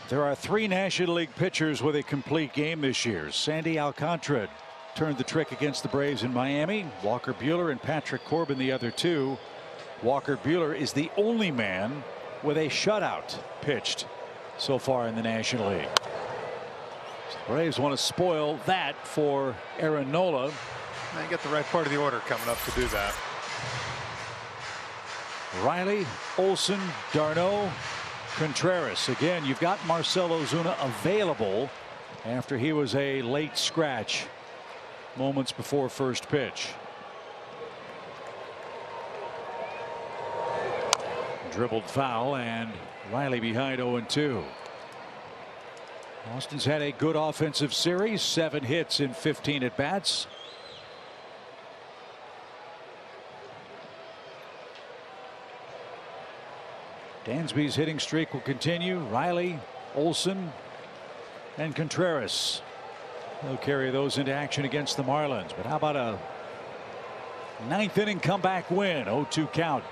There are 3 National League pitchers with a complete game this year. Sandy Alcantara turned the trick against the Braves in Miami. Walker Buehler and Patrick Corbin the other 2. Walker Buehler is the only man with a shutout pitched so far in the National League. So the Braves want to spoil that for Aaron Nola. They get the right part of the order coming up to do that. Riley, Olson, d'Arnaud, Contreras. Again, you've got Marcell Ozuna available after he was a late scratch moments before first pitch. Dribbled foul, and Riley behind 0-2. Austin's had a good offensive series, 7 hits in 15 at bats. Dansby's hitting streak will continue. Riley, Olson, and Contreras. They'll carry those into action against the Marlins. But how about a 9th inning comeback win? 0-2 count.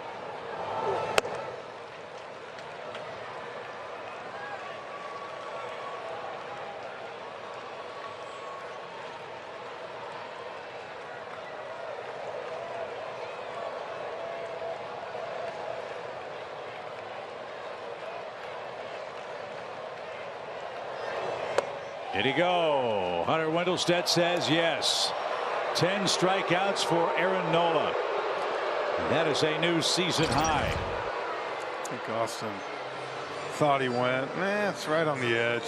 Did he go? Hunter Wendelstedt says yes. 10 strikeouts for Aaron Nola. That is a new season high. I think Austin thought he went. It's right on the edge.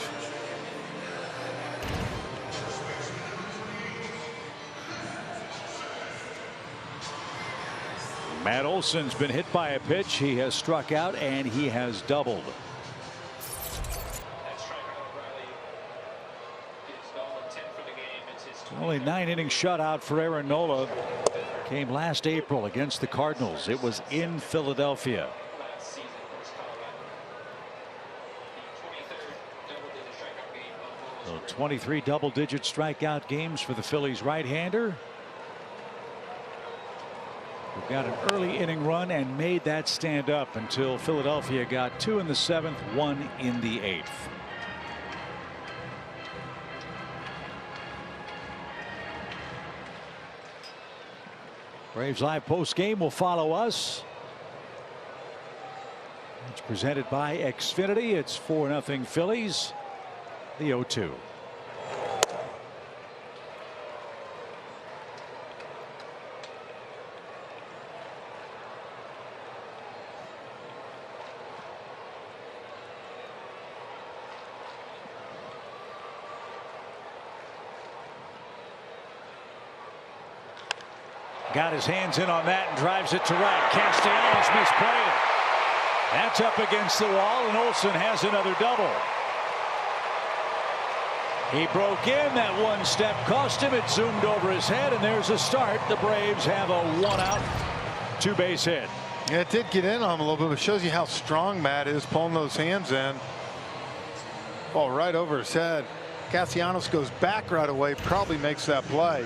Matt Olson's been hit by a pitch. He has struck out and he has doubled. Only 9-inning shutout for Aaron Nola. Came last April against the Cardinals. It was in Philadelphia. So 23 double-digit strikeout games for the Phillies right-hander. We've got an early inning run and made that stand up until Philadelphia got 2 in the 7th, 1 in the 8th. Braves live post game will follow us. It's presented by Xfinity. It's 4-0 Phillies. The 0-2. Got his hands in on that and drives it to right. Castellanos misplayed it. That's up against the wall, and Olson has another double. He broke in. That one step cost him. It zoomed over his head, and there's a start. The Braves have a 1-out, 2-base hit. Yeah, it did get in on him a little bit, but it shows you how strong Matt is pulling those hands in. Ball right over his head. Castellanos goes back right away, probably makes that play.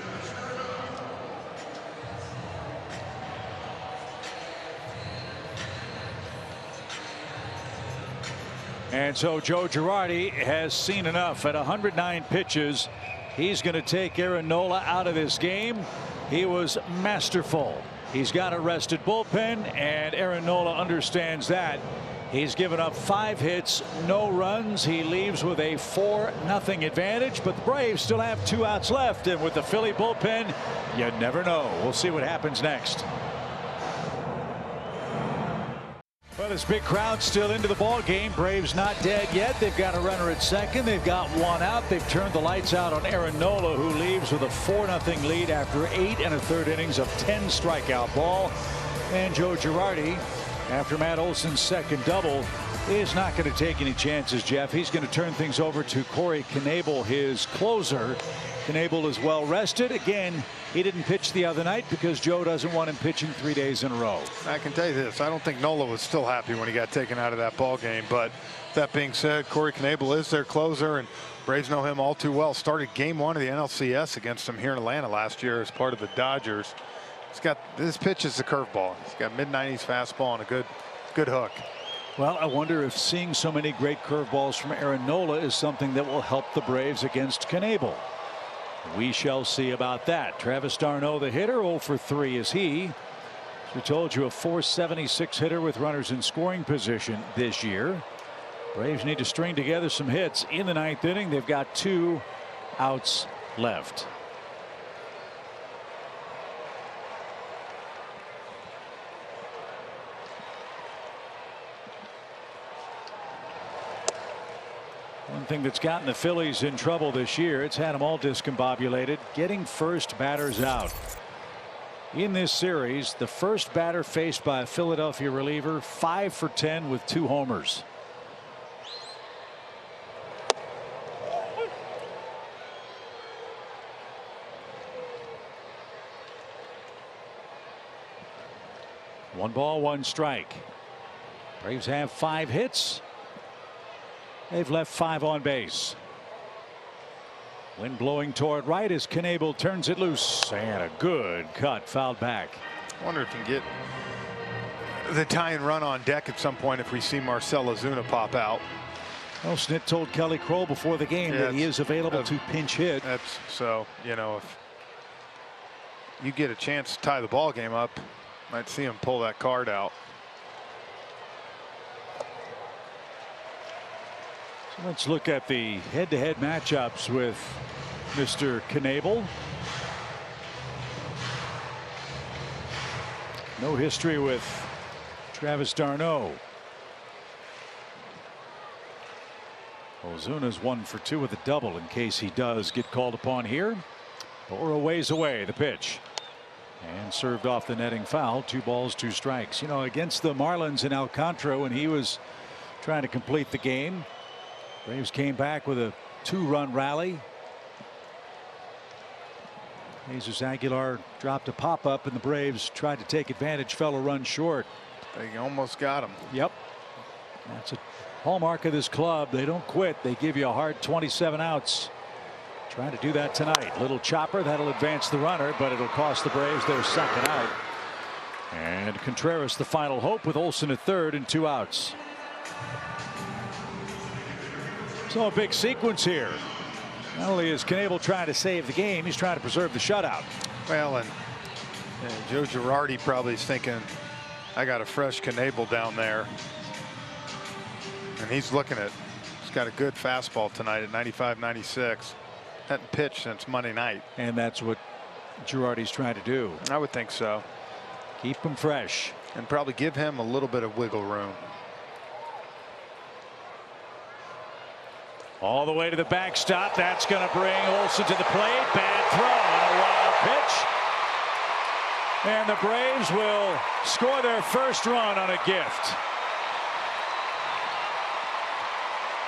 And so Joe Girardi has seen enough. At 109 pitches, he's going to take Aaron Nola out of this game. He was masterful. He's got a rested bullpen, and Aaron Nola understands that. He's given up 5 hits, no runs. He leaves with a 4-0 advantage, but the Braves still have 2 outs left, and with the Philly bullpen, you never know. We'll see what happens next. Well, this big crowd still into the ball game. Braves not dead yet. They've got a runner at second. They've got 1 out. They've turned the lights out on Aaron Nola, who leaves with a 4-0 lead after 8 1/3 innings of 10 strikeout ball. And Joe Girardi, after Matt Olson's second double, is not going to take any chances, Jeff. He's going to turn things over to Corey Knebel, his closer. Knebel is well rested. Again, he didn't pitch the other night because Joe doesn't want him pitching 3 days in a row. I can tell you this. I don't think Nola was still happy when he got taken out of that ball game. But that being said, Corey Knebel is their closer, and Braves know him all too well. Started game 1 of the NLCS against him here in Atlanta last year as part of the Dodgers. He's got this pitch is a curveball. He's got mid-90s fastball and a good hook. Well, I wonder if seeing so many great curveballs from Aaron Nola is something that will help the Braves against Knebel. We shall see about that. Travis d'Arnaud, the hitter, 0 for 3 is he. As we told you, a .476 hitter with runners in scoring position this year. Braves need to string together some hits in the 9th inning. They've got 2 outs left. One thing that's gotten the Phillies in trouble this year, it's had them all discombobulated, getting first batters out. In this series, the first batter faced by a Philadelphia reliever, 5 for 10 with 2 homers. One ball, 1 strike. Braves have 5 hits. They've left 5 on base. Wind blowing toward right as Knebel turns it loose, and a good cut fouled back. I wonder if you can get the tying run on deck at some point if we see Marcell Ozuna pop out. Well, Snit told Kelly Kroll before the game that he is available to pinch hit. That's so, you know, if you get a chance to tie the ball game up, might see him pull that card out. Let's look at the head-to-head matchups with Mr. Knebel. No history with Travis d'Arnaud. Ozuna's 1 for 2 with a double in case he does get called upon here. Or a ways away, the pitch. And served off the netting foul. 2 balls, 2 strikes. You know, against the Marlins in Alcantara when he was trying to complete the game, Braves came back with a 2-run rally. Jesus Aguilar dropped a pop-up and the Braves tried to take advantage, fell a run short. They almost got him. Yep. That's a hallmark of this club. They don't quit. They give you a hard 27 outs. Trying to do that tonight. Little chopper that'll advance the runner, but it'll cost the Braves their second out. And Contreras the final hope with Olson at third and 2 outs. So a big sequence here. Not only is Knebel trying to save the game, he's trying to preserve the shutout. Well, and Joe Girardi probably is thinking, I got a fresh Knebel down there. And he's looking at, he's got a good fastball tonight at 95-96. Hadn't pitched since Monday night. And that's what Girardi's trying to do. I would think so. Keep him fresh. And probably give him a little bit of wiggle room. All the way to the backstop. That's going to bring Olson to the plate. Bad throw and a wild pitch. And the Braves will score their first run on a gift.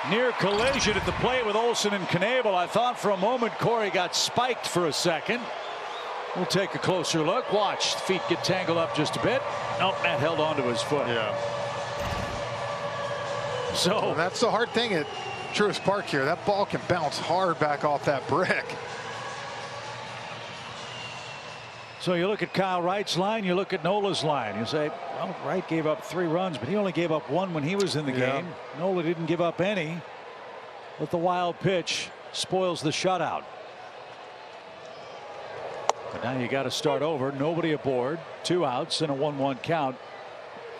Near collision at the plate with Olson and Knebel. I thought for a moment Corey got spiked for a second. We'll take a closer look. Watch. The feet get tangled up just a bit. Nope, that held onto his foot. Yeah. So and that's the hard thing at Truist Park here. That ball can bounce hard back off that brick. So you look at Kyle Wright's line, you look at Nola's line. You say, well, Wright gave up 3 runs, but he only gave up 1 when he was in the game. Nola didn't give up any. But the wild pitch spoils the shutout. But now you got to start over. Nobody aboard. 2 outs and a 1-1 count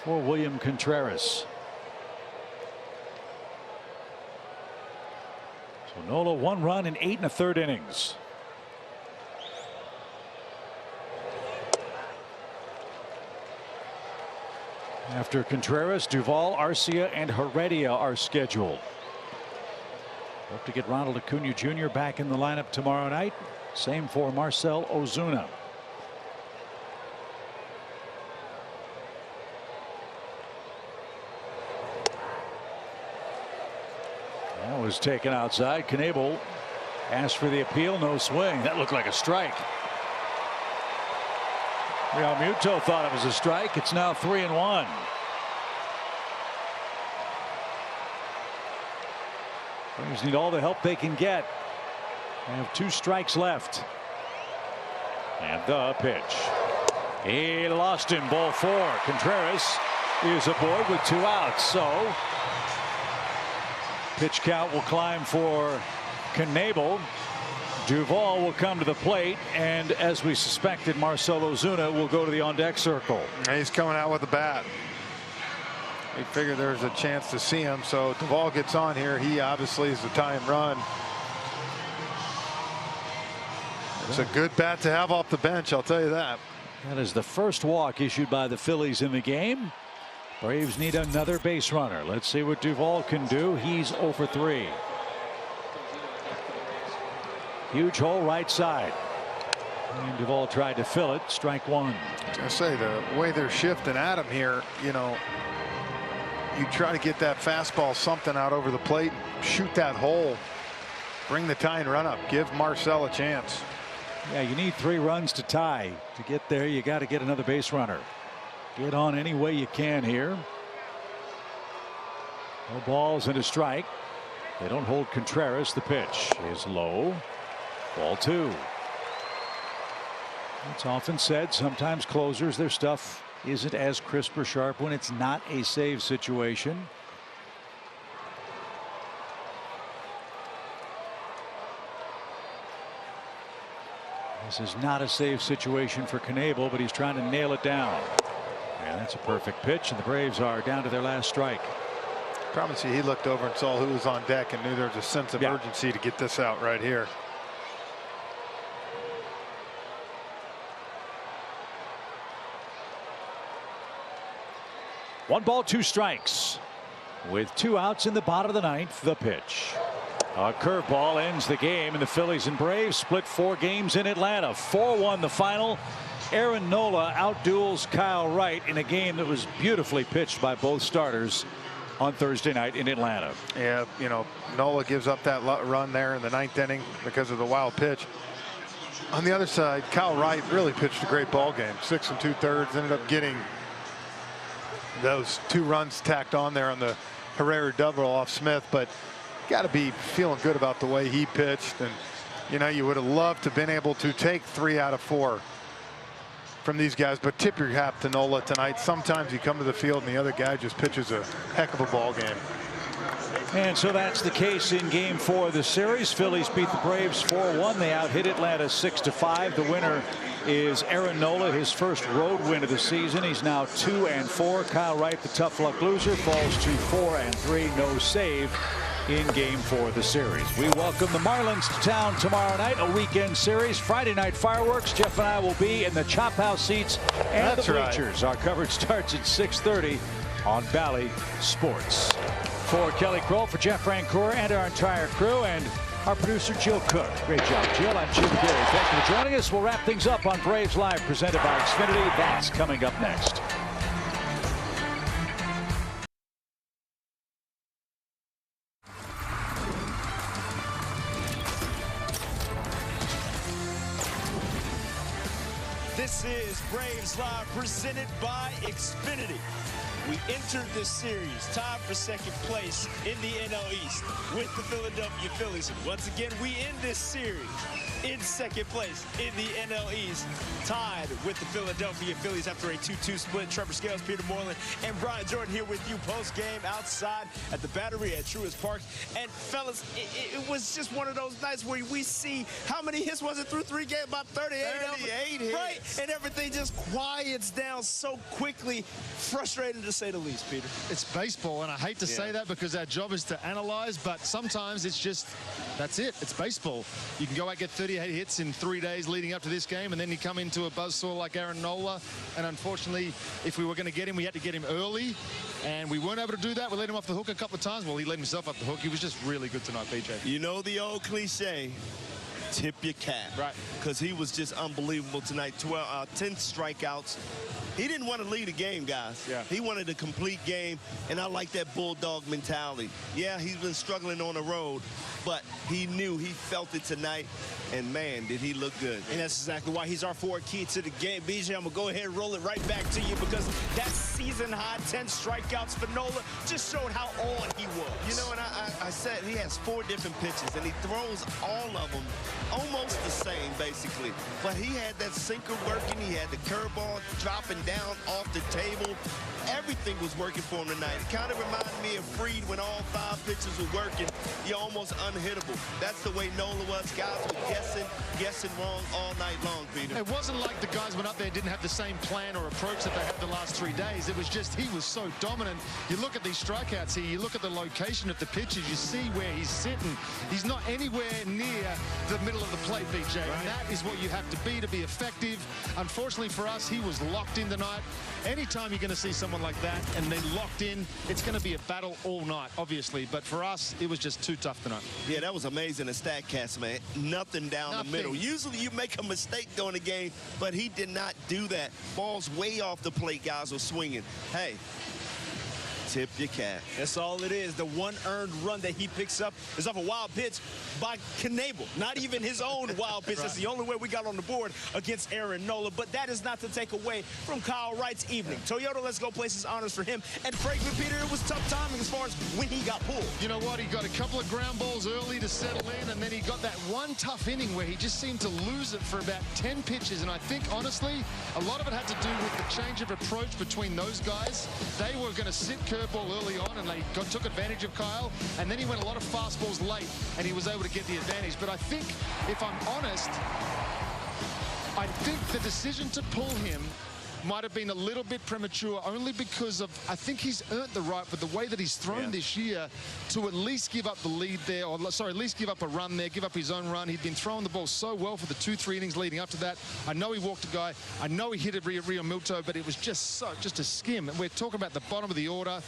for William Contreras. So Nola 1 run in 8 1/3 innings. After Contreras, Duvall, Arcia, and Heredia are scheduled. Hope to get Ronald Acuna Jr. back in the lineup tomorrow night. Same for Marcell Ozuna. was taken outside. Knebel asked for the appeal. No swing. That looked like a strike. Real Muto thought it was a strike. It's now 3-1. Braves need all the help they can get. They have 2 strikes left. And the pitch. He lost him. Ball 4. Contreras is aboard with 2 outs. So pitch count will climb for Knebel. Duvall will come to the plate, and as we suspected, Marcell Ozuna will go to the on-deck circle. He's coming out with a bat. He figured there's a chance to see him, so Duvall gets on here. He obviously is the tying run. It's a good bat to have off the bench, I'll tell you that. That is the first walk issued by the Phillies in the game. Braves need another base runner. Let's see what Duvall can do. He's 0 for 3. Huge hole right side. And Duvall tried to fill it. Strike 1. I say the way they're shifting at him here, you know, you try to get that fastball something out over the plate, shoot that hole, bring the tying run up, give Marcell a chance. Yeah, you need 3 runs to tie. To get there, you got to get another base runner. Get on any way you can here. No balls and a strike. They don't hold Contreras. The pitch is low. Ball 2. It's often said sometimes closers, their stuff isn't as crisp or sharp when it's not a save situation. This is not a save situation for Knebel, but he's trying to nail it down. And that's a perfect pitch, and the Braves are down to their last strike. Promise you, he looked over and saw who was on deck and knew there was a sense of urgency to get this out right here. One ball, 2 strikes. With 2 outs in the bottom of the 9th, the pitch. A curveball ends the game, and the Phillies and Braves split 4 games in Atlanta. 4-1 the final. Aaron Nola outduels Kyle Wright in a game that was beautifully pitched by both starters on Thursday night in Atlanta. Yeah, you know, Nola gives up that run there in the 9th inning because of the wild pitch. On the other side, Kyle Wright really pitched a great ball game. 6 2/3, ended up getting those 2 runs tacked on there on the Herrera double off Smith, but got to be feeling good about the way he pitched. And you know, you would have loved to have been able to take 3 out of 4 from these guys, but tip your hat to Nola tonight. Sometimes you come to the field and the other guy just pitches a heck of a ball game. And so that's the case in game 4 of the series. Phillies beat the Braves 4-1. They out-hit Atlanta 6-5. The winner is Aaron Nola, his first road win of the season. He's now 2-4. Kyle Wright, the tough luck loser, falls to 4-3. No save in game 4 of the series. We welcome the Marlins to town tomorrow night, a weekend series. Friday night fireworks. Jeff and I will be in the Chop House seats and the bleachers. Our coverage starts at 6:30 on Bally Sports. For Kelly Kroll, for Jeff Francoeur and our entire crew, and our producer Jill Cook. Great job, Jill. I'm Jim Gary. Thank you for joining us. We'll wrap things up on Braves Live, presented by Xfinity. That's coming up next. This is Braves Live, presented by Xfinity. We entered this series tied for 2nd place in the NL East with the Philadelphia Phillies. And once again, we end this series in 2nd place in the NL East, tied with the Philadelphia Phillies after a 2-2 split. Trevor Scales, Peter Moreland, and Brian Jordan here with you post-game outside at the Battery at Truist Park. And fellas, it was just one of those nights where we see how many hits was it through 3 games? About 38 hits. Right, and everything just quiets down so quickly. Frustrating to say the least, Peter. It's baseball, and I hate to say that because our job is to analyze, but sometimes it's just, that's it. It's baseball. You can go out and get 38 hits in 3 days leading up to this game, and then you come into a buzzsaw like Aaron Nola, and unfortunately, if we were going to get him, we had to get him early, and we weren't able to do that. We let him off the hook a couple of times. Well, he let himself off the hook. He was just really good tonight, BJ. You know the old cliche, tip your cap. Right. Because he was just unbelievable tonight. 10 strikeouts. He didn't want to lead a game, guys. Yeah. He wanted a complete game, and I like that bulldog mentality. Yeah, he's been struggling on the road, but he knew, he felt it tonight, and man, did he look good. And that's exactly why he's our forward key to the game. BJ, I'm going to go ahead and roll it right back to you because that season-high 10 strikeouts for Nola just showed how on he was. You know, and I said he has 4 different pitches, and he throws all of them almost the same, basically. But he had that sinker working. He had the curveball dropping down off the table. Everything was working for him tonight. It kind of reminded me of Freed when all 5 pitches were working. You're almost unhittable. That's the way Nola was. Guys were guessing wrong all night long, Peter. It wasn't like the guys went up there and didn't have the same plan or approach that they had the last 3 days. It was just he was so dominant. You look at these strikeouts here, you look at the location of the pitches, you see where he's sitting. He's not anywhere near the middle of the plate, BJ. Right. And that is what you have to be effective. Unfortunately for us, he was locked in tonight. Anytime you're going to see someone like that and then locked in, it's going to be a battle all night, obviously. But for us, it was just too tough tonight. Yeah, that was amazing at StatCast, man. Nothing down the middle. Usually you make a mistake during the game, but he did not do that. Balls way off the plate, guys were swinging. Hey, tip your cap. That's all it is. The one earned run that he picks up is off a wild pitch by Knebel. Not even his own wild pitch. Right. That's the only way we got on the board against Aaron Nola. But that is not to take away from Kyle Wright's evening. Toyota Let's Go places honors for him. And frankly, Peter, it was tough timing as far as when he got pulled. You know what? He got a couple of ground balls early to settle in, and then he got that one tough inning where he just seemed to lose it for about 10 pitches. And I think, honestly, a lot of it had to do with the change of approach between those guys. They were going to sit curveball early on, and they took advantage of Kyle, and then he went a lot of fastballs late, and he was able to get the advantage. But I think, if I'm honest, I think the decision to pull him might have been a little bit premature, only because of, I think he's earned the right with the way that he's thrown this year to at least give up the lead there, or sorry, at least give up a run there, give up his own run. He'd been throwing the ball so well for the 2-3 innings leading up to that. I know he walked a guy. I know he hit a Rio Milto, but it was just a skim. And we're talking about the bottom of the order.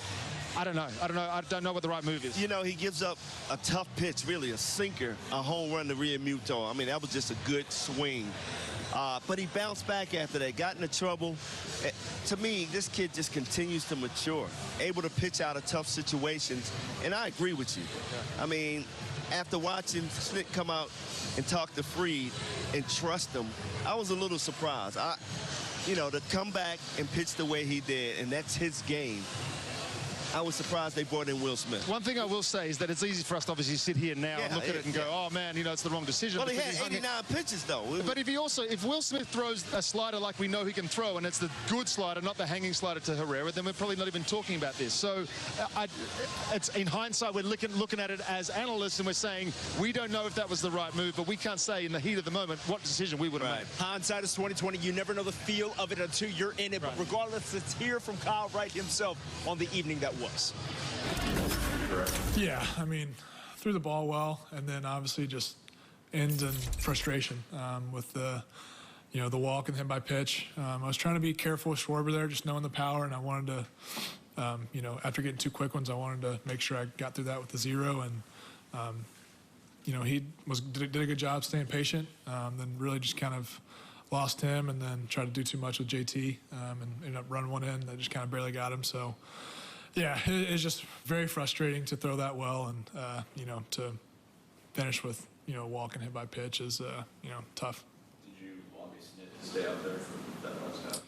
I don't know. I don't know what the right move is. You know, he gives up a tough pitch, really, a sinker, a home run to Rio Milto. I mean, that was just a good swing. But he bounced back after that, got into trouble. To me, this kid just continues to mature, able to pitch out of tough situations. And I agree with you. I mean, after watching Snit come out and talk to Freed and trust him, I was a little surprised. You know, to come back and pitch the way he did, and that's his game. I was surprised they brought in Will Smith. One thing I will say is that it's easy for us to obviously sit here now and look at it and go, oh man, you know, it's the wrong decision. Well, he had 89 pitches though. But if Will Smith throws a slider like we know he can throw, and it's the good slider, not the hanging slider to Herrera, then we're probably not even talking about this. So it's in hindsight, we're looking at it as analysts, and we're saying we don't know if that was the right move, but we can't say in the heat of the moment what decision we would have made. Hindsight is 20/20. You never know the feel of it until you're in it. But regardless, let's hear from Kyle Wright himself on the evening that was. Yeah, I mean, threw the ball well, and then obviously just ends in frustration with the walk and hit by pitch. I was trying to be careful with Schwarber there, just knowing the power, and I wanted to, after getting 2 quick ones, I wanted to make sure I got through that with the 0, and he did a good job staying patient. Then really just kind of lost him, and then tried to do too much with JT, and ended up running one in that just kind of barely got him. So. Yeah, it's just very frustrating to throw that well, and to finish with walk and hit by pitch is tough. Did you want Snit to stay out there for that last half?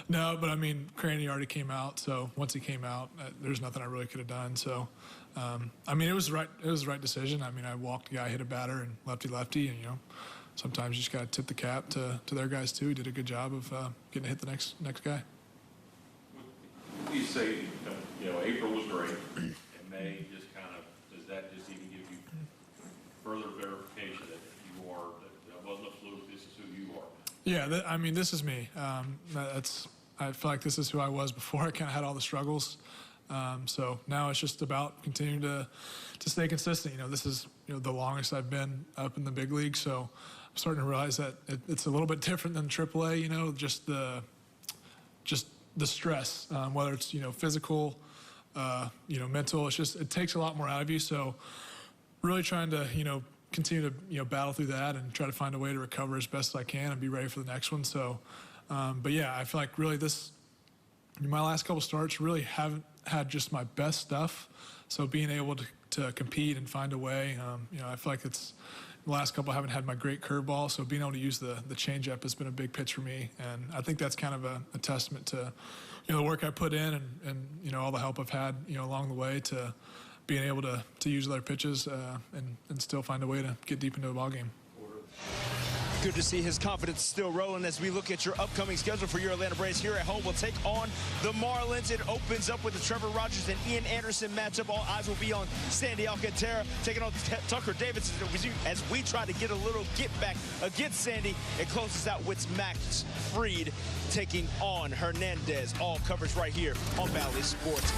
No, but I mean, Craney already came out, so once he came out, there's nothing I really could have done. So, I mean, it was the right decision. I mean, I walked a guy, hit a batter, and lefty, and sometimes you just got to tip the cap to their guys too. He did a good job of getting to hit the next guy. You say, April was great, and May just kind of, does that just even give you further verification that you are, that wasn't a fluke, this is who you are? Yeah, I mean, this is me. I feel like this is who I was before I kind of had all the struggles. So now it's just about continuing to stay consistent. This is the longest I've been up in the big league, so I'm starting to realize that it's a little bit different than AAA. Just the stress, whether it's physical, mental. It takes a lot more out of you. So really trying to continue to battle through that and try to find a way to recover as best as I can and be ready for the next one. So, but yeah, I feel like really my last couple starts really haven't had just my best stuff. So being able to compete and find a way, I feel like the last couple I haven't had my great curveball. So being able to use the changeup has been a big pitch for me, and I think that's kind of a testament to the work I put in and all the help I've had along the way to being able to use other pitches and still find a way to get deep into the ballgame. Good to see his confidence still rolling as we look at your upcoming schedule for your Atlanta Braves. Here at home, we'll take on the Marlins. It opens up with the Trevor Rogers and Ian Anderson matchup. All eyes will be on Sandy Alcantara taking on Tucker Davidson as we try to get a little get back against Sandy. It closes out with Max Fried taking on Hernandez. All coverage right here on Valley Sports.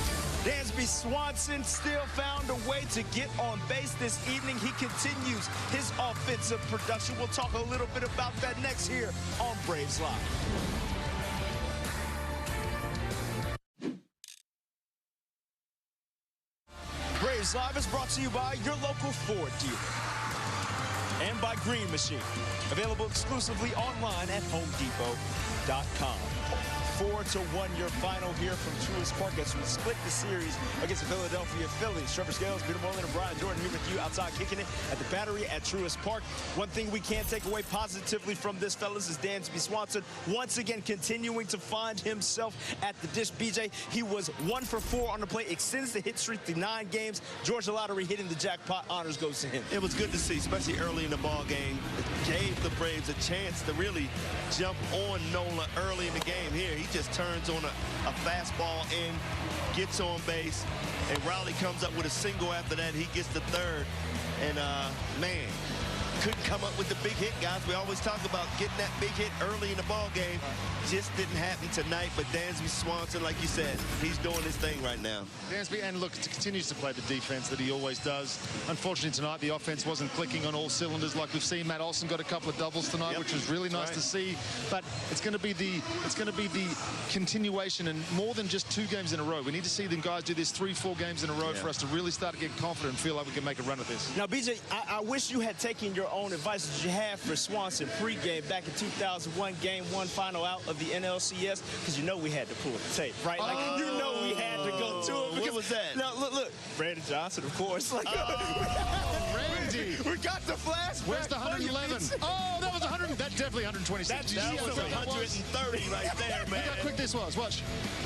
Dansby Swanson still found a way to get on base this evening. He continues his offensive production. We'll talk a little bit about that next here on Braves Live. Braves Live is brought to you by your local Ford dealer and by Green Machine. Available exclusively online at HomeDepot.com. 4-1 your final here from Truist Park as we split the series against the Philadelphia Phillies. Trevor Scales, Peter Moreland, and Brian Jordan here with you outside kicking it at the Battery at Truist Park. One thing we can't take away positively from this, fellas, is Dansby Swanson once again continuing to find himself at the dish. BJ, he was 1 for 4 on the plate, extends the hit streak to 9 games. Georgia Lottery hitting the jackpot. Honors goes to him. It was good to see, especially early in the ball game. It gave the Braves a chance to really jump on Nola early in the game here. He just turns on a fastball in, gets on base, and Riley comes up with a single after that. He gets the third, and man, couldn't come up with the big hit, guys. We always talk about getting that big hit early in the ball game. Just didn't happen tonight, but Dansby Swanson, like you said, he's doing his thing right now. Dansby, and look, continues to play the defense that he always does. Unfortunately tonight, the offense wasn't clicking on all cylinders like we've seen. Matt Olson got a couple of doubles tonight, which was really nice to see. But it's going to be the continuation, and more than just 2 games in a row. We need to see them guys do this 3-4 games in a row for us to really start to get confident and feel like we can make a run at this. Now, BJ, I wish you had taken your own advice that you had for Swanson pregame back in 2001, Game 1 final out of the NLCS, because we had to pull the tape, right? Like, we had to go to it. What was that? Now, look, Brandon Johnson, of course. Like, Randy. We got the flashback. Where's the 111? Oh, that was 100. That's definitely 126. That was 130 right there, man. Look how quick this was. Watch.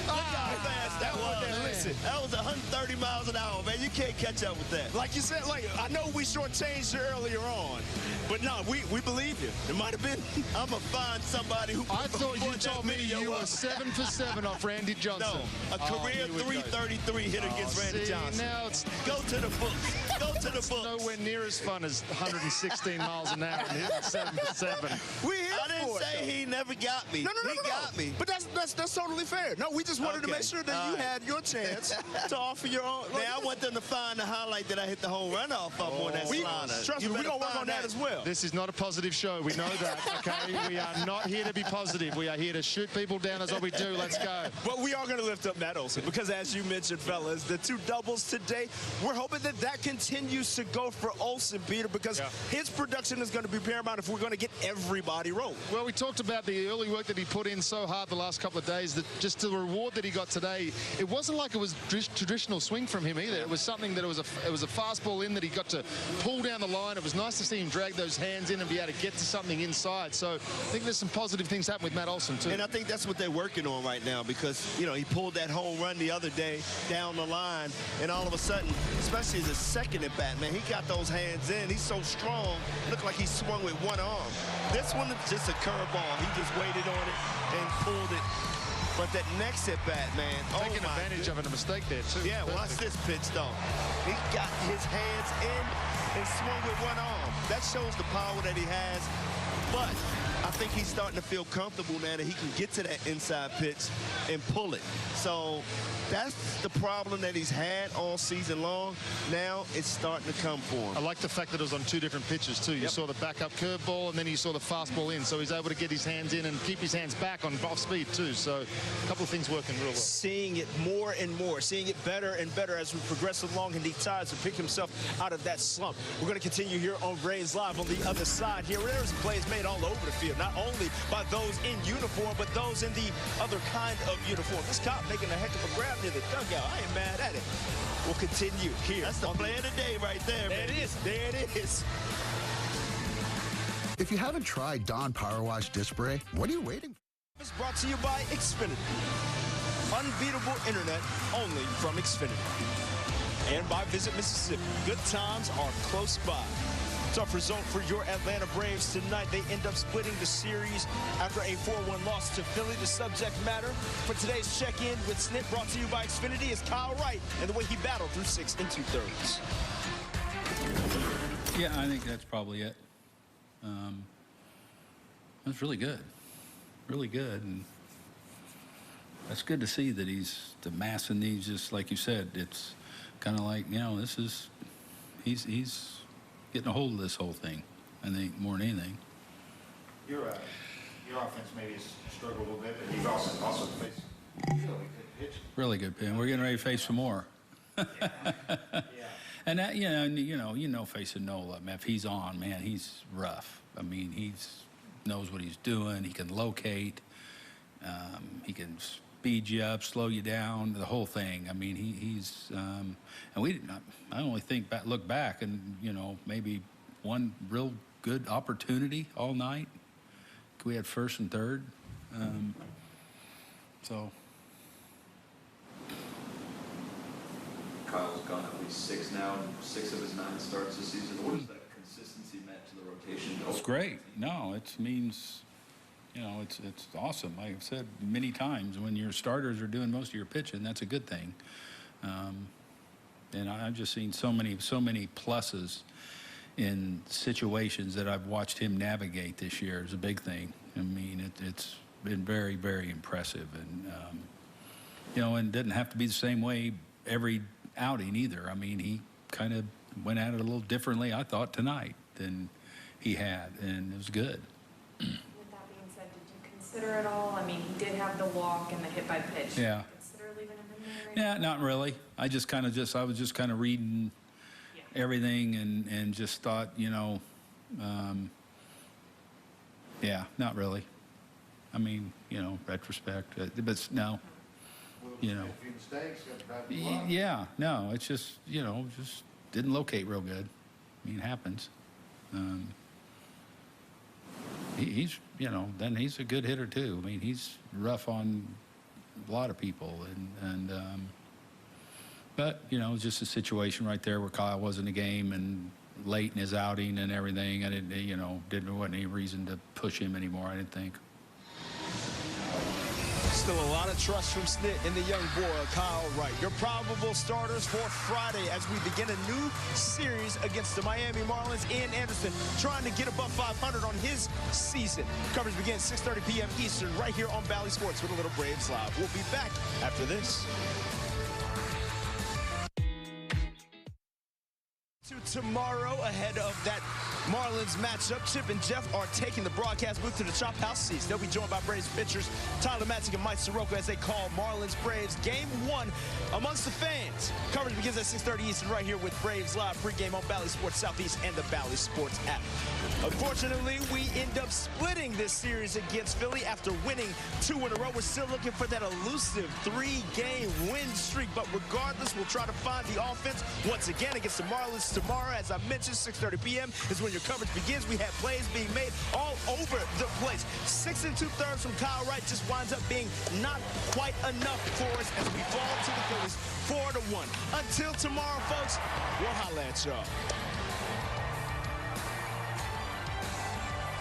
Look how fast that was. Listen, that was 130 miles an hour, man. You can't catch up with that. Like you said, I know we shortchanged you earlier on, but no, we believe you. It might have been. I'm going to find somebody who. I thought you told me you were 7 for 7 off Randy Johnson. No, a career 333 hit against Randy Johnson. Now it's go to the books. Go to the books. Nowhere near as fun as 116 miles an hour and hitting 7 for 7. I didn't say he never got me. No. He got me. But that's totally fair. No, we just wanted to make sure that you had your chance to offer your own. Man, I want them to find the highlight that I hit the home run off of on that slider. Trust me, we're going to work on that as well. This is not a positive show. We know that, okay? We are not here to be positive. We are here to shoot people down as what we do. Let's go. But we are going to lift up Matt Olson because, as you mentioned, fellas, the 2 doubles today, we're hoping that continues to go for Olson, Peter, because his production is going to be paramount if we're going to get everybody rolling. Well, we talked about the early work that he put in so hard the last couple of days, that just the reward that he got today, it wasn't like it was traditional swing from him either. It was something that it was a fastball in that he got to pull down the line. It was nice to see him drag those hands in and be able to get to something inside. So I think there's some positive things happening with Matt Olson too. And I think that's what they're working on right now, because he pulled that home run the other day down the line, and all of a sudden, especially as a second at bat, man, he got those hands in. He's so strong. Looked like he swung with one arm. This one is just a curveball. He just waited on it and pulled it. But that next at bat, man, taking advantage of a mistake there too. Yeah, watch this pitch though. He got his hands in and swung with one arm. That shows the power that he has. But I think he's starting to feel comfortable now that he can get to that inside pitch and pull it. So that's the problem that he's had all season long. Now it's starting to come for him. I like the fact that it was on 2 different pitches too. You saw the backup curveball and then you saw the fastball in. So he's able to get his hands in and keep his hands back on off speed too. So a couple of things working real well. Seeing it more and more, seeing it better and better as we progress along, and he tries to pick himself out of that slump. We're going to continue here on Braves Live. On the other side here, there's plays made all over the field, not only by those in uniform, but those in the other kind of uniform. This cop making a heck of a grab near the dugout. I ain't mad at it. We'll continue here. That's the play of the day right there, man. There it is. There it is. If you haven't tried Dawn Power Wash Dish Spray, what are you waiting for? It's brought to you by Xfinity. Unbeatable internet only from Xfinity. And by Visit Mississippi. Good times are close by. Tough result for your Atlanta Braves tonight. They end up splitting the series after a 4-1 loss to Philly. The subject matter for today's check-in with Snit, brought to you by Xfinity, is Kyle Wright and the way he battled through 6 2/3. Yeah, I think that's probably it. That's really good. Really good. And that's good to see that he's amassing these, just like you said. It's kind of like, you know, this is, he's getting a hold of this whole thing, I think, more than anything. Your offense maybe has struggled a little bit, but you've also faced really good pitch. Really good pitch. We're getting ready to face some more. And that, you know, facing Nola, man, if he's on, man, he's rough. I mean, he's knows what he's doing. He can locate. He can speed you up, slow you down, the whole thing. I mean, he's and I only look back and, you know, maybe one real good opportunity all night. We had first and third. So. Kyle's gone at least 6 now, 6 of his 9 starts this season. What has that consistency meant to the rotation? It's great. No, it means, you know, it's awesome. Like I've said many times, when your starters are doing most of your pitching, that's a good thing. And I've just seen so many pluses in situations that I've watched him navigate this year. Is a big thing. I mean, it's been very, very impressive. And, you know, and it didn't have to be the same way every outing either. I mean, he kind of went at it a little differently, I thought, tonight than he had, and it was good. With that being said, did you consider it all? I mean, he did have the walk and the hit by pitch. Yeah. Did you consider leaving him in there? Right Yeah, not really. I was just kind of reading everything and just thought, you know, yeah, not really. I mean, you know, retrospect, but no, you know. Yeah, no, it's just, you know, just didn't locate real good. I mean, it happens. He's, you know, then he's a good hitter too. I mean, he's rough on a lot of people, but you know, just a situation right there where Kyle was in the game and late in his outing and everything. I didn't, you know, wasn't any reason to push him anymore, I didn't think. Still a lot of trust from Snit in the young boy, Kyle Wright. Your probable starters for Friday as we begin a new series against the Miami Marlins. Ian Anderson trying to get above 500 on his season. Coverage begins 6:30 p.m. Eastern right here on Bally Sports with a little Braves Live. We'll be back after this. Tomorrow, ahead of that Marlins matchup, Chip and Jeff are taking the broadcast booth to the Chop House seats. They'll be joined by Braves pitchers Tyler Matzik and Mike Soroka as they call Marlins Braves Game 1 amongst the fans. Coverage begins at 6:30 Eastern right here with Braves Live pregame on Bally Sports Southeast and the Bally Sports app. Unfortunately, we end up splitting this series against Philly after winning 2 in a row. We're still looking for that elusive 3-game win streak, but regardless, we'll try to find the offense once again against the Marlins tomorrow. As I mentioned, 6:30 p.m. is when your coverage begins. We have plays being made all over the place. 6 2/3 from Kyle Wright just winds up being not quite enough for us as we fall to the Phillies 4-1. Until tomorrow, folks, we'll holla at y'all.